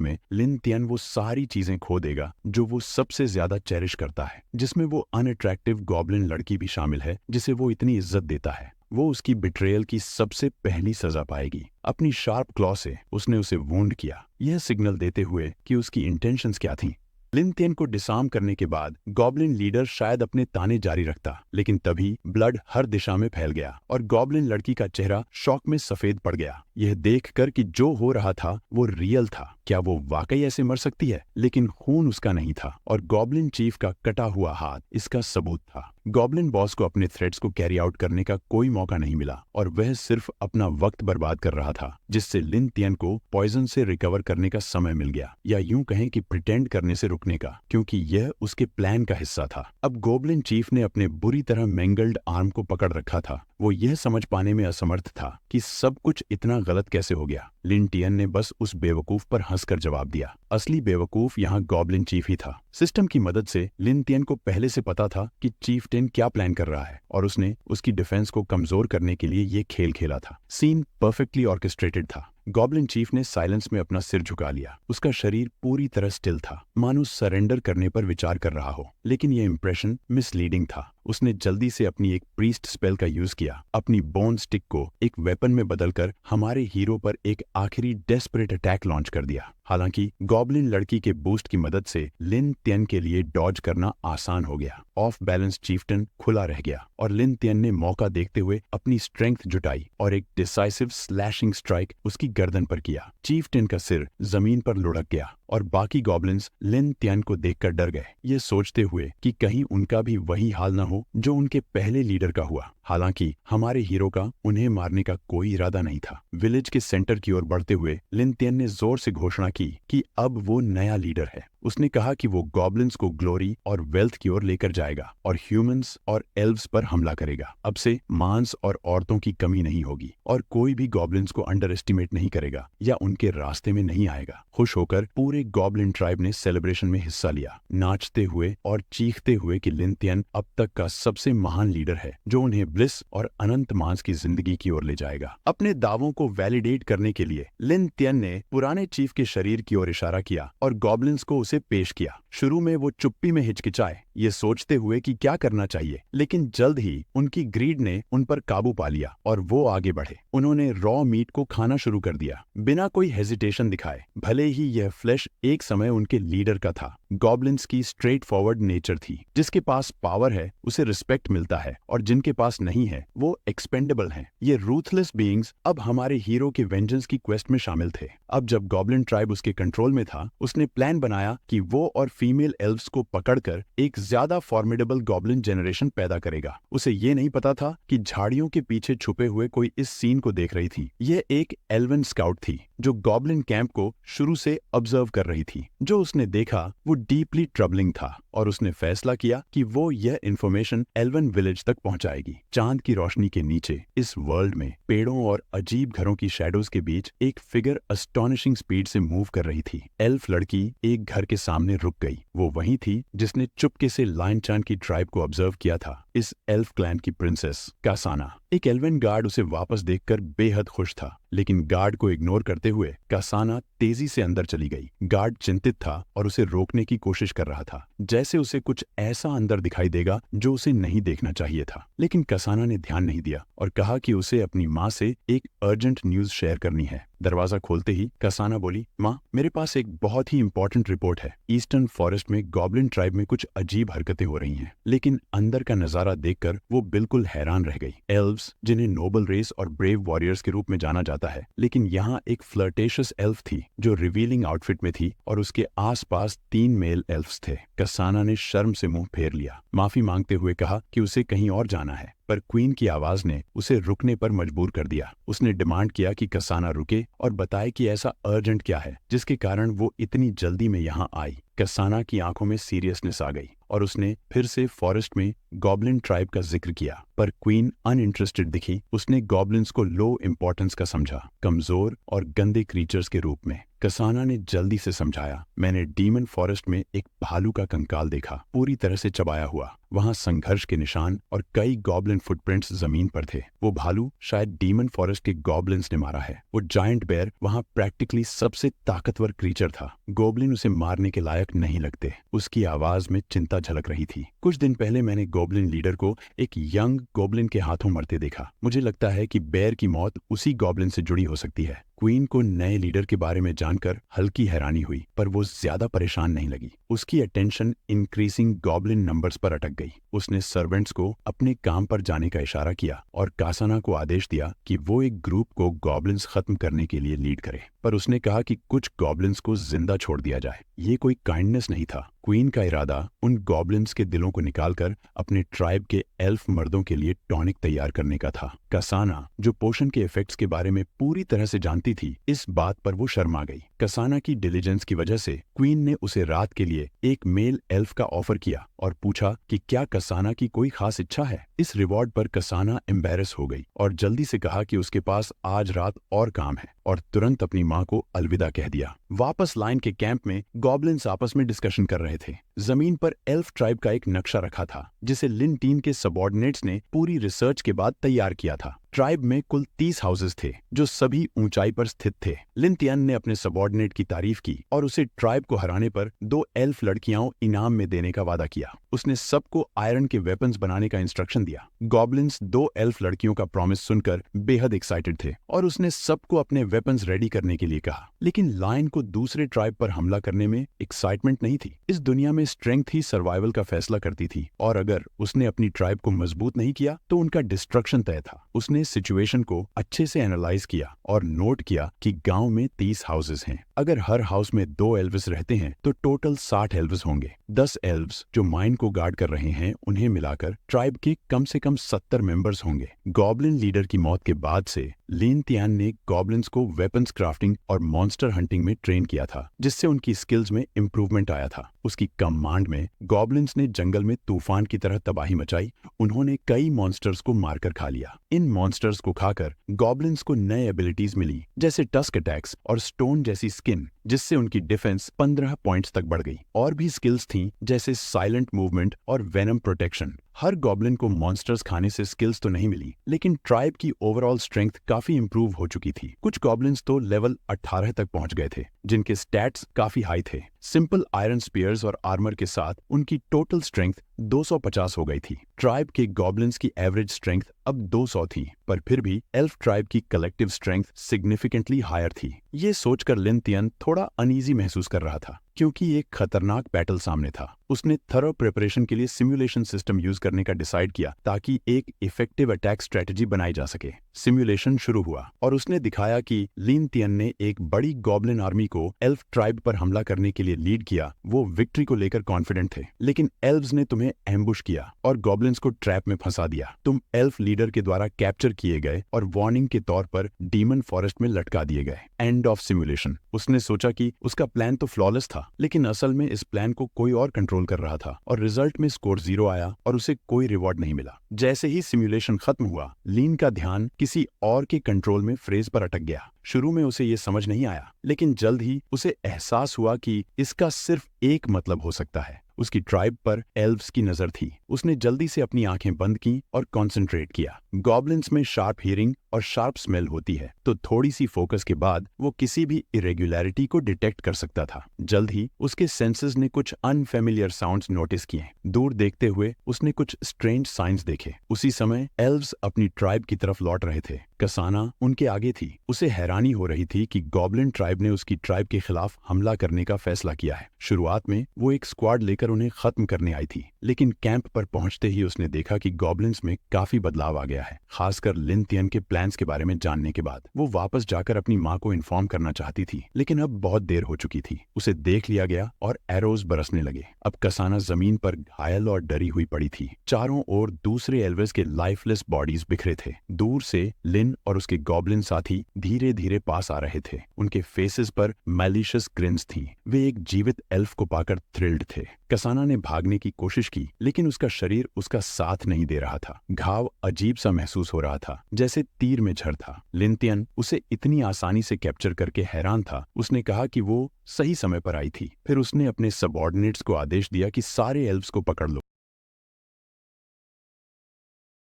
में लिन तियन वो सारी चीजें खो देगा जो वो सबसे ज्यादा चेरिश करता है, जिसमें वो अनअट्रैक्टिव गॉब्लिन लड़की भी शामिल है जिसे वो इतनी इज्जत देता है। वो उसकी बिट्रेयल की सबसे पहली सजा पाएगी। अपनी शार्प क्लॉ से उसने उसे वुंड किया, यह सिग्नल देते हुए कि उसकी इंटेंशंस क्या थीं। लिन तियन को डिसार्म करने के बाद गॉब्लिन लीडर शायद अपने ताने जारी रखता, लेकिन तभी ब्लड हर दिशा में फैल गया और गॉब्लिन लड़की का चेहरा शॉक में सफेद पड़ गया, यह देखकर कि जो हो रहा था वो रियल था। क्या वो वाकई ऐसे मर सकती है? लेकिन खून उसका नहीं था और गॉब्लिन चीफ का कटा हुआ हाथ इसका सबूत था। गॉब्लिन बॉस को अपने थ्रेट्स को कैरी आउट करने का कोई मौका नहीं मिला और वह सिर्फ अपना वक्त बर्बाद कर रहा था, जिससे लिन तियन को पॉइजन से रिकवर करने का समय मिल गया, या यूं कहें कि प्रिटेंड करने से रुकने का, क्योंकि यह उसके प्लान का हिस्सा था। अब गॉब्लिन चीफ ने अपने बुरी तरह मैंगल्ड आर्म को पकड़ रखा था। वो यह समझ पाने में असमर्थ था कि सब कुछ इतना गलत कैसे हो गया। लिन तियन ने बस उस बेवकूफ पर हंसकर जवाब दिया। असली बेवकूफ यहाँ गॉब्लिन चीफ ही था। सिस्टम की मदद से लिन तियन को पहले से पता था कि चीफटेन क्या प्लान कर रहा है और उसने उसकी डिफेंस को कमजोर करने के लिए ये खेल खेला था। सीन परफेक्टली ऑर्केस्ट्रेटेड था। गॉब्लिन चीफ ने साइलेंस में अपना सिर झुका लिया। उसका शरीर पूरी तरह स्टिल था, मानो सरेंडर करने पर विचार कर रहा हो, लेकिन यह इंप्रेशन मिसलीडिंग था। उसने जल्दी से अपनी एक प्रीस्ट स्पेल का यूज किया, अपनी बोन स्टिक को एक वेपन में बदलकर हमारे हीरो पर एक आखिरी डेस्परेट अटैक लॉन्च कर दिया। हालांकि गॉब्लिन लड़की के बूस्ट की मदद से लिन तियन के लिए डॉज करना आसान हो गया। ऑफ बैलेंस चीफ्टन खुला रह गया और लिन तियन ने मौका देखते हुए अपनी स्ट्रेंथ जुटाई और एक डिसाइसिव स्लैशिंग स्ट्राइक उसकी गर्दन पर किया। चीफ्टन का सिर जमीन पर लुढ़क गया और बाकी गॉब्लिन्स लिन तियन को देखकर डर गए, ये सोचते हुए कि कहीं उनका भी वही हाल न हो जो उनके पहले लीडर का हुआ। हालांकि हमारे हीरो का उन्हें मारने का कोई इरादा नहीं था। विलेज के सेंटर की ओर बढ़ते हुए लिन तियन ने जोर से घोषणा की कि अब वो नया लीडर है। उसने कहा कि वो गॉब्लिन्स को ग्लोरी और वेल्थ की ओर लेकर जाएगा और ह्यूमंस और एल्व्स पर हमला करेगा। अब से मांस और औरतों की कमी नहीं होगी और कोई भी गॉब्लिन्स को अंडर एस्टिमेट नहीं करेगा या उनके रास्ते में नहीं आएगा। खुश होकर पूरे गॉब्लिन ट्राइब ने सेलिब्रेशन में हिस्सा लिया, नाचते हुए और चीखते हुए कि लिन तियन अब तक का सबसे महान लीडर है जो उन्हें ब्लिस और अनंत मांस की जिंदगी की ओर ले जाएगा। अपने दावों को वैलिडेट करने के लिए लिन तियन ने पुराने चीफ के शरीर की ओर इशारा किया और गॉब्लिन्स को उसे पेश किया। शुरू में वो चुप्पी में हिचकिचाए, ये सोचते हुए कि क्या करना चाहिए, लेकिन जल्द ही उनकी ग्रीड ने उन पर काबू पा लिया और वो आगे बढ़े। उन्होंने रॉ मीट को खाना शुरू कर दिया बिना कोई हेजिटेशन दिखाए, भले ही यह फ्लैश एक समय उनके लीडर का था। गॉब्लिन्स की स्ट्रेट फॉरवर्ड नेचर थी, जिसके पास पावर है उसे रिस्पेक्ट मिलता है और जिनके पास नहीं है वो एक्सपेंडेबल हैं। ये रूथलेस बीइंग्स अब हमारे हीरो के वेंजेंस की क्वेस्ट में शामिल थे। अब जब गॉब्लिन ट्राइब उसके कंट्रोल में था, उसने प्लान बनाया कि वो और फीमेल एल्व्स को पकड़कर एक ज्यादा फॉर्मिडेबल गॉब्लिन जेनरेशन पैदा करेगा। उसे ये नहीं पता था कि झाड़ियों के पीछे छुपे हुए कोई इस सीन को देख रही थी। यह एक एल्वन स्काउट थी जो गॉब्लिन कैंप को शुरू से ऑब्जर्व कर रही थी। जो उसने देखा वो डीपली ट्रबलिंग था और उसने फैसला किया कि वो यह इंफॉर्मेशन एल्वन विलेज तक पहुंचाएगी। चांद की रोशनी के नीचे इस वर्ल्ड में पेड़ों और अजीब घरों की शैडोज के बीच एक फिगर अस्टॉनिशिंग स्पीड से मूव कर रही थी। एल्फ लड़की एक घर के सामने रुक गई। वो वही थी जिसने चुपके से लाइन चांद की ट्राइब को ऑब्जर्व किया था। इस एल्फ क्लैन की प्रिंसेस कासाना। एक एल्वन गार्ड उसे वापस देखकर बेहद खुश था, लेकिन गार्ड को इग्नोर करते हुए कासाना तेजी से अंदर चली गई। गार्ड चिंतित था और उसे रोकने की कोशिश कर रहा था, जैसे उसे कुछ ऐसा अंदर दिखाई देगा जो उसे नहीं देखना चाहिए था। लेकिन कासाना ने ध्यान नहीं दिया और कहा कि उसे अपनी माँ से एक अर्जेंट न्यूज शेयर करनी है। दरवाजा खोलते ही कासाना बोली, माँ, मेरे पास एक बहुत ही इंपॉर्टेंट रिपोर्ट है। ईस्टर्न फॉरेस्ट में गॉब्लिन ट्राइब में कुछ अजीब हरकतें हो रही हैं। लेकिन अंदर का नजारा देखकर वो बिल्कुल हैरान रह गई। एल्व्स, जिन्हें नोबल रेस और ब्रेव वॉरियर्स के रूप में जाना जाता है, लेकिन यहाँ एक फ्लर्टेशियस एल्फ थी जो रिवीलिंग आउटफिट में थी और उसके आसपास 3 मेल एल्फ्स थे। कासाना ने शर्म से मुंह फेर लिया, माफी मांगते हुए कहा कि उसे कहीं और जाना है, पर क्वीन की आवाज ने उसे रुकने पर मजबूर कर दिया। उसने डिमांड किया कि कासाना रुके और बताए कि ऐसा अर्जेंट क्या है जिसके कारण वो इतनी जल्दी में यहाँ आई। कासाना की आंखों में सीरियसनेस आ गई और उसने फिर से फॉरेस्ट में गॉब्लिन ट्राइब का जिक्र किया, पर क्वीन अनइंटरेस्टेड दिखी। उसने गॉब्लिन्स को लो इम्पोर्टेंस का समझा, कमजोर और गंदे क्रीचर्स के रूप में। कासाना ने जल्दी से समझाया, मैंने डीमन फॉरेस्ट में एक भालू का कंकाल देखा, पूरी तरह से चबाया हुआ। वहां संघर्ष के निशान और कई गॉब्लिन फुटप्रिंट्स जमीन पर थे। वो भालू शायद डीमन फॉरेस्ट के गॉब्लिन्स ने मारा है। वो जायंट बेयर वहां प्रैक्टिकली सबसे ताकतवर क्रीचर था। गॉब्लिन उसे मारने के लायक नहीं लगते। उसकी आवाज में चिंता झलक रही थी। कुछ दिन पहले मैंने गॉब्लिन लीडर को एक यंग गॉब्लिन के हाथों मरते देखा। मुझे लगता है कि बेयर की मौत उसी गॉब्लिन से जुड़ी हो सकती है। क्वीन को नए लीडर के बारे में जानकर हल्की हैरानी हुई, पर वो ज्यादा परेशान नहीं लगी। उसकी अटेंशन इंक्रीजिंग गॉब्लिन नंबर्स पर अटक गई। उसने सर्वेंट्स को अपने काम पर जाने का इशारा किया और कासाना को आदेश दिया कि वो एक ग्रुप को गॉब्लिन्स खत्म करने के लिए लीड करे, पर उसने कहा कि कुछ गॉब्लिन्स को जिंदा छोड़ दिया जाए। ये कोई काइंडनेस नहीं था। क्वीन का इरादा उन गॉब्लिन्स के दिलों को निकालकर अपने ट्राइब के एल्फ मर्दों के लिए टॉनिक तैयार करने का था। कासाना, जो पोशन के इफेक्ट्स के बारे में पूरी तरह से जानती थी, इस बात पर वो शर्मा गई। कासाना की डिलीजेंस की वजह से क्वीन ने उसे रात के लिए एक मेल एल्फ का ऑफर किया और पूछा कि क्या कासाना की कोई खास इच्छा है। इस रिवॉर्ड पर कासाना एम्बेरस हो गई और जल्दी से कहा कि उसके पास आज रात और काम है और तुरंत अपनी माँ को अलविदा कह दिया। वापस लाइन के कैंप में गॉब्लिन्स आपस में डिस्कशन कर रहे थे। जमीन पर एल्फ ट्राइब का एक नक्शा रखा था जिसे लिन टीम के सबऑर्डिनेट्स ने पूरी रिसर्च के बाद तैयार किया था। ट्राइब में कुल 30 हाउसेस थे जो सभी ऊंचाई पर स्थित थे। लिन तियन ने अपने सबॉर्डिनेट की तारीफ की और उसे ट्राइब को हराने पर 2 एल्फ लड़कियां इनाम में देने का वादा किया। उसने सबको आयरन के वेपन्स बनाने का इंस्ट्रक्शन दिया। गॉब्लिन्स 2 एल्फ लड़कियों का प्रॉमिस सुनकर बेहद एक्साइटेड थे और उसने सबको अपने वेपन्स रेडी करने के लिए कहा। लेकिन लायन को दूसरे ट्राइब पर हमला करने में एक्साइटमेंट नहीं थी। इस दुनिया में स्ट्रेंथ ही सर्वाइवल का फैसला करती थी और अगर उसने अपनी ट्राइब को मजबूत नहीं किया तो उनका डिस्ट्रक्शन तय था। उसने सिचुएशन को अच्छे से एनालाइज किया और नोट किया कि गांव में 30 हाउसेस हैं। अगर हर हाउस में 2 एल्विस रहते हैं तो टोटल 60 एल्विस होंगे। 10 एल्व्स जो माइन को गार्ड कर रहे हैं, उन्हें मिलाकर ट्राइब के कम से कम 70 मेंबर्स होंगे। गॉब्लिन लीडर की मौत के बाद से लिन तियान ने गॉब्लिन्स को वेपन्स क्राफ्टिंग और मॉन्स्टर हंटिंग में ट्रेन किया था, जिससे उनकी स्किल्स में इंप्रूवमेंट आया था। उसकी कमांड में गॉब्लिन्स ने जंगल में तूफान की तरह तबाही मचाई। उन्होंने कई मॉन्स्टर्स को मारकर खा लिया। इन मॉन्स्टर्स को खाकर गॉब्लिन्स को नए एबिलिटीज मिली, जैसे टस्क अटैक्स और स्टोन जैसी स्किन, जिससे उनकी डिफेंस 15 पॉइंट्स तक बढ़ गई। और भी स्किल्स थीं, जैसे साइलेंट मूवमेंट और वेनम प्रोटेक्शन। हर गॉब्लिन को मॉन्स्टर्स खाने से स्किल्स तो नहीं मिली, लेकिन ट्राइब की ओवरऑल स्ट्रेंथ काफी इंप्रूव हो चुकी थी। कुछ गॉब्लिन्स तो लेवल 18 तक पहुंच गए थे, जिनके स्टैट्स काफी हाई थे। सिंपल आयरन स्पीयर्स और आर्मर के साथ उनकी टोटल स्ट्रेंथ 250 हो गई थी। ट्राइब के गॉब्लिन्स की एवरेज स्ट्रेंथ अब 200 थी, पर फिर भी एल्फ ट्राइब की कलेक्टिव स्ट्रेंथ सिग्निफिकेंटली हायर थी। ये सोचकर लिन तियन थोड़ा अनईजी महसूस कर रहा था, क्योंकि एक खतरनाक बैटल सामने था। उसने थरो प्रिपरेशन के लिए सिमुलेशन सिस्टम यूज करने का डिसाइड किया ताकि एक इफेक्टिव अटैक स्ट्रेटजी बनाई जा सके। सिमुलेशन शुरू हुआ और उसने दिखाया कि लिन तियन ने एक बड़ी गॉब्लिन आर्मी को एल्फ ट्राइब पर हमला करने के लिए लीड किया। वो विक्ट्री को लेकर कॉन्फिडेंट थे, लेकिन एल्व्स ने तुम्हें एम्बुश किया और गॉब्लिन्स को ट्रैप में फंसा दिया। तुम एल्फ लीडर के द्वारा कैप्चर किए गए और वार्निंग के तौर पर डीमन फॉरेस्ट में लटका दिए गए। End of simulation. उसने सोचा कि उसका प्लान तो फ्लॉलेस था, लेकिन असल में इस प्लान को कोई और कंट्रोल कर रहा था और रिजल्ट में स्कोर 0 आया और उसे कोई रिवॉर्ड नहीं मिला। जैसे ही सिमुलेशन खत्म हुआ, लीन का ध्यान किसी और के कंट्रोल में फ्रेज पर अटक गया। शुरू में उसे ये समझ नहीं आया, लेकिन जल्द ही उसे एहसास हुआ कि इसका सिर्फ एक मतलब हो सकता है। उसकी ट्राइब पर एल्व्स की नजर थी। उसने जल्दी से अपनी आंखें बंद की और कंसंट्रेट किया। गॉब्लिन्स में शार्प हियरिंग और शार्प स्मेल होती है, तो थोड़ी सी फोकस के बाद वो किसी भी इरेगुलरिटी को डिटेक्ट कर सकता था। जल्द ही उसके सेंसेस ने कुछ अनफेमिलियर साउंड्स नोटिस किए। दूर देखते हुए उसने कुछ स्ट्रेंज साइंस देखे। उसी समय एल्व्स अपनी ट्राइब की तरफ लौट रहे थे। कसाना उनके आगे थी। उसे हैरानी हो रही थी कि गॉब्लिन ट्राइब ने उसकी ट्राइब के खिलाफ हमला करने का फैसला किया है। शुरुआत में वो एक स्क्वाड लेकर उन्हें खत्म करने आई थी, लेकिन कैंप पर पहुंचते ही उसने देखा कि गॉब्लिन्स में काफी बदलाव आ गया है। खासकर लिन तियन के प्लान्स के बारे में जानने के बाद वो वापस जाकर अपनी माँ को इन्फॉर्म करना चाहती थी, लेकिन अब बहुत देर हो चुकी थी। उसे देख लिया गया और एरोज बरसने लगे। अब कसाना जमीन पर घायल और डरी हुई पड़ी थी। चारों ओर दूसरे एल्वेस के लाइफलेस बॉडीज बिखरे थे। दूर से लिन और उसके गॉब्लिन साथी धीरे धीरे पास आ रहे थे। उनके फेसेस पर मैलिशियस ग्रिन्स थी। वे एक जीवित एल्फ को पाकर थ्रिल्ड थे। कसाना ने भागने की कोशिश की, लेकिन उसका शरीर उसका साथ नहीं दे रहा था। घाव अजीब सा महसूस हो रहा था, जैसे तीर में झर था। लिन तियन उसे इतनी आसानी से कैप्चर करके हैरान था। उसने कहा कि वो सही समय पर आई थी। फिर उसने अपने सबऑर्डिनेट्स को आदेश दिया कि सारे एल्व्स को पकड़ लो।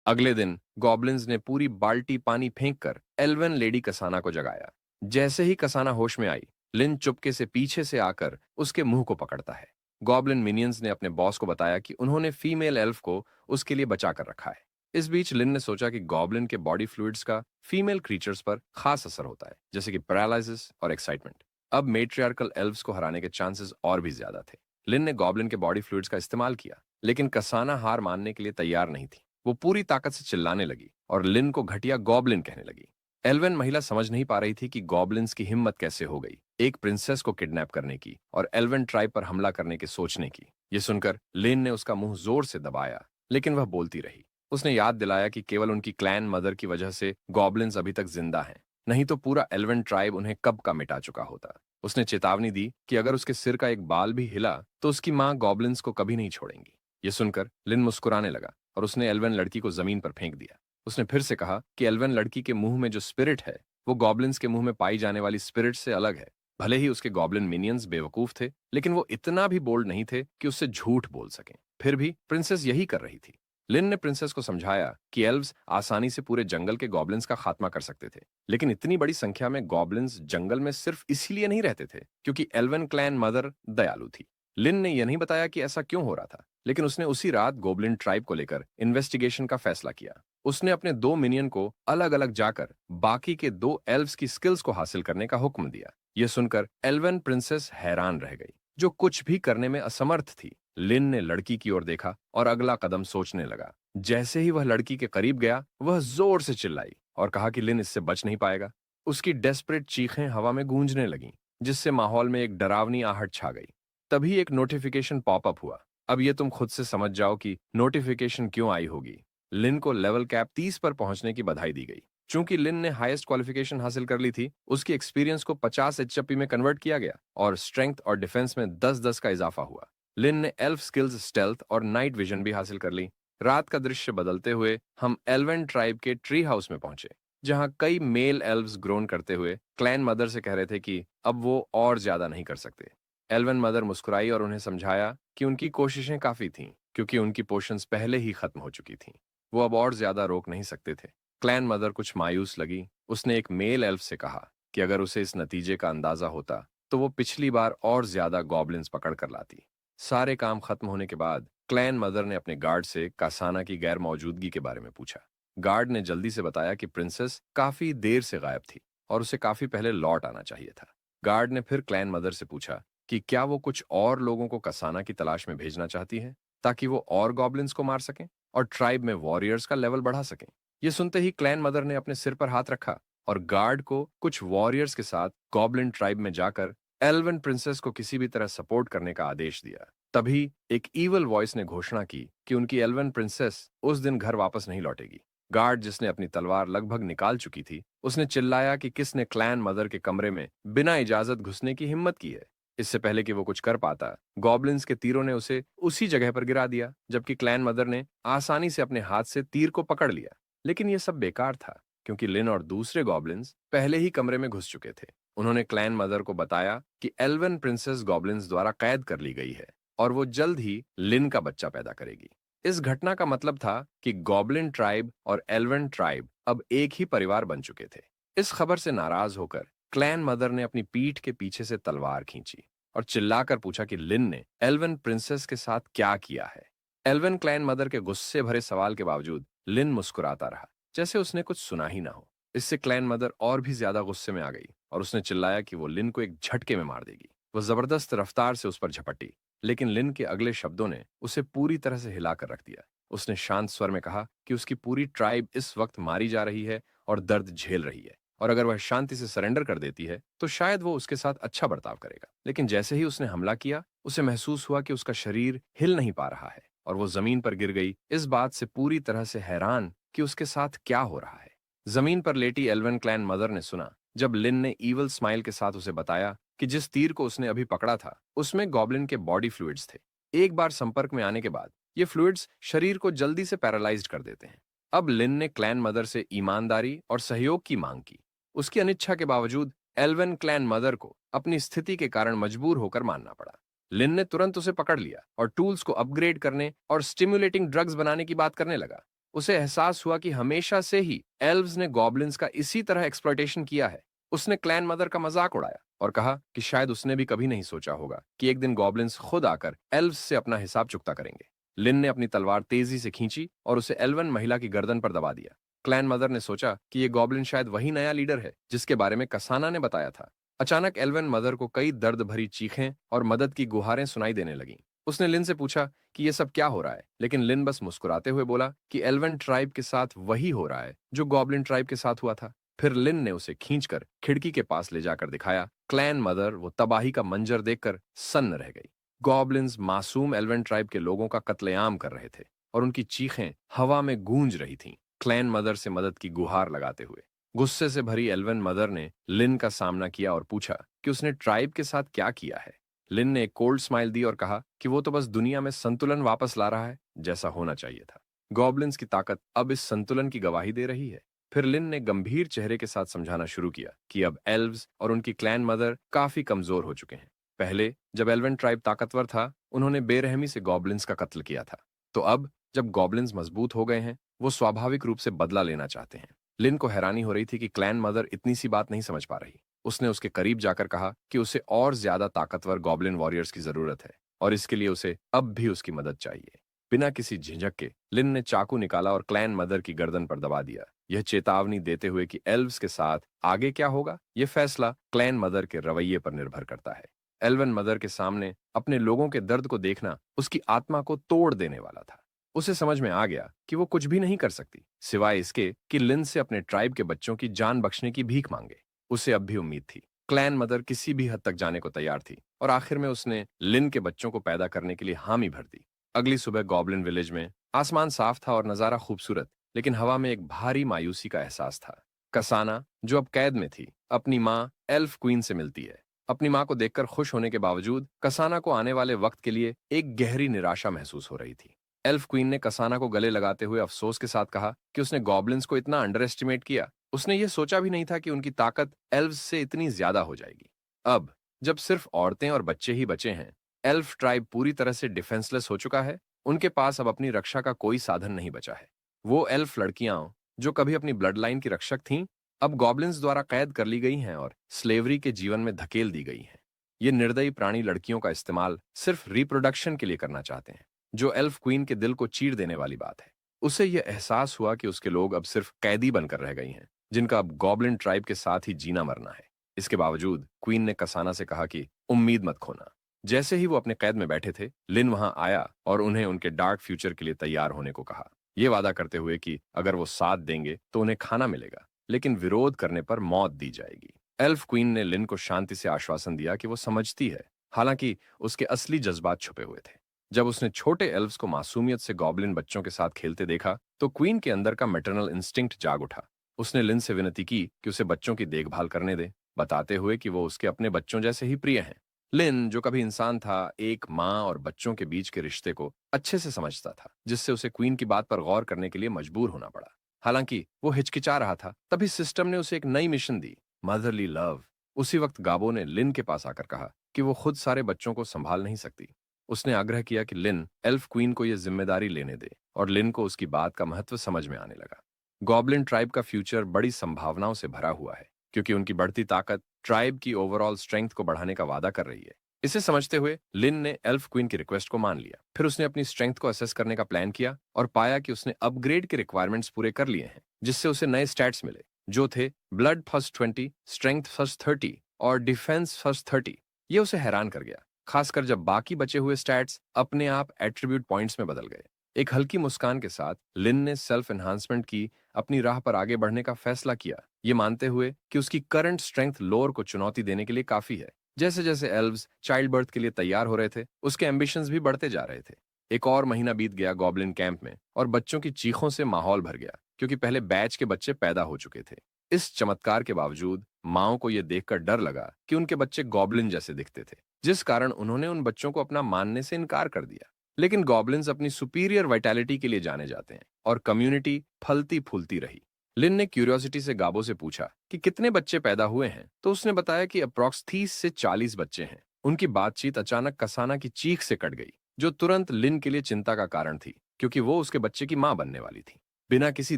अगले दिन गॉब्लिन्स ने पूरी बाल्टी पानी फेंककर एल्वन लेडी कसाना को जगाया। जैसे ही कसाना होश में आई, लिन चुपके से पीछे से आकर उसके मुंह को पकड़ता है। गॉब्लिन मिनियंस ने अपने बॉस को बताया कि उन्होंने फीमेल एल्फ को उसके लिए बचा कर रखा है। इस बीच लिन ने सोचा कि गॉब्लिन के बॉडी फ्लूइड्स का फीमेल क्रीचर्स पर खास असर होता है, जैसे कि पैरालिसिस और एक्साइटमेंट। अब मेट्रियार्कल एल्व्स को हराने के चांसेस और भी ज्यादा थे। लिन ने गॉब्लिन के बॉडी फ्लूइड्स का इस्तेमाल किया, लेकिन कसाना हार मानने के लिए तैयार नहीं थी। वो पूरी ताकत से चिल्लाने लगी और लिन को घटिया गॉब्लिन कहने लगी। एल्वन महिला समझ नहीं पा रही थी कि गॉब्लिन्स की हिम्मत कैसे हो गई, एक प्रिंसेस को किडनैप करने की और एल्वन ट्राइब पर हमला करने के सोचने की। ये सुनकर लिन ने उसका मुंह जोर से दबाया, लेकिन वह बोलती रही। उसने याद दिलाया कि केवल उनकी क्लैन मदर की वजह से गॉब्लिन्स अभी तक जिंदा हैं, नहीं तो पूरा एल्वन ट्राइब उन्हें कब का मिटा चुका होता। उसने चेतावनी दी कि अगर उसके सिर का एक बाल भी हिला तो उसकी माँ गॉब्लिन्स को कभी नहीं छोड़ेंगी। ये सुनकर लिन मुस्कुराने लगा और उसने एल्वन लड़की को जमीन पर फेंक दिया। उसने फिर से कहा कि एल्वन लड़की के मुंह में जो स्पिरिट है वो गॉब्लिन्स के मुंह में पाई जाने वाली स्पिरिट से अलग है। भले ही उसके गॉब्लिन मिनियंस बेवकूफ थे, लेकिन वो इतना भी बोल्ड नहीं थे कि उससे झूठ बोल सकें। फिर भी प्रिंसेस यही कर रही थी। लिन ने प्रिंसेस को समझाया कि एल्व्स आसानी से पूरे जंगल के गॉब्लिन्स का खात्मा कर सकते थे, लेकिन इतनी बड़ी संख्या में गॉब्लिन्स जंगल में सिर्फ इसीलिए नहीं रहते थे क्योंकि एल्वन क्लैन मदर दयालु थी। लिन ने यह नहीं बताया कि ऐसा क्यों हो रहा था, लेकिन उसने उसी रात गोब्लिन ट्राइब को लेकर इन्वेस्टिगेशन का फैसला किया। उसने अपने 2 मिनियन को अलग अलग जाकर बाकी के 2 एल्व्स की स्किल्स को हासिल करने का हुक्म दिया। यह सुनकर एल्वन प्रिंसेस हैरान रह गई, जो कुछ भी करने में असमर्थ थी। लिन ने लड़की की ओर देखा और अगला कदम सोचने लगा। जैसे ही वह लड़की के करीब गया, वह जोर से चिल्लाई और कहा कि लिन इससे बच नहीं पाएगा। उसकी डेस्परेट चीखें हवा में गूंजने लगीं, जिससे माहौल में एक डरावनी आहट छा गई। तभी एक नोटिफिकेशन पॉपअप हुआ। अब ये तुम खुद से समझ जाओ कि नोटिफिकेशन क्यों आई होगी। लिन को लेवल कैप 30 पर पहुंचने की बधाई दी गई। चूंकि लिन ने हाईएस्ट क्वालिफिकेशन हासिल कर ली थी, उसकी एक्सपीरियंस को 50 एचपी में कन्वर्ट किया गया और स्ट्रेंथ और डिफेंस में 10-10 का इजाफा हुआ। लिन ने एल्फ स्किल्स स्टेल्थ और नाइट विजन भी हासिल कर ली। रात का दृश्य बदलते हुए हम एल्वन ट्राइब के ट्री हाउस में पहुंचे, जहां कई मेल एल्व्स ग्रोन करते हुए क्लैन मदर से कह रहे थे कि अब वो और ज्यादा नहीं कर सकते। एल्वन मदर मुस्कुराई और उन्हें समझाया कि उनकी कोशिशें काफी थीं, क्योंकि उनकी पोशंस पहले ही खत्म हो चुकी थीं। वो अब और ज्यादा रोक नहीं सकते थे। क्लैन मदर कुछ मायूस लगी। उसने एक मेल एल्फ से कहा कि अगर उसे इस नतीजे का अंदाजा होता तो वो पिछली बार और ज्यादा गॉब्लिन्स पकड़ कर लाती। सारे काम खत्म होने के बाद क्लैन मदर ने अपने गार्ड से कासाना की गैर मौजूदगी के बारे में पूछा। गार्ड ने जल्दी से बताया कि प्रिंसेस काफी देर से गायब थी और उसे काफी पहले लौट आना चाहिए था। गार्ड ने फिर क्लैन मदर से पूछा कि क्या वो कुछ और लोगों को कासाना की तलाश में भेजना चाहती है, ताकि वो और गॉब्लिन्स को मार सकें और ट्राइब में वॉरियर्स का लेवल बढ़ा सकें। ये सुनते ही क्लैन मदर ने अपने सिर पर हाथ रखा और गार्ड को कुछ वॉरियर्स के साथ गॉब्लिन ट्राइब में जाकर एल्वन प्रिंसेस को किसी भी तरह सपोर्ट करने का आदेश दिया। तभी एक ईवल वॉइस ने घोषणा की कि उनकी एल्वन प्रिंसेस उस दिन घर वापस नहीं लौटेगी। गार्ड, जिसने अपनी तलवार लगभग निकाल चुकी थी, उसने चिल्लाया कि किसने क्लैन मदर के कमरे में बिना इजाजत घुसने की हिम्मत की है। इससे पहले कि वो कुछ कर पाता, गॉब्लिन्स के तीरों ने उसे उसी जगह पर गिरा दिया, जबकि क्लैन मदर ने आसानी से अपने हाथ से तीर को पकड़ लिया। लेकिन यह सब बेकार था, क्योंकि लिन और दूसरे गॉब्लिन्स पहले ही कमरे में घुस चुके थे। उन्होंने क्लैन मदर को बताया कि एल्वन प्रिंसेस गॉब्लिन्स द्वारा कैद कर ली गई है और वो जल्द ही लिन का बच्चा पैदा करेगी। इस घटना का मतलब था कि गॉब्लिन ट्राइब और एल्वन ट्राइब अब एक ही परिवार बन चुके थे। इस खबर से नाराज होकर क्लैन मदर ने अपनी पीठ के पीछे से तलवार खींची और चिल्लाकर पूछा कि लिन ने एल्वन प्रिंसेस के साथ क्या किया है। एल्वन क्लैन मदर के गुस्से भरे सवाल के बावजूद लिन मुस्कुराता रहा, जैसे उसने कुछ सुना ही ना हो। इससे क्लैन मदर और भी ज्यादा गुस्से में आ गई और उसने चिल्लाया कि वो लिन को एक झटके में मार देगी। वो जबरदस्त रफ्तार से उस पर झपटी, लेकिन लिन के अगले शब्दों ने उसे पूरी तरह से हिलाकर रख दिया। उसने शांत स्वर में कहा कि उसकी पूरी ट्राइब इस वक्त मारी जा रही है और दर्द झेल रही है, और अगर वह शांति से सरेंडर कर देती है तो शायद वो उसके साथ अच्छा बर्ताव करेगा। लेकिन जैसे ही उसने हमला किया, उसे महसूस हुआ कि उसका शरीर हिल नहीं पा रहा है और वो जमीन पर गिर गई, इस बात से पूरी तरह से हैरान कि उसके साथ क्या हो रहा है। जमीन पर लेटी एल्वन क्लैन मदर ने सुना जब लिन ने ईवल स्माइल के साथ उसे बताया कि जिस तीर को उसने अभी पकड़ा था, उसमें गॉब्लिन के बॉडी फ्लूइड्स थे। एक बार संपर्क में आने के बाद ये फ्लूइड्स शरीर को जल्दी से पैरालाइज्ड कर देते हैं। अब लिन ने क्लैन मदर से ईमानदारी और सहयोग की मांग की। उसकी अनिच्छा के बावजूद एल्वन क्लैन मदर को अपनी स्थिति के कारण मजबूर होकर मानना पड़ा। लिन ने तुरंत उसे पकड़ लिया और टूल्स को अपग्रेड करने और स्टिमुलेटिंग ड्रग्स बनाने की बात करने लगा। उसे एहसास हुआ कि हमेशा से ही एल्व्स ने गॉब्लिन्स का इसी तरह एक्सप्लॉयटेशन किया है। उसने क्लैन मदर का मजाक उड़ाया और कहा कि शायद उसने भी कभी नहीं सोचा होगा कि एक दिन गॉब्लिन्स खुद आकर एल्व्स से अपना हिसाब चुकता करेंगे। लिन ने अपनी तलवार तेजी से खींची और उसे एल्वन महिला की गर्दन पर दबा दिया। क्लैन मदर ने सोचा कि ये गॉब्लिन शायद वही नया लीडर है जिसके बारे में कसाना ने बताया था। अचानक एल्वन मदर को कई दर्द भरी चीखें और मदद की गुहारें सुनाई देने लगीं। उसने लिन से पूछा कि ये सब क्या हो रहा है, लेकिन लिन बस मुस्कुराते हुए बोला कि एल्वन ट्राइब के साथ वही हो रहा है जो गॉब्लिन ट्राइब के साथ हुआ था। फिर लिन ने उसे खींचकर खिड़की के पास ले जाकर दिखाया। क्लैन मदर वो तबाही का मंजर देखकर सन्न रह गई। गॉब्लिन्स मासूम एल्वन ट्राइब के लोगों का कत्लेआम कर रहे थे और उनकी चीखें हवा में गूंज रही थीं, क्लैन मदर से मदद की गुहार लगाते हुए। गुस्से से भरी एल्वन मदर ने लिन का सामना किया और पूछा कि उसने ट्राइब के साथ क्या किया है। लिन ने एक कोल्ड स्माइल दी और कहा कि वो तो बस दुनिया में संतुलन वापस ला रहा है, जैसा होना चाहिए था। गॉब्लिन्स की ताकत अब इस संतुलन की गवाही दे रही है। फिर लिन ने गंभीर चेहरे के साथ समझाना शुरू किया कि अब एल्व्स और उनकी क्लैन मदर काफी कमजोर हो चुके हैं। पहले जब एल्वन ट्राइब ताकतवर था, उन्होंने बेरहमी से गॉब्लिन्स का कत्ल किया था, तो अब जब गॉब्लिन्स मजबूत हो गए हैं, वो स्वाभाविक रूप से बदला लेना चाहते हैं। लिन को हैरानी हो रही थी कि क्लैन मदर इतनी सी बात नहीं समझ पा रही। उसने उसके करीब जाकर कहा कि उसे और ज्यादा ताकतवर गॉब्लिन वॉरियर्स की जरूरत है और इसके लिए उसे अब भी उसकी मदद चाहिए। बिना किसी झिझक के लिन ने चाकू निकाला और क्लैन मदर की गर्दन पर दबा दिया, यह चेतावनी देते हुए कि एल्व्स के साथ आगे क्या होगा, यह फैसला क्लैन मदर के रवैये पर निर्भर करता है। एल्वन मदर के सामने अपने लोगों के दर्द को देखना उसकी आत्मा को तोड़ देने वाला था। उसे समझ में आ गया कि वो कुछ भी नहीं कर सकती सिवाय इसके कि लिन से अपने ट्राइब के बच्चों की जान बख्शने की भीख मांगे। उसे अब भी उम्मीद थी। क्लैन मदर किसी भी हद तक जाने को तैयार थी और आखिर में उसने लिन के बच्चों को पैदा करने के लिए हामी भर दी। अगली सुबह गॉब्लिन विलेज में आसमान साफ था और नजारा खूबसूरत, लेकिन हवा में एक भारी मायूसी का एहसास था। कसाना, जो अब कैद में थी, अपनी माँ एल्फ क्वीन से मिलती है। अपनी माँ को देखकर खुश होने के बावजूद कसाना को आने वाले वक्त के लिए एक गहरी निराशा महसूस हो रही थी। एल्फ क्वीन ने कसाना को गले लगाते हुए अफसोस के साथ कहा कि उसने गॉब्लिन्स को इतना अंडर एस्टिमेट किया। उसने ये सोचा भी नहीं था कि उनकी ताकत एल्व्स से इतनी ज्यादा हो जाएगी। अब जब सिर्फ औरतें और बच्चे ही बचे हैं, एल्फ ट्राइब पूरी तरह से डिफेंसलेस हो चुका है। उनके पास अब अपनी रक्षा का कोई साधन नहीं बचा है। वो एल्फ लड़कियां जो कभी अपनी ब्लड लाइन की रक्षक थीं, अब गॉब्लिन्स द्वारा कैद कर ली गई हैं और स्लेवरी के जीवन में धकेल दी गई हैं। ये निर्दयी प्राणी लड़कियों का इस्तेमाल सिर्फ रिप्रोडक्शन के लिए करना चाहते हैं, जो एल्फ क्वीन के दिल को चीर देने वाली बात है। उसे यह एहसास हुआ कि उसके लोग अब सिर्फ कैदी बनकर रह गई हैं, जिनका अब गॉब्लिन ट्राइब के साथ ही जीना मरना है। इसके बावजूद क्वीन ने कसाना से कहा कि उम्मीद मत खोना। जैसे ही वो अपने कैद में बैठे थे, लिन वहां आया और उन्हें उनके डार्क फ्यूचर के लिए तैयार होने को कहा, ये वादा करते हुए कि अगर वो साथ देंगे तो उन्हें खाना मिलेगा, लेकिन विरोध करने पर मौत दी जाएगी। एल्फ क्वीन ने लिन को शांति से आश्वासन दिया कि वो समझती है, हालांकि उसके असली जज्बात छुपे हुए थे। जब उसने छोटे एल्व्स को मासूमियत से गॉब्लिन बच्चों के साथ खेलते देखा, तो क्वीन के अंदर का मैटरनल इंस्टिंक्ट जाग उठा। उसने लिन से विनती की कि उसे बच्चों की देखभाल करने दे, बताते हुए कि वो उसके अपने बच्चों जैसे ही प्रिय हैं। लिन, जो कभी इंसान था, एक माँ और बच्चों के बीच के रिश्ते को अच्छे से समझता था, जिससे उसे क्वीन की बात पर गौर करने के लिए मजबूर होना पड़ा। हालांकि वो हिचकिचा रहा था, तभी सिस्टम ने उसे एक नई मिशन दी, मदरली लव। उसी वक्त गाबो ने लिन के पास आकर कहा कि वो खुद सारे बच्चों को संभाल नहीं सकती। उसने आग्रह किया कि लिन एल्फ क्वीन को यह जिम्मेदारी लेने दे, और लिन को उसकी बात का महत्व समझ में आने लगा। गॉब्लिन ट्राइब का फ्यूचर बड़ी संभावनाओं से भरा हुआ है, क्योंकि उनकी बढ़ती ताकत ट्राइब की ओवरऑल स्ट्रेंथ को बढ़ाने का वादा कर रही है। इसे समझते हुए लिन ने एल्फ क्वीन की रिक्वेस्ट को मान लिया। फिर उसने अपनी स्ट्रेंथ को असेस करने का प्लान किया और पाया कि उसने अपग्रेड के रिक्वायरमेंट्स पूरे कर लिए हैं, जिससे उसे नए स्टैट्स मिले, जो थे ब्लड फर्स्ट 20, स्ट्रेंथ फर्स्ट 30 और डिफेंस फर्स्ट 30। ये उसे हैरान कर गया, खासकर जब बाकी बचे हुए स्टैट्स अपने आप एट्रीब्यूट पॉइंट्स में बदल गए। एक हल्की मुस्कान के साथ लिन ने सेल्फ एनहांसमेंट की अपनी राह पर आगे बढ़ने का फैसला किया, ये मानते हुए कि उसकी करंट स्ट्रेंथ लोअर को चुनौती देने के लिए काफी है। जैसे जैसे एल्व्स चाइल्ड बर्थ के लिए तैयार हो रहे थे, उसके एम्बिशंस भी बढ़ते जा रहे थे। एक और महीना बीत गया गॉब्लिन कैंप में, और बच्चों की चीखों से माहौल भर गया, क्योंकि पहले बैच के बच्चे पैदा हो चुके थे। इस चमत्कार के बावजूद माओ को यह देखकर डर लगा कि उनके बच्चे गॉब्लिन जैसे दिखते थे, जिस कारण उन्होंने उन बच्चों को अपना मानने से इनकार कर दिया। लेकिन गॉब्लिन्स अपनी सुपीरियर वाइटैलिटी के लिए जाने जाते हैं, और कम्युनिटी फलती फूलती रही। लिन ने क्यूरियोसिटी से गाबो से पूछा कि कितने बच्चे पैदा हुए हैं, तो उसने बताया कि अप्रॉक्स 30 से 40 बच्चे हैं। उनकी बातचीत अचानक कसाना की चीख से कट गई, जो तुरंत लिन के लिए चिंता का कारण थी, क्योंकि वो उसके बच्चे की मां बनने वाली थी। बिना किसी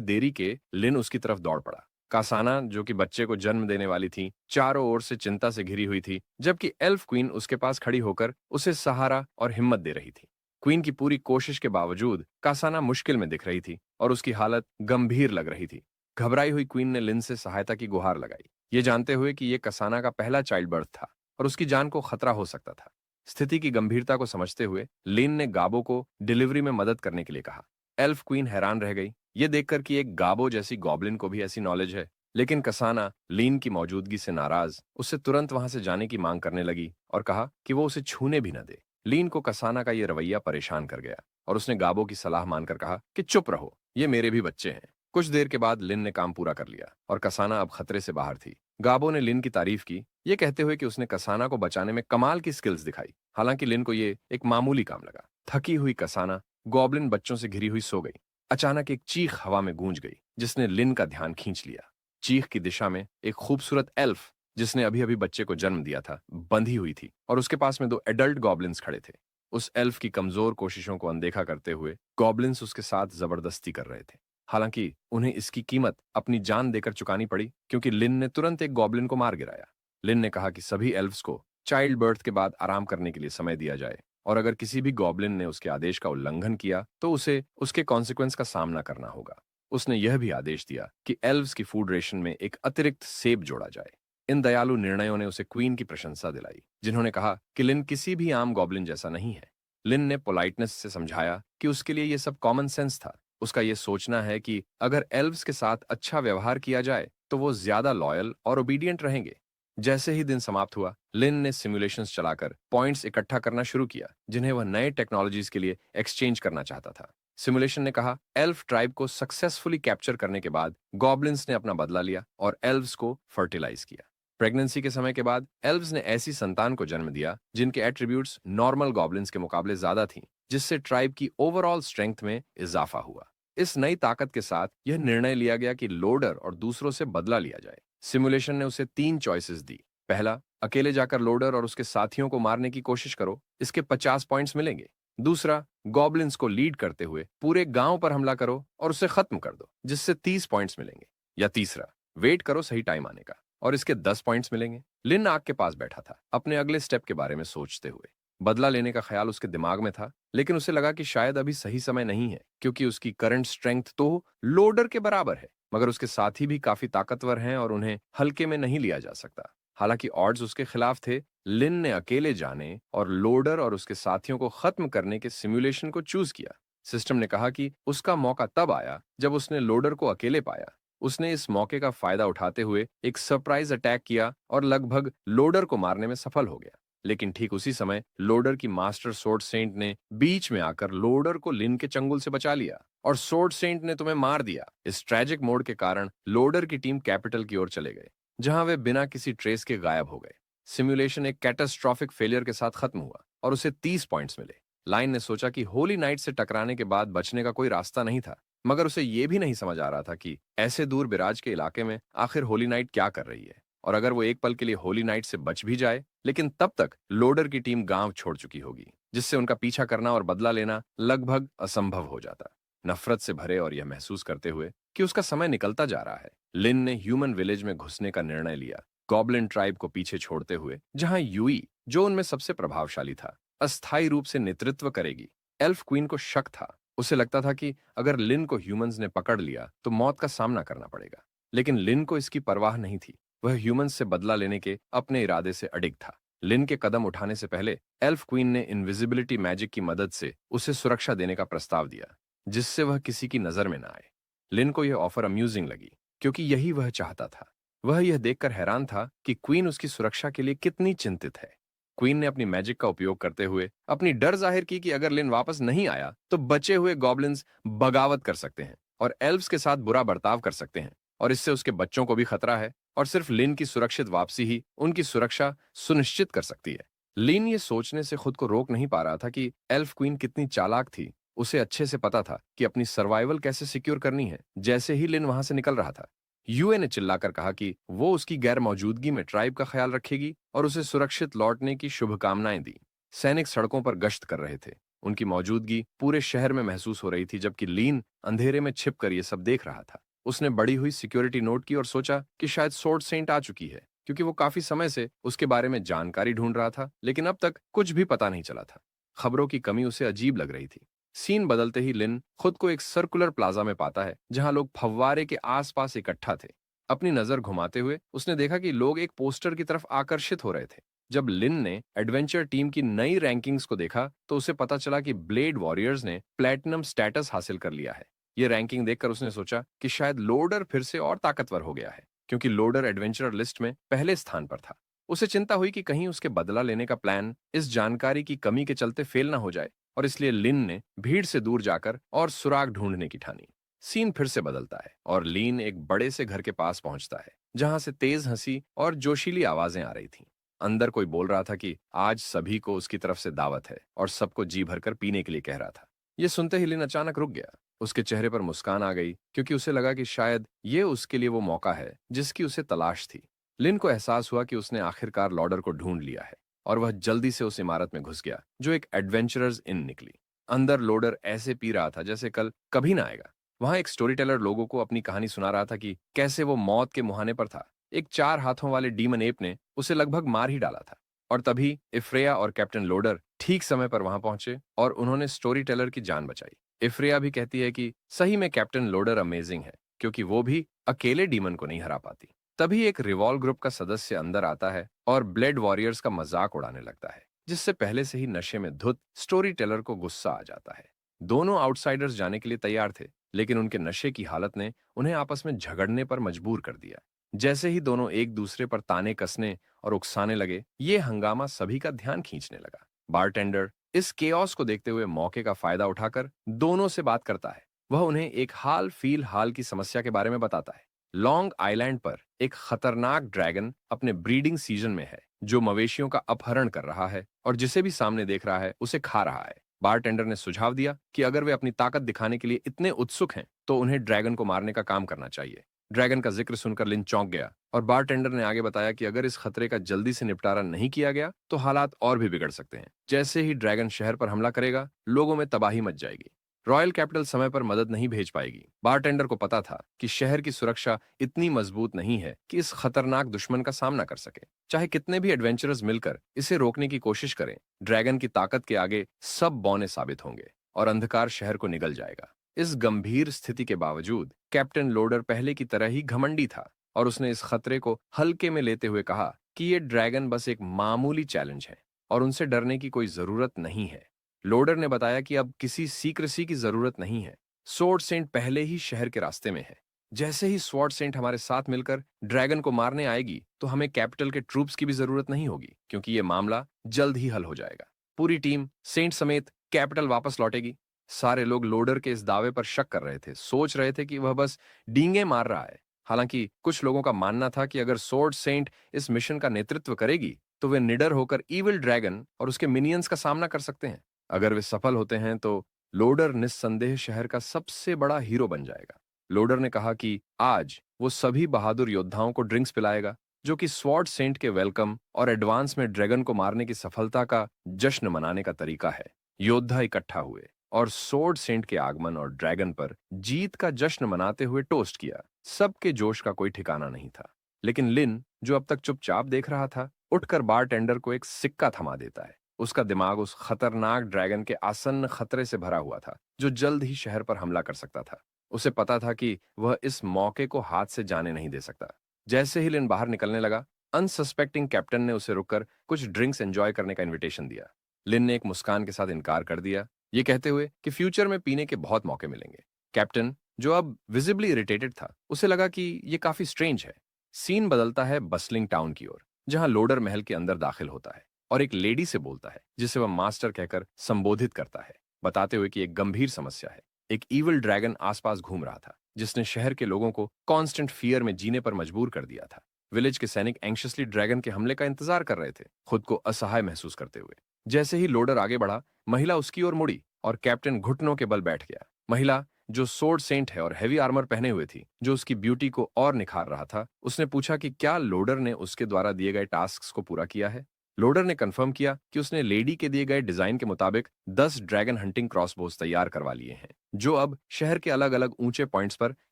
देरी के लिन उसकी तरफ दौड़ पड़ा। कासाना, जो कि बच्चे को जन्म देने वाली थी, चारों ओर से चिंता से घिरी हुई थी, जबकि एल्फ क्वीन उसके पास खड़ी होकर उसे सहारा और हिम्मत दे रही थी। क्वीन की पूरी कोशिश के बावजूद कासाना मुश्किल में दिख रही थी और उसकी हालत गंभीर लग रही थी। घबराई हुई क्वीन ने लिन से सहायता की गुहार लगाई, ये जानते हुए कि यह कसाना का पहला चाइल्ड बर्थ था और उसकी जान को खतरा हो सकता था। स्थिति की गंभीरता को समझते हुए लिन ने गाबो को डिलीवरी में मदद करने के लिए कहा। एल्फ क्वीन हैरान रह गई, ये देखकर कि एक गाबो जैसी गॉब्लिन को भी ऐसी नॉलेज है। लेकिन कसाना लीन की मौजूदगी से नाराज उससे तुरंत वहां से जाने की मांग करने लगी और कहा कि वो उसे छूने भी न दे। लीन को कसाना का यह रवैया परेशान कर गया और उसने गाबो की सलाह मानकर कहा कि चुप रहो, ये मेरे भी बच्चे हैं। कुछ देर के बाद लिन ने काम पूरा कर लिया और कसाना अब खतरे से बाहर थी। गाबो ने लिन की तारीफ की, ये कहते हुए कि उसने कसाना को बचाने में कमाल की स्किल्स दिखाई। हालांकि लिन को ये एक मामूली काम लगा। थकी हुई कसाना गॉब्लिन बच्चों से घिरी हुई सो गई। अचानक एक चीख हवा में गूंज गई, जिसने लिन का ध्यान खींच लिया। चीख की दिशा में एक खूबसूरत एल्फ, जिसने अभी अभी बच्चे को जन्म दिया था, बंधी हुई थी और उसके पास में दो एडल्ट गॉब्लिन्स खड़े थे। उस एल्फ की कमजोर कोशिशों को अनदेखा करते हुए गॉब्लिन्स उसके साथ जबरदस्ती कर रहे थे। हालांकि उन्हें इसकी कीमत अपनी जान देकर चुकानी पड़ी, क्योंकि लिन ने तुरंत एक गॉब्लिन को मार गिराया। लिन ने कहा कि सभी एल्फ्स को चाइल्ड बर्थ के बाद आराम करने के लिए समय दिया जाए, और अगर किसी भी गॉब्लिन ने उसके आदेश का उल्लंघन किया तो उसे उसके कॉन्सिक्वेंस का सामना करना होगा। उसने यह भी आदेश दिया कि एल्व्स की फूड रेशन में एक अतिरिक्त सेब जोड़ा जाए। इन दयालु निर्णयों ने उसे क्वीन की प्रशंसा दिलाई, जिन्होंने कहा कि लिन किसी भी आम गॉब्लिन जैसा नहीं है। लिन ने पोलाइटनेस से समझाया कि उसके लिए यह सब कॉमन सेंस था। उसका यह सोचना है कि अगर एल्व्स के साथ अच्छा व्यवहार किया जाए तो वो ज्यादा लॉयल और ओबीडियंट रहेंगे। जैसे ही दिन समाप्त हुआ, लिन ने सिमुलेशंस चलाकर पॉइंट्स इकट्ठा करना शुरू किया, जिन्हें वह नए टेक्नोलॉजीज के लिए एक्सचेंज करना चाहता था। सिमुलेशन ने कहा एल्फ ट्राइब को सक्सेसफुली कैप्चर करने के बाद गॉब्लिन्स ने अपना बदला लिया और एल्व्स को फर्टिलाइज किया। प्रेगनेंसी के समय के बाद एल्व्स ने ऐसी संतान को जन्म दिया जिनके एट्रीब्यूट्स नॉर्मल गॉब्लिन्स के मुकाबले ज्यादा थीं, जिससे ट्राइब की ओवरऑल स्ट्रेंथ में इजाफा हुआ। इस नई ताकत के साथ यह निर्णय लिया गया कि लोडर और दूसरों से बदला लिया जाए। सिमुलेशन ने उसे 3 चॉइसेस दी। पहला, अकेले जाकर लोडर और उसके साथियों को मारने की कोशिश करो, इसके 50 पॉइंट्स मिलेंगे। दूसरा, गॉब्लिन्स को लीड करते हुए पूरे गांव पर हमला करो और उसे खत्म कर दो, जिससे 30 पॉइंट्स मिलेंगे। या तीसरा, वेट करो सही टाइम आने का और इसके 10 पॉइंट्स मिलेंगे। लिन आग के पास बैठा था, अपने अगले स्टेप के बारे में सोचते हुए। बदला लेने का ख्याल उसके दिमाग में था, लेकिन उसे लगा कि शायद अभी सही समय नहीं है, क्योंकि उसकी करंट स्ट्रेंथ तो लोडर के बराबर है, मगर उसके साथी भी काफी ताकतवर हैं और उन्हें हल्के में नहीं लिया जा सकता। हालांकि ऑड्स उसके खिलाफ थे, लिन ने अकेले जाने और लोडर और उसके साथियों को खत्म करने के सिमुलेशन को चूज किया। सिस्टम ने कहा कि उसका मौका तब आया जब उसने लोडर को अकेले पाया। उसने इस मौके का फायदा उठाते हुए एक सरप्राइज अटैक किया और लगभग लोडर को मारने में सफल हो गया। लेकिन ठीक उसी समय लोडर की मास्टर सोर्ड सेंट ने बीच में आकर लोडर को लिन के चंगुल से बचा लिया और सोर्ड सेंट ने तुम्हें मार दिया। इस ट्रैजिक मोड के कारण लोडर की टीम कैपिटल की ओर चले गए, जहां वे बिना किसी ट्रेस के गायब हो गए। सिमुलेशन एक कैटास्ट्रॉफिक फेलियर के साथ खत्म हुआ और उसे 30 पॉइंट्स मिले। लाइन ने सोचा कि होली नाइट से टकराने के बाद बचने का कोई रास्ता नहीं था, मगर उसे यह भी नहीं समझ आ रहा था कि ऐसे दूर बिराज के इलाके में आखिर होली नाइट क्या कर रही है, और अगर वो एक पल के लिए होली नाइट से बच भी जाए, लेकिन तब तक लोडर की टीम गांव छोड़ चुकी होगी, जिससे उनका पीछा करना और बदला लेना लगभग असंभव हो जाता। नफरत से भरे और यह महसूस करते हुए कि उसका समय निकलता जा रहा है, लिन ने ह्यूमन विलेज में घुसने का निर्णय लिया, गॉब्लिन ट्राइब को पीछे छोड़ते हुए, जहां यूई, जो उनमें सबसे प्रभावशाली था, अस्थायी रूप से नेतृत्व करेगी। एल्फ क्वीन को शक था। उसे लगता था कि अगर लिन को ह्यूमंस ने पकड़ लिया तो मौत का सामना करना पड़ेगा, लेकिन लिन को इसकी परवाह नहीं थी। वह ह्यूमंस से बदला लेने के अपने इरादे से अडिग था। लिन के कदम उठाने से पहले एल्फ क्वीन ने इनविजिबिलिटी मैजिक की मदद से उसे सुरक्षा देने का प्रस्ताव दिया, जिससे वह किसी की नजर में न आए। लिन को यह ऑफर अम्यूजिंग लगी, क्योंकि यही वह चाहता था। वह यह देखकर हैरान था कि क्वीन उसकी सुरक्षा के लिए कितनी चिंतित है। क्वीन ने अपनी मैजिक का उपयोग करते हुए अपनी डर जाहिर की कि अगर लिन वापस नहीं आया तो बचे हुए गॉब्लिन्स बगावत कर सकते हैं और एल्व्स के साथ बुरा बर्ताव कर सकते हैं, और इससे उसके बच्चों को भी खतरा है, और सिर्फ लिन की सुरक्षित वापसी ही उनकी सुरक्षा सुनिश्चित कर सकती है। लिन ये सोचने से खुद को रोक नहीं पा रहा था कि एल्फ क्वीन कितनी चालाक थी। उसे अच्छे से पता था कि अपनी सर्वाइवल कैसे सिक्योर करनी है। जैसे ही लिन वहां से निकल रहा था, यूए ने चिल्लाकर कहा कि वो उसकी गैर मौजूदगी में ट्राइब का ख्याल रखेगी और उसे सुरक्षित लौटने की शुभकामनाएं दी। सैनिक सड़कों पर गश्त कर रहे थे। उनकी मौजूदगी पूरे शहर में महसूस हो रही थी, जबकि लीन अंधेरे में छिपकर ये सब देख रहा था। उसने बढ़ी हुई सिक्योरिटी नोट की और सोचा कि शायद सोर्ड सेंट आ चुकी है, क्योंकि वो काफी समय से उसके बारे में जानकारी ढूंढ रहा था, लेकिन अब तक कुछ भी पता नहीं चला था। खबरों की कमी उसे अजीब लग रही थी। सीन बदलते ही लिन खुद को एक सर्कुलर प्लाजा में पाता है, जहां लोग फव्वारे के आसपास इकट्ठा थे। अपनी नजर घुमाते हुए उसने देखा कि लोग एक पोस्टर की तरफ आकर्षित हो रहे थे। जब लिन ने एडवेंचर टीम की नई रैंकिंग्स को देखा तो उसे पता चला कि ब्लेड वॉरियर्स ने प्लैटिनम स्टेटस हासिल कर लिया है। यह रैंकिंग देखकर उसने सोचा कि शायद लोडर फिर से और ताकतवर हो गया है, क्योंकि लोडर एडवेंचरर लिस्ट में पहले स्थान पर था। उसे चिंता हुई कि कहीं उसके बदला लेने का प्लान इस जानकारी की कमी के चलते फेल ना हो जाए, और इसलिए लिन ने भीड़ से दूर जाकर और सुराग ढूंढने की ठानी। सीन फिर से बदलता है और लीन एक बड़े से घर के पास पहुंचता है, जहां से तेज हंसी और जोशीली आवाजें आ रही थीं। अंदर कोई बोल रहा था कि आज सभी को उसकी तरफ से दावत है और सबको जी भरकर पीने के लिए कह रहा था। यह सुनते ही लिन अचानक रुक गया। उसके चेहरे पर मुस्कान आ गई, क्योंकि उसे लगा कि शायद ये उसके लिए वो मौका है जिसकी उसे तलाश थी। लिन को एहसास हुआ कि उसने आखिरकार लॉडर को ढूंढ लिया है। और वह जल्दी से उस इमारत में घुस गया जो एक एडवेंचरर्स इन निकली। अंदर लोडर ऐसे पी रहा था जैसे कल कभी ना आएगा। वहां एक स्टोरी टेलर लोगों को अपनी कहानी सुना रहा था कि कैसे वो मौत के मुहाने पर था। एक 4 हाथों वाले डीमन एप ने उसे लगभग मार ही डाला था। और तभी इफ्रेया और कैप्टन लोडर ठीक समय पर वहां पहुंचे और उन्होंने स्टोरी टेलर की जान बचाई। इफ्रेया भी कहती है कि सही में कैप्टन लोडर अमेजिंग है, क्योंकि वो भी अकेले डीमन को नहीं हरा पाती। तभी एक रिवॉल्व ग्रुप का सदस्य अंदर आता है और ब्लेड वॉरियर्स का मजाक उड़ाने लगता है, जिससे पहले से ही नशे में धुत स्टोरी टेलर को गुस्सा आ जाता है। दोनों आउटसाइडर्स जाने के लिए तैयार थे, लेकिन उनके नशे की हालत ने उन्हें आपस में झगड़ने पर मजबूर कर दिया। जैसे ही दोनों एक दूसरे पर ताने कसने और उकसाने लगे, ये हंगामा सभी का ध्यान खींचने लगा। बारटेंडर इस केओस को देखते हुए मौके का फायदा उठाकर दोनों से बात करता है। वह उन्हें एक हाल की समस्या के बारे में बताता है। लॉन्ग आइलैंड पर एक खतरनाक ड्रैगन अपने ब्रीडिंग सीजन में है, जो मवेशियों का अपहरण कर रहा है और जिसे भी सामने देख रहा है उसे खा रहा है। बारटेंडर ने सुझाव दिया कि अगर वे अपनी ताकत दिखाने के लिए इतने उत्सुक हैं, तो उन्हें ड्रैगन को मारने का काम करना चाहिए। ड्रैगन का जिक्र सुनकर लिन चौंक गया और बारटेंडर ने आगे बताया कि अगर इस खतरे का जल्दी से निपटारा नहीं किया गया तो हालात और भी बिगड़ सकते हैं। जैसे ही ड्रैगन शहर पर हमला करेगा, लोगों में तबाही मच जाएगी। रॉयल कैपिटल समय पर मदद नहीं भेज पाएगी। बारटेंडर को पता था कि शहर की सुरक्षा इतनी मजबूत नहीं है कि इस खतरनाक दुश्मन का सामना कर सके। चाहे कितने भी एडवेंचरर्स मिलकर इसे रोकने की कोशिश करें, ड्रैगन की ताकत के आगे सब बौने साबित होंगे और अंधकार शहर को निगल जाएगा। इस गंभीर स्थिति के बावजूद कैप्टन लोडर पहले की तरह ही घमंडी था और उसने इस खतरे को हल्के में लेते हुए कहा कि ये ड्रैगन बस एक मामूली चैलेंज है और उनसे डरने की कोई जरूरत नहीं है। लोडर ने बताया कि अब किसी सीक्रेसी की जरूरत नहीं है। स्वॉर्ड सेंट पहले ही शहर के रास्ते में है। जैसे ही स्वॉर्ड सेंट हमारे साथ मिलकर ड्रैगन को मारने आएगी, तो हमें कैपिटल के ट्रूप्स की भी जरूरत नहीं होगी, क्योंकि यह मामला जल्द ही हल हो जाएगा। पूरी टीम सेंट समेत कैपिटल वापस लौटेगी। सारे लोग लोडर के इस दावे पर शक कर रहे थे, सोच रहे थे कि वह बस डींगे मार रहा है। हालांकि कुछ लोगों का मानना था कि अगर स्वॉर्ड सेंट इस मिशन का नेतृत्व करेगी, तो वे निडर होकर इविल ड्रैगन और उसके मिनियंस का सामना कर सकते हैं। अगर वे सफल होते हैं तो लोडर निस्संदेह शहर का सबसे बड़ा हीरो बन जाएगा। लोडर ने कहा कि आज वो सभी बहादुर योद्धाओं को ड्रिंक्स पिलाएगा, जो कि स्वॉर्ड सेंट के वेलकम और एडवांस में ड्रैगन को मारने की सफलता का जश्न मनाने का तरीका है। योद्धा इकट्ठा हुए और स्वॉर्ड सेंट के आगमन और ड्रैगन पर जीत का जश्न मनाते हुए टोस्ट किया। सबके जोश का कोई ठिकाना नहीं था। लेकिन लिन, जो अब तक चुपचाप देख रहा था, उठकर बारटेंडर को एक सिक्का थमा देता है। उसका दिमाग उस खतरनाक ड्रैगन के आसन्न खतरे से भरा हुआ था, जो जल्द ही शहर पर हमला कर सकता था। उसे पता था कि वह इस मौके को हाथ से जाने नहीं दे सकता। जैसे ही लिन बाहर निकलने लगा, अनसस्पेक्टिंग कैप्टन ने उसे रुककर कुछ ड्रिंक्स एंजॉय करने का इनविटेशन दिया। लिन ने एक मुस्कान के साथ इनकार कर दिया, ये कहते हुए कि फ्यूचर में पीने के बहुत मौके मिलेंगे। कैप्टन, जो अब विजिबली इरिटेटेड था, उसे लगा कि ये काफी स्ट्रेंज है। सीन बदलता है बसलिंग टाउन की ओर, जहां लोडर महल के अंदर दाखिल होता है और एक लेडी से बोलता है, जिसे वह मास्टर कहकर संबोधित करता है, बताते हुए कि एक गंभीर समस्या है। एक इविल ड्रैगन आसपास घूम रहा था, जिसने शहर के लोगों को कांस्टेंट फियर में जीने पर मजबूर कर दिया था। विलेज के सैनिक एंक्शसली ड्रैगन के हमले का इंतजार कर रहे थे, खुद को असहाय महसूस करते हुए। जैसे ही लोडर आगे बढ़ा, महिला उसकी ओर मुड़ी और कैप्टन घुटनों के बल बैठ गया। महिला, जो सोर्ड सेंट है और हैवी आर्मर पहने हुए थी, जो उसकी ब्यूटी को और निखार रहा था, उसने पूछा कि क्या लोडर ने उसके द्वारा दिए गए टास्क्स को पूरा किया है। लोडर ने कंफर्म किया कि उसने लेडी के दिए गए डिजाइन के मुताबिक 10 ड्रैगन हंटिंग क्रॉसबोज तैयार करवा लिए हैं, जो अब शहर के अलग अलग ऊंचे पॉइंट्स पर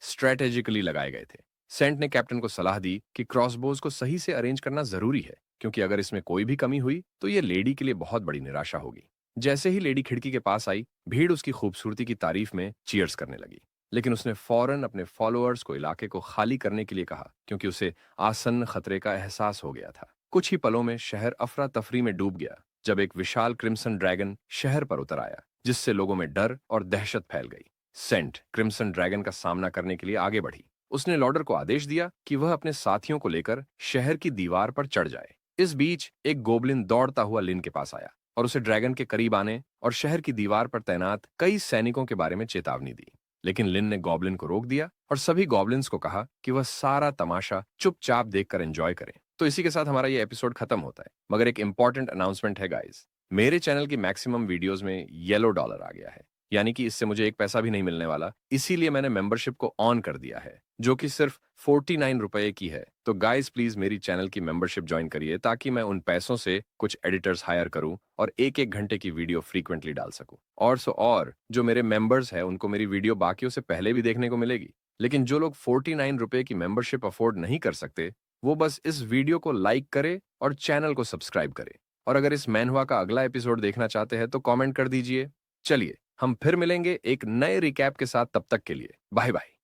स्ट्रेटेजिकली लगाए गए थे। सेंट ने कैप्टन को सलाह दी कि क्रॉसबोज को सही से अरेंज करना जरूरी है, क्योंकि अगर इसमें कोई भी कमी हुई तो यह लेडी के लिए बहुत बड़ी निराशा होगी। जैसे ही लेडी खिड़की के पास आई, भीड़ उसकी खूबसूरती की तारीफ में चीयर्स करने लगी। लेकिन उसने फौरन अपने फॉलोअर्स को इलाके को खाली करने के लिए कहा, क्योंकि उसे आसन्न खतरे का एहसास हो गया था। कुछ ही पलों में शहर अफरा तफरी में डूब गया, जब एक विशाल क्रिम्सन ड्रैगन शहर पर उतर आया, जिससे लोगों में डर और दहशत फैल गई। सेंट क्रिम्सन ड्रैगन का सामना करने के लिए आगे बढ़ी। उसने लॉर्डर को आदेश दिया कि वह अपने साथियों को लेकर शहर की दीवार पर चढ़ जाए। इस बीच एक गोबलिन दौड़ता हुआ लिन के पास आया और उसे ड्रैगन के करीब आने और शहर की दीवार पर तैनात कई सैनिकों के बारे में चेतावनी दी। लेकिन लिन ने गॉबलिन को रोक दिया और सभी गॉबलिन्स को कहा कि वह सारा तमाशा चुपचाप देखकर एंजॉय करें। तो इसी के साथ हमारा ये एपिसोड खत्म होता है, मगर एक इंपॉर्टेंट अनाउंसमेंट है गाइस। मेरे चैनल की मैक्सिमम वीडियोस में येलो डॉलर आ गया है। यानी कि इससे मुझे एक पैसा भी नहीं मिलने वाला। इसीलिए मैंने मेंबरशिप को ऑन कर दिया है, जो कि सिर्फ 49 रुपए की है। तो गाइस प्लीज मेरी चैनल की मेंबरशिप ज्वाइन करिए ताकि मैं उन पैसों से कुछ एडिटर्स हायर करूं और एक एक घंटे की वीडियो फ्रीक्वेंटली डाल सकूं। और जो मेरे मेंबर्स हैं उनको मेरी वीडियो बाकियों से पहले भी देखने को मिलेगी। लेकिन जो लोग 49 रुपए की मेंबरशिप अफोर्ड नहीं कर सकते, वो बस इस वीडियो को लाइक करे और चैनल को सब्सक्राइब करे। और अगर इस मैनहुआ का अगला एपिसोड देखना चाहते हैं तो कमेंट कर दीजिए। चलिए हम फिर मिलेंगे एक नए रिकैप के साथ, तब तक के लिए बाय बाय।